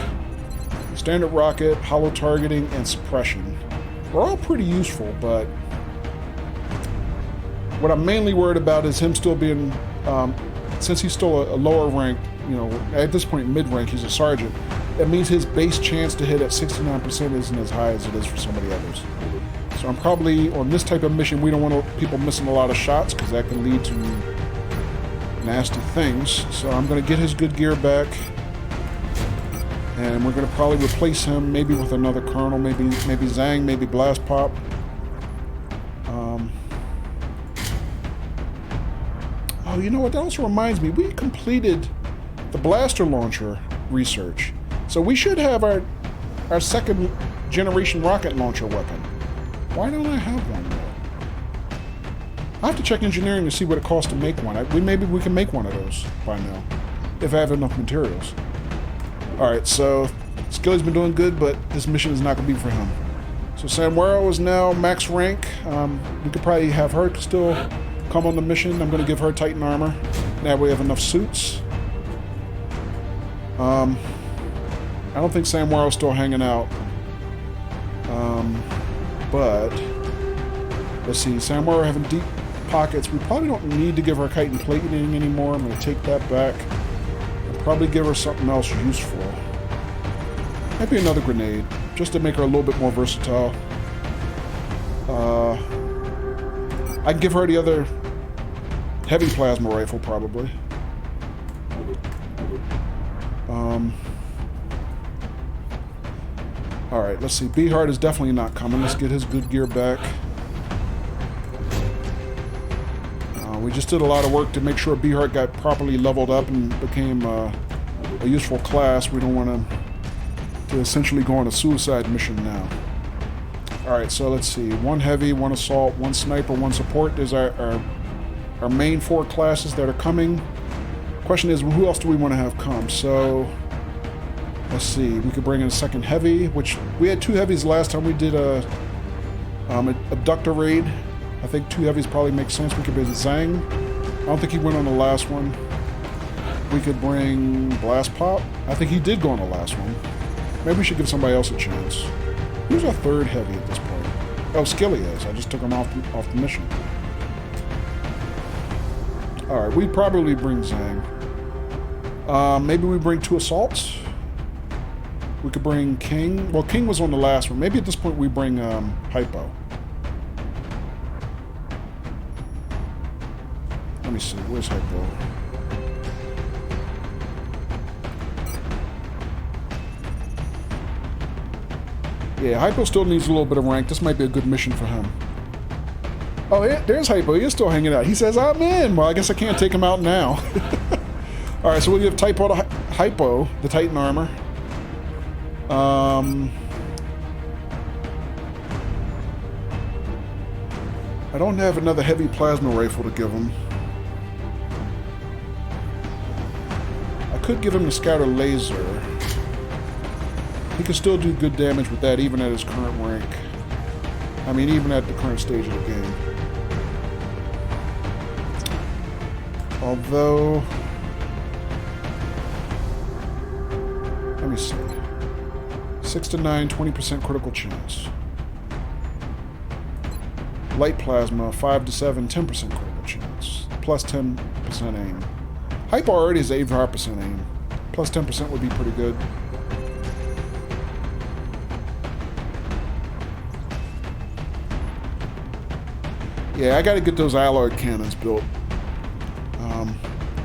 Standard rocket, hollow targeting, and suppression. They're all pretty useful, but what I'm mainly worried about is him still being since he's still a lower rank, you know, at this point mid-rank, he's a sergeant. That means his base chance to hit at 69% isn't as high as it is for some of the others. So I'm probably, on this type of mission, we don't want people missing a lot of shots because that can lead to nasty things. So I'm going to get his good gear back. And we're going to probably replace him maybe with another colonel, maybe Zhang, maybe Blast Pop. Oh, you know what? That also reminds me. We completed the blaster launcher research. So we should have our second generation rocket launcher weapon. Why don't I have one yet? I have to check engineering to see what it costs to make one. Maybe we can make one of those by now, if I have enough materials. Alright, so Skilly's been doing good, but this mission is not going to be for him. So Samuel is now max rank. We could probably have her still come on the mission. I'm going to give her Titan armor. Now we have enough suits. I don't think Samuel's still hanging out. But let's see. Samuel having deep pockets. We probably don't need to give her chitin plating anymore. I'm going to take that back. And probably give her something else useful. Maybe another grenade, just to make her a little bit more versatile. I can give her the other heavy plasma rifle, probably. Alright, let's see. Beehart is definitely not coming. Let's get his good gear back. We just did a lot of work to make sure Beehart got properly leveled up and became a useful class. We don't want him to essentially go on a suicide mission now. Alright, so let's see. One heavy, one assault, one sniper, one support. There's our main 4 classes that are coming. Question is, who else do we want to have come? So, let's see. We could bring in a second heavy, which we had 2 heavies last time we did a abductor raid. I think 2 heavies probably make sense. We could bring Zhang. I don't think he went on the last one. We could bring Blast Pop. I think he did go on the last one. Maybe we should give somebody else a chance. Who's our 3rd heavy at this point? Oh, Skilly is. I just took him off the mission. Alright, we'd probably bring Zhang. Maybe we bring 2 assaults. We could bring King. Well, King was on the last one. Maybe at this point we bring Hypo. Let me see. Where's Hypo? Yeah, Hypo still needs a little bit of rank. This might be a good mission for him. Oh, yeah, there's Hypo. He's still hanging out. He says, I'm in. Well, I guess I can't take him out now. Alright, so we'll give Hypo the Titan armor. I don't have another heavy plasma rifle to give him. I could give him the scatter laser. He can still do good damage with that even at his current rank. I mean, even at the current stage of the game. Although... let me see. 6 to 9, 20% critical chance. Light plasma, 5 to 7, 10% critical chance. Plus 10% aim. Hypo already is 85% aim. Plus 10% would be pretty good. Yeah, I gotta get those alloy cannons built.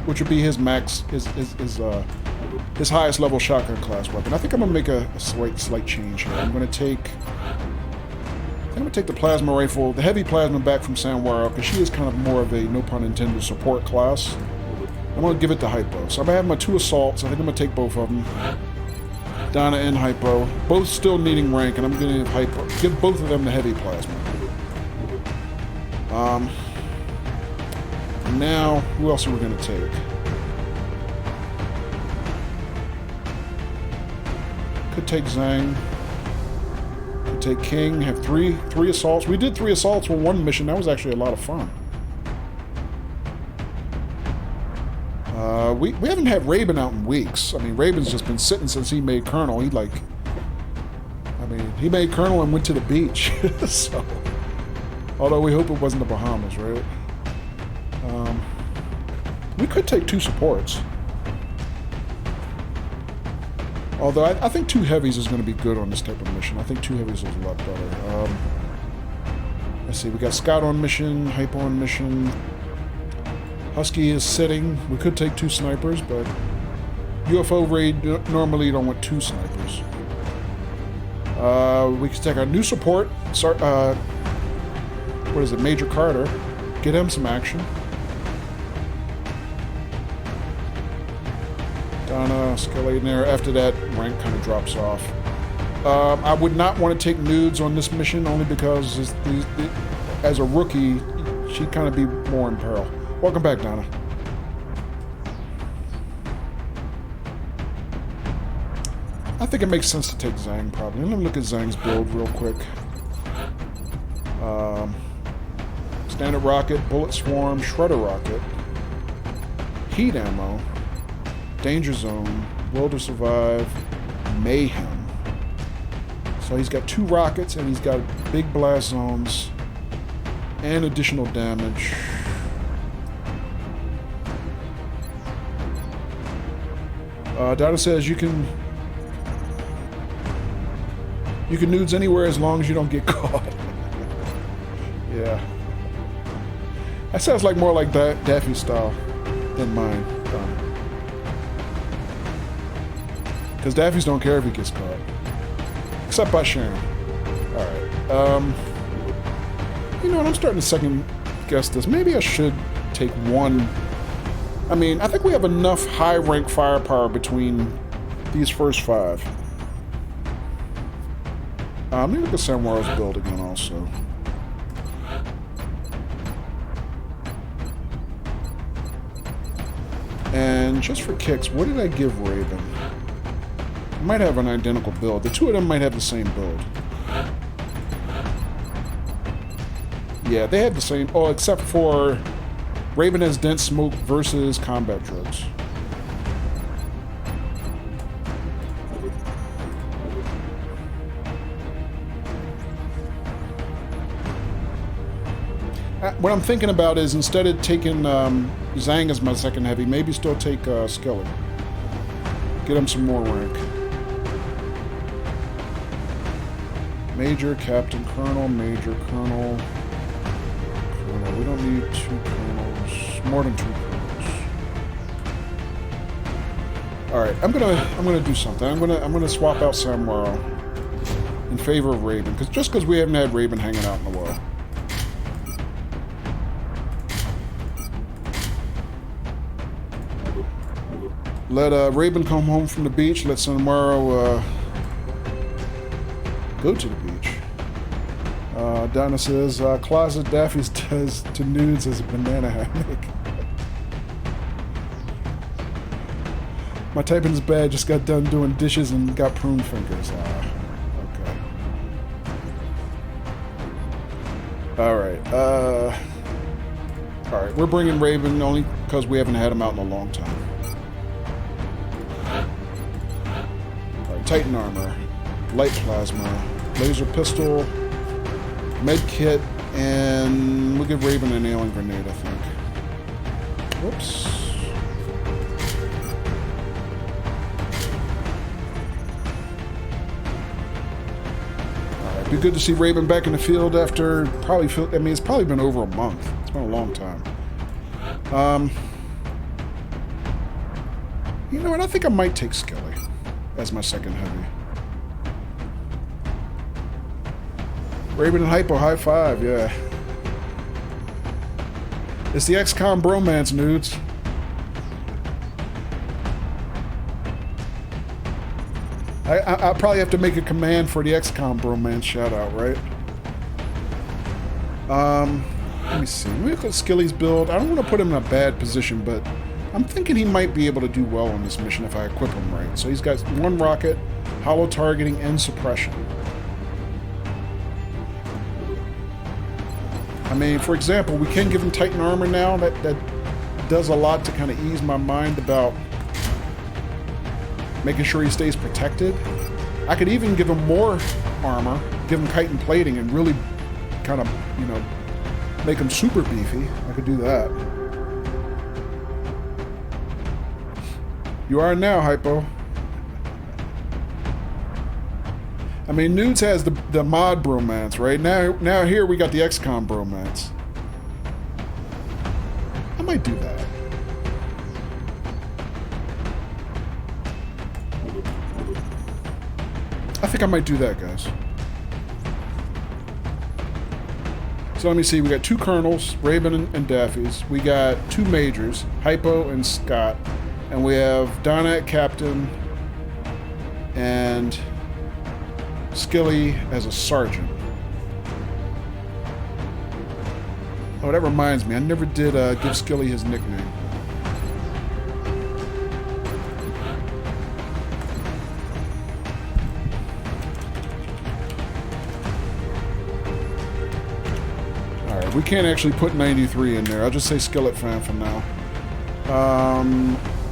Which would be his max, his highest level shotgun class weapon. I think I'm gonna make a slight change here. I'm gonna take the plasma rifle, the heavy plasma back from Sanwara, because she is kind of more of a, no pun intended, support class. I'm gonna give it to Hypo. So I'm gonna have my 2 assaults. I think I'm gonna take both of them. Donna and Hypo, both still needing rank, and I'm gonna give both of them the heavy plasma. Now, who else are we going to take? Could take Zhang. Could take King. Have three assaults. We did 3 assaults on one mission. That was actually a lot of fun. We haven't had Raven out in weeks. I mean, Raven's just been sitting since he made Colonel. He made Colonel and went to the beach. So, although we hope it wasn't the Bahamas, right? We could take 2 supports. Although I think 2 heavies is going to be good on this type of mission. I think 2 heavies is a lot better. Let's see, we got Scout on mission, Hype on mission. Husky is sitting. We could take 2 snipers, but UFO raid, normally you don't want 2 snipers. We can take our new support. What is it? Major Carter. Get him some action. Donna, Skelly in there. After that, rank kind of drops off. I would not want to take nudes on this mission, only because as a rookie, she'd kind of be more in peril. Welcome back, Donna. I think it makes sense to take Zhang, probably. Let me look at Zhang's build real quick. Standard rocket, bullet swarm, shredder rocket, heat ammo, danger zone, will to survive, mayhem. So he's got 2 rockets and he's got big blast zones and additional damage. Data says you can nudes anywhere as long as you don't get caught. Yeah. That sounds like more like Daffy style than mine. Because Daffy's don't care if he gets caught. Except by Sharon. Alright. You know what, I'm starting to second guess this. Maybe I should take 1. I mean, I think we have enough high rank firepower between these first 5. Let me look at Samuel's build again also. And just for kicks, what did I give Raven? I might have an identical build. The 2 of them might have the same build. Yeah, they had the same. Oh, except for Raven has dense smoke versus combat drugs. What I'm thinking about is instead of taking Zhang as my second heavy, maybe still take Skelly. Get him some more rank. Major, Captain, Colonel, Major, Colonel. Colonel. We don't need 2 colonels. More than 2 colonels. Alright, I'm gonna do something. I'm gonna swap out Samuel in favor of Raven. Just because we haven't had Raven hanging out in a while. Let Raven come home from the beach. Let Samuel go to the beach. Donna says, Closet Daffy's does to nudes as a banana hammock. My typing's bad. Just got done doing dishes and got prune fingers. Okay. Alright. Alright, we're bringing Raven only because we haven't had him out in a long time. Titan armor, light plasma, laser pistol, med kit, and we'll give Raven an alien grenade, I think. Whoops. Alright, be good to see Raven back in the field after it's probably been over a month. It's been a long time. You know what, I think I might take Skelly as my second heavy. Raven and Hypo, high five, yeah. It's the XCOM bromance, nudes. I probably have to make a command for the XCOM bromance shout out, right? Let me see. Let me look at Skilly's build. I don't want to put him in a bad position, but I'm thinking he might be able to do well on this mission if I equip him right. So he's got 1 rocket, hollow targeting, and suppression. I mean, for example, we can give him Titan armor now. That does a lot to kind of ease my mind about making sure he stays protected. I could even give him more armor, give him chitin plating, and really kind of, you know, make him super beefy. I could do that. You are now, Hypo. I mean, Nudes has the mod bromance, right? Now here we got the XCOM bromance. I might do that. I think I might do that, guys. So let me see. We got 2 colonels, Raven and Daffy's. We got 2 majors, Hypo and Scott. And we have Donna at captain and Skilly as a sergeant. Oh, that reminds me. I never did give Skilly his nickname. Alright, we can't actually put 93 in there. I'll just say Skillet Fan for now.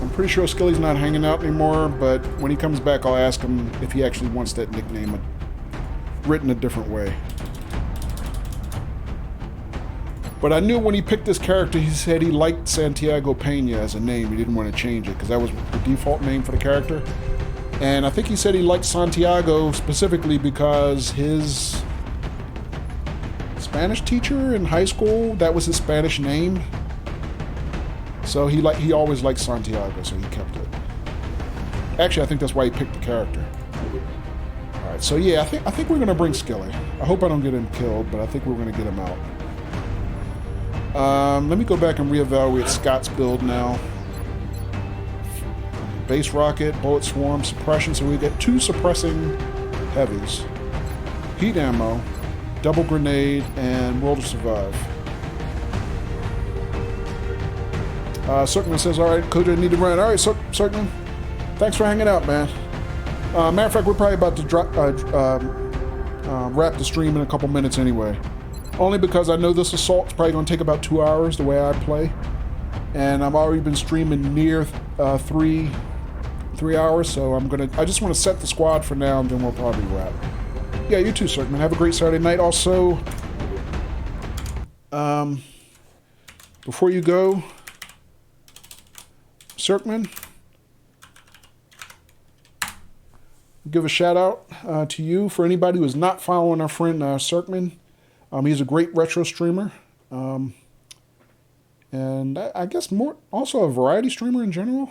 I'm pretty sure Skilly's not hanging out anymore, but when he comes back, I'll ask him if he actually wants that nickname written a different way. But I knew when he picked this character, he said he liked Santiago Pena as a name. He didn't want to change it, because that was the default name for the character. And I think he said he liked Santiago specifically because his Spanish teacher in high school, that was his Spanish name. So he always liked Santiago, so he kept it. Actually, I think that's why he picked the character. Alright, so yeah, I think we're going to bring Skilly. I hope I don't get him killed, but I think we're going to get him out. Let me go back and reevaluate Scott's build now. Base rocket, bullet swarm, suppression, so we get 2 suppressing heavies. Heat ammo, double grenade, and will to survive. Cirkman says, alright, Koja, need to run. Alright, Cirkman, thanks for hanging out, man. Matter of fact, we're probably about to wrap the stream in a couple minutes anyway. Only because I know this assault's probably going to take about 2 hours the way I play. And I've already been streaming near 3 hours, so I just want to set the squad for now, and then we'll probably wrap. Yeah, you too, Cirkman. Have a great Saturday night. Also, before you go, Cirkman, give a shout out to you for anybody who is not following our friend Cirkman. He's a great retro streamer, and I guess also a variety streamer in general.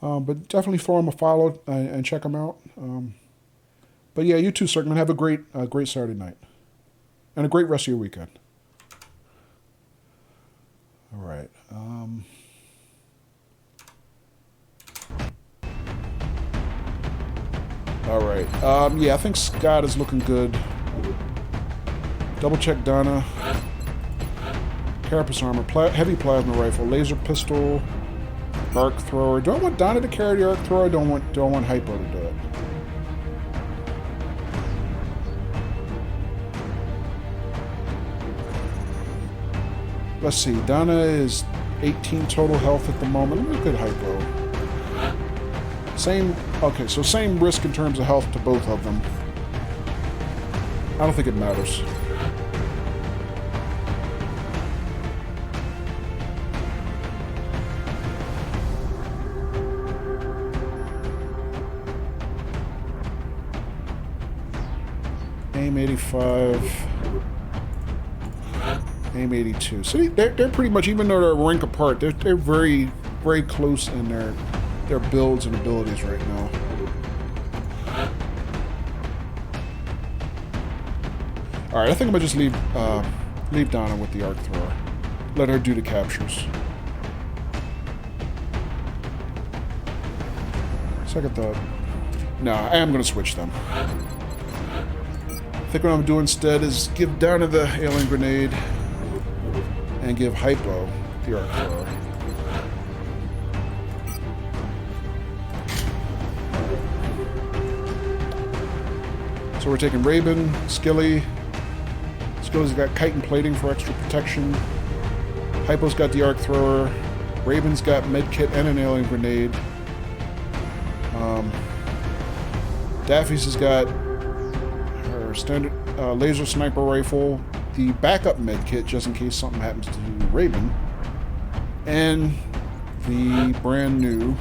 But definitely throw him a follow and check him out. But yeah, you too, Cirkman. Have a great Saturday night, and a great rest of your weekend. All right. All right. Yeah, I think Scott is looking good. Double check Donna. Carapace armor, heavy plasma rifle, laser pistol, arc thrower. Do I want Donna to carry the arc thrower? Or do I want Hypo to do it? Let's see. Donna is 18 total health at the moment. Let me look at Hypo. Okay, so same risk in terms of health to both of them. I don't think it matters. Aim 85. Aim 82. So they're pretty much, even though they're a rank apart, they're very, very close in their builds and abilities right now. Alright, I think I'm gonna just leave Donna with the arc thrower. Let her do the captures. Second thought. No, I am gonna switch them. I think what I'm doing instead is give Donna the alien grenade and give Hypo the arc thrower. So we're taking Raven, Skilly. Skilly's got chitin plating for extra protection. Hypo's got the arc thrower. Raven's got medkit and an alien grenade. Daffy's has got her standard laser sniper rifle, the backup medkit just in case something happens to Raven, and the brand new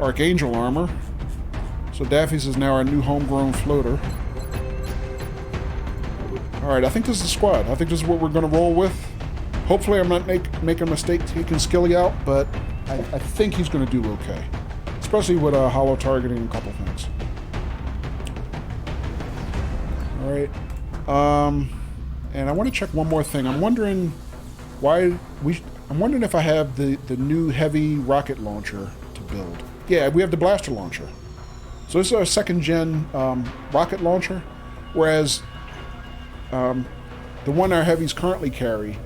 Archangel armor. So Daffy's is now our new homegrown floater. Alright, I think this is the squad. I think this is what we're going to roll with. Hopefully I'm not making a mistake taking Skilly out, but I think he's going to do okay. Especially with hollow targeting and a couple things. Alright. And I want to check one more thing. I'm wondering if I have the new heavy rocket launcher to build. Yeah, we have the blaster launcher. So this is our second gen rocket launcher, whereas the one our heavies currently carry,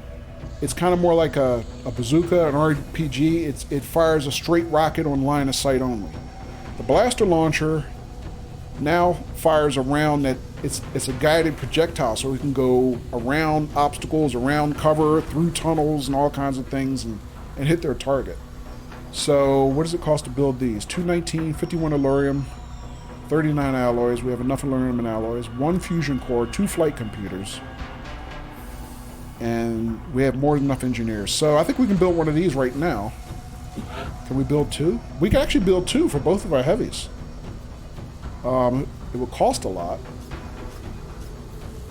it's kind of more like a bazooka, an RPG. It fires a straight rocket on line of sight only. The blaster launcher now fires around that. It's a guided projectile, so we can go around obstacles, around cover, through tunnels, and all kinds of things, and hit their target. So what does it cost to build these? 219, 51 Allurium, 39 alloys. We have enough Allurium and alloys. 1 fusion core, 2 flight computers. And we have more than enough engineers. So I think we can build one of these right now. Can we build 2? We can actually build 2 for both of our heavies. It will cost a lot.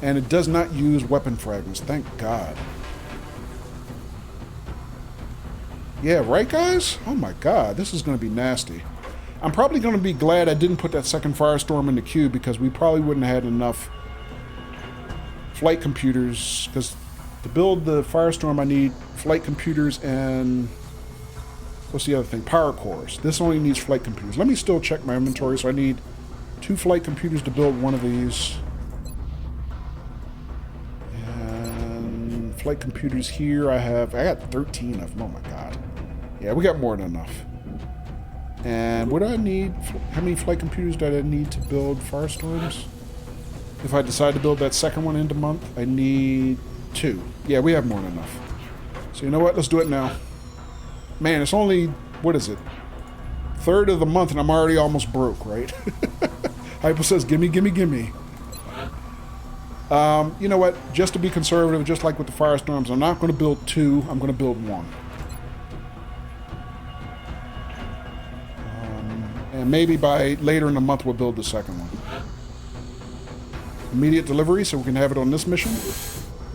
And it does not use weapon fragments, thank God. Yeah, right guys? Oh my God, this is going to be nasty. I'm probably going to be glad I didn't put that second Firestorm in the queue, because we probably wouldn't have had enough flight computers, because to build the Firestorm I need flight computers and... what's the other thing? Power cores. This only needs flight computers. Let me still check my inventory, so I need 2 flight computers to build one of these. Flight computers here, I got 13 of them. Oh my God. Yeah, we got more than enough. And what do I need? How many flight computers do I need to build Firestorms? If I decide to build that second one into month, I need 2. Yeah, we have more than enough. So you know what? Let's do it now. Man, it's only, what is it? 3rd of the month and I'm already almost broke, right? Hypo says, gimme, gimme, gimme. You know what? Just to be conservative, just like with the Firestorms, I'm not going to build 2. I'm going to build 1. And maybe by later in the month we'll build the second one. Immediate delivery, so we can have it on this mission.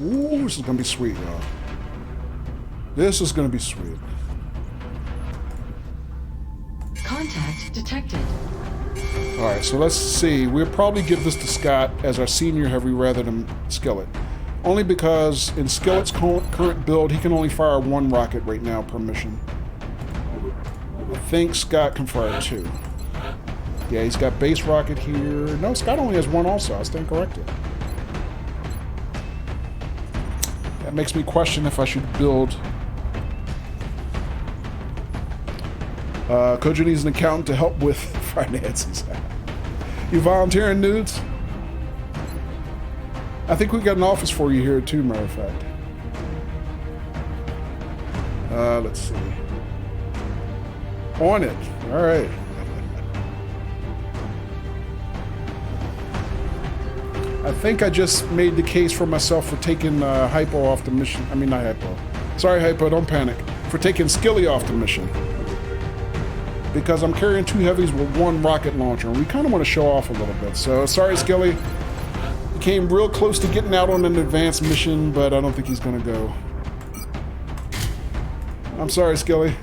Ooh, this is going to be sweet, y'all. This is going to be sweet. Contact detected. Alright, so let's see. We'll probably give this to Scott as our senior heavy rather than Skillet. Only because in Skillet's current build, he can only fire 1 rocket right now per mission. I think Scott can fire 2. Yeah, he's got base rocket here. No, Scott only has 1 also. I stand corrected. That makes me question if I should build... Kojo needs an accountant to help with finances. You volunteering, nudes? I think we got an office for you here too, matter of fact. Let's see. On it. All right. I think I just made the case for myself for taking Hypo off the mission. I mean, not Hypo. Sorry, Hypo, don't panic. For taking Skilly off the mission. Because I'm carrying 2 heavies with 1 rocket launcher, and we kind of want to show off a little bit. So, sorry, Skilly. He came real close to getting out on an advanced mission, but I don't think he's going to go. I'm sorry, Skilly.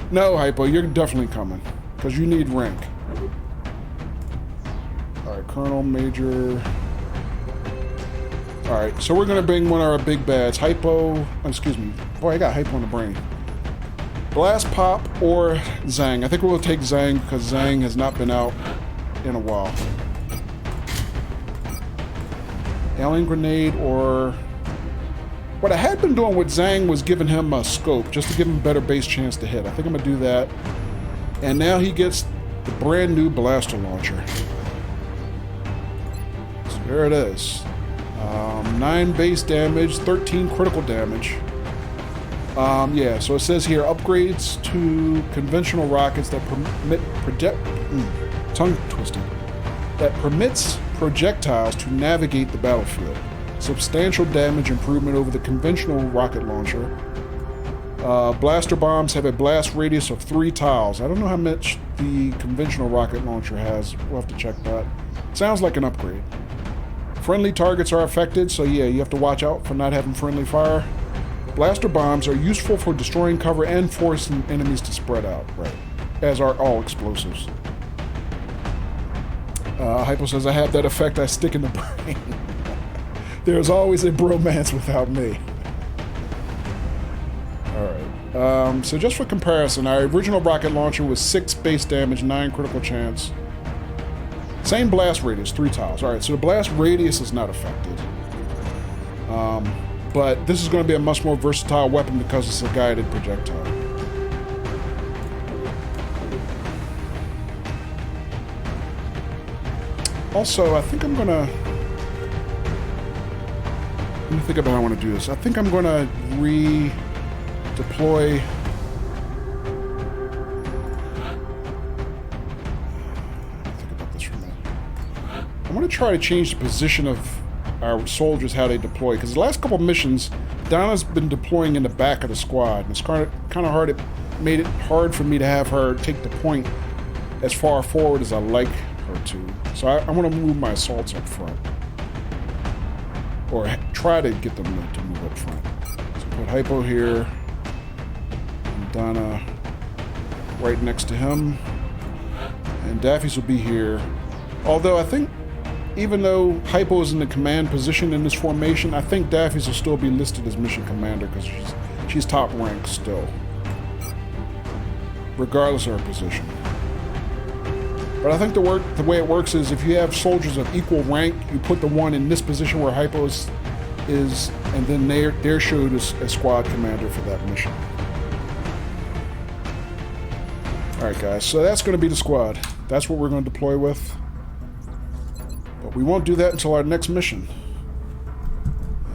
No, Hypo, you're definitely coming, because you need rank. Alright, Colonel, Major... Alright, so we're going to bring one of our big bads. Hypo... excuse me. Boy, I got Hypo in the brain. Blast Pop or Zang. I think we'll take Zang because Zang has not been out in a while. Alien Grenade or... What I had been doing with Zang was giving him a scope just to give him a better base chance to hit. I think I'm going to do that. And now he gets the brand new blaster launcher. So there it is. 9 base damage, 13 critical damage. Yeah, so it says here, upgrades to conventional rockets that that permits projectiles to navigate the battlefield. Substantial damage improvement over the conventional rocket launcher. Blaster bombs have a blast radius of 3 tiles. I don't know how much the conventional rocket launcher has. We'll have to check that. Sounds like an upgrade. Friendly targets are affected, so yeah, you have to watch out for not having friendly fire. Blaster bombs are useful for destroying cover and forcing enemies to spread out, right? As are all explosives. Hypo says, I have that effect I stick in the brain. There's always a bromance without me. Alright. So just for comparison, our original rocket launcher was 6 base damage, 9 critical chance. Same blast radius, 3 tiles. Alright, so the blast radius is not affected. But this is going to be a much more versatile weapon because it's a guided projectile. Also, I think I'm going to... Let me think about how I want to do this. I think I'm going to redeploy... Think about this for a minute. I'm going to try to change the position of our soldiers, how they deploy, because the last couple of missions, Donna's been deploying in the back of the squad, and it's kind of hard. It made it hard for me to have her take the point as far forward as I like her to. So I want to move my assaults up front, or try to get them to move up front. So put Hypo here, and Donna right next to him, and Daffy's will be here. Although I think, even though Hypo is in the command position in this formation, I think Daffy's will still be listed as mission commander because she's top rank still, regardless of her position. But I think the way it works is if you have soldiers of equal rank, you put the one in this position where Hypo is, and then they're showed as squad commander for that mission. Alright guys, so that's going to be the squad. That's what we're going to deploy with. But we won't do that until our next mission.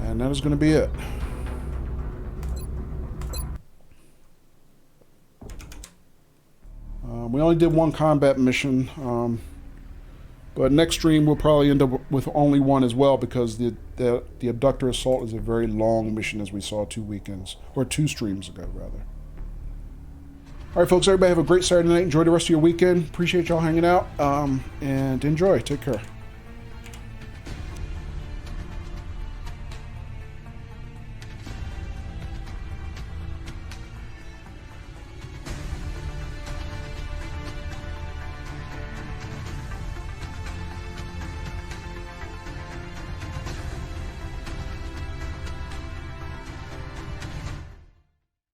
And that is going to be it. We only did one combat mission. But next stream we'll probably end up with only one as well, because the abductor assault is a very long mission, as we saw 2 weekends. Or 2 streams ago, rather. Alright folks, everybody have a great Saturday night. Enjoy the rest of your weekend. Appreciate y'all hanging out. And enjoy. Take care.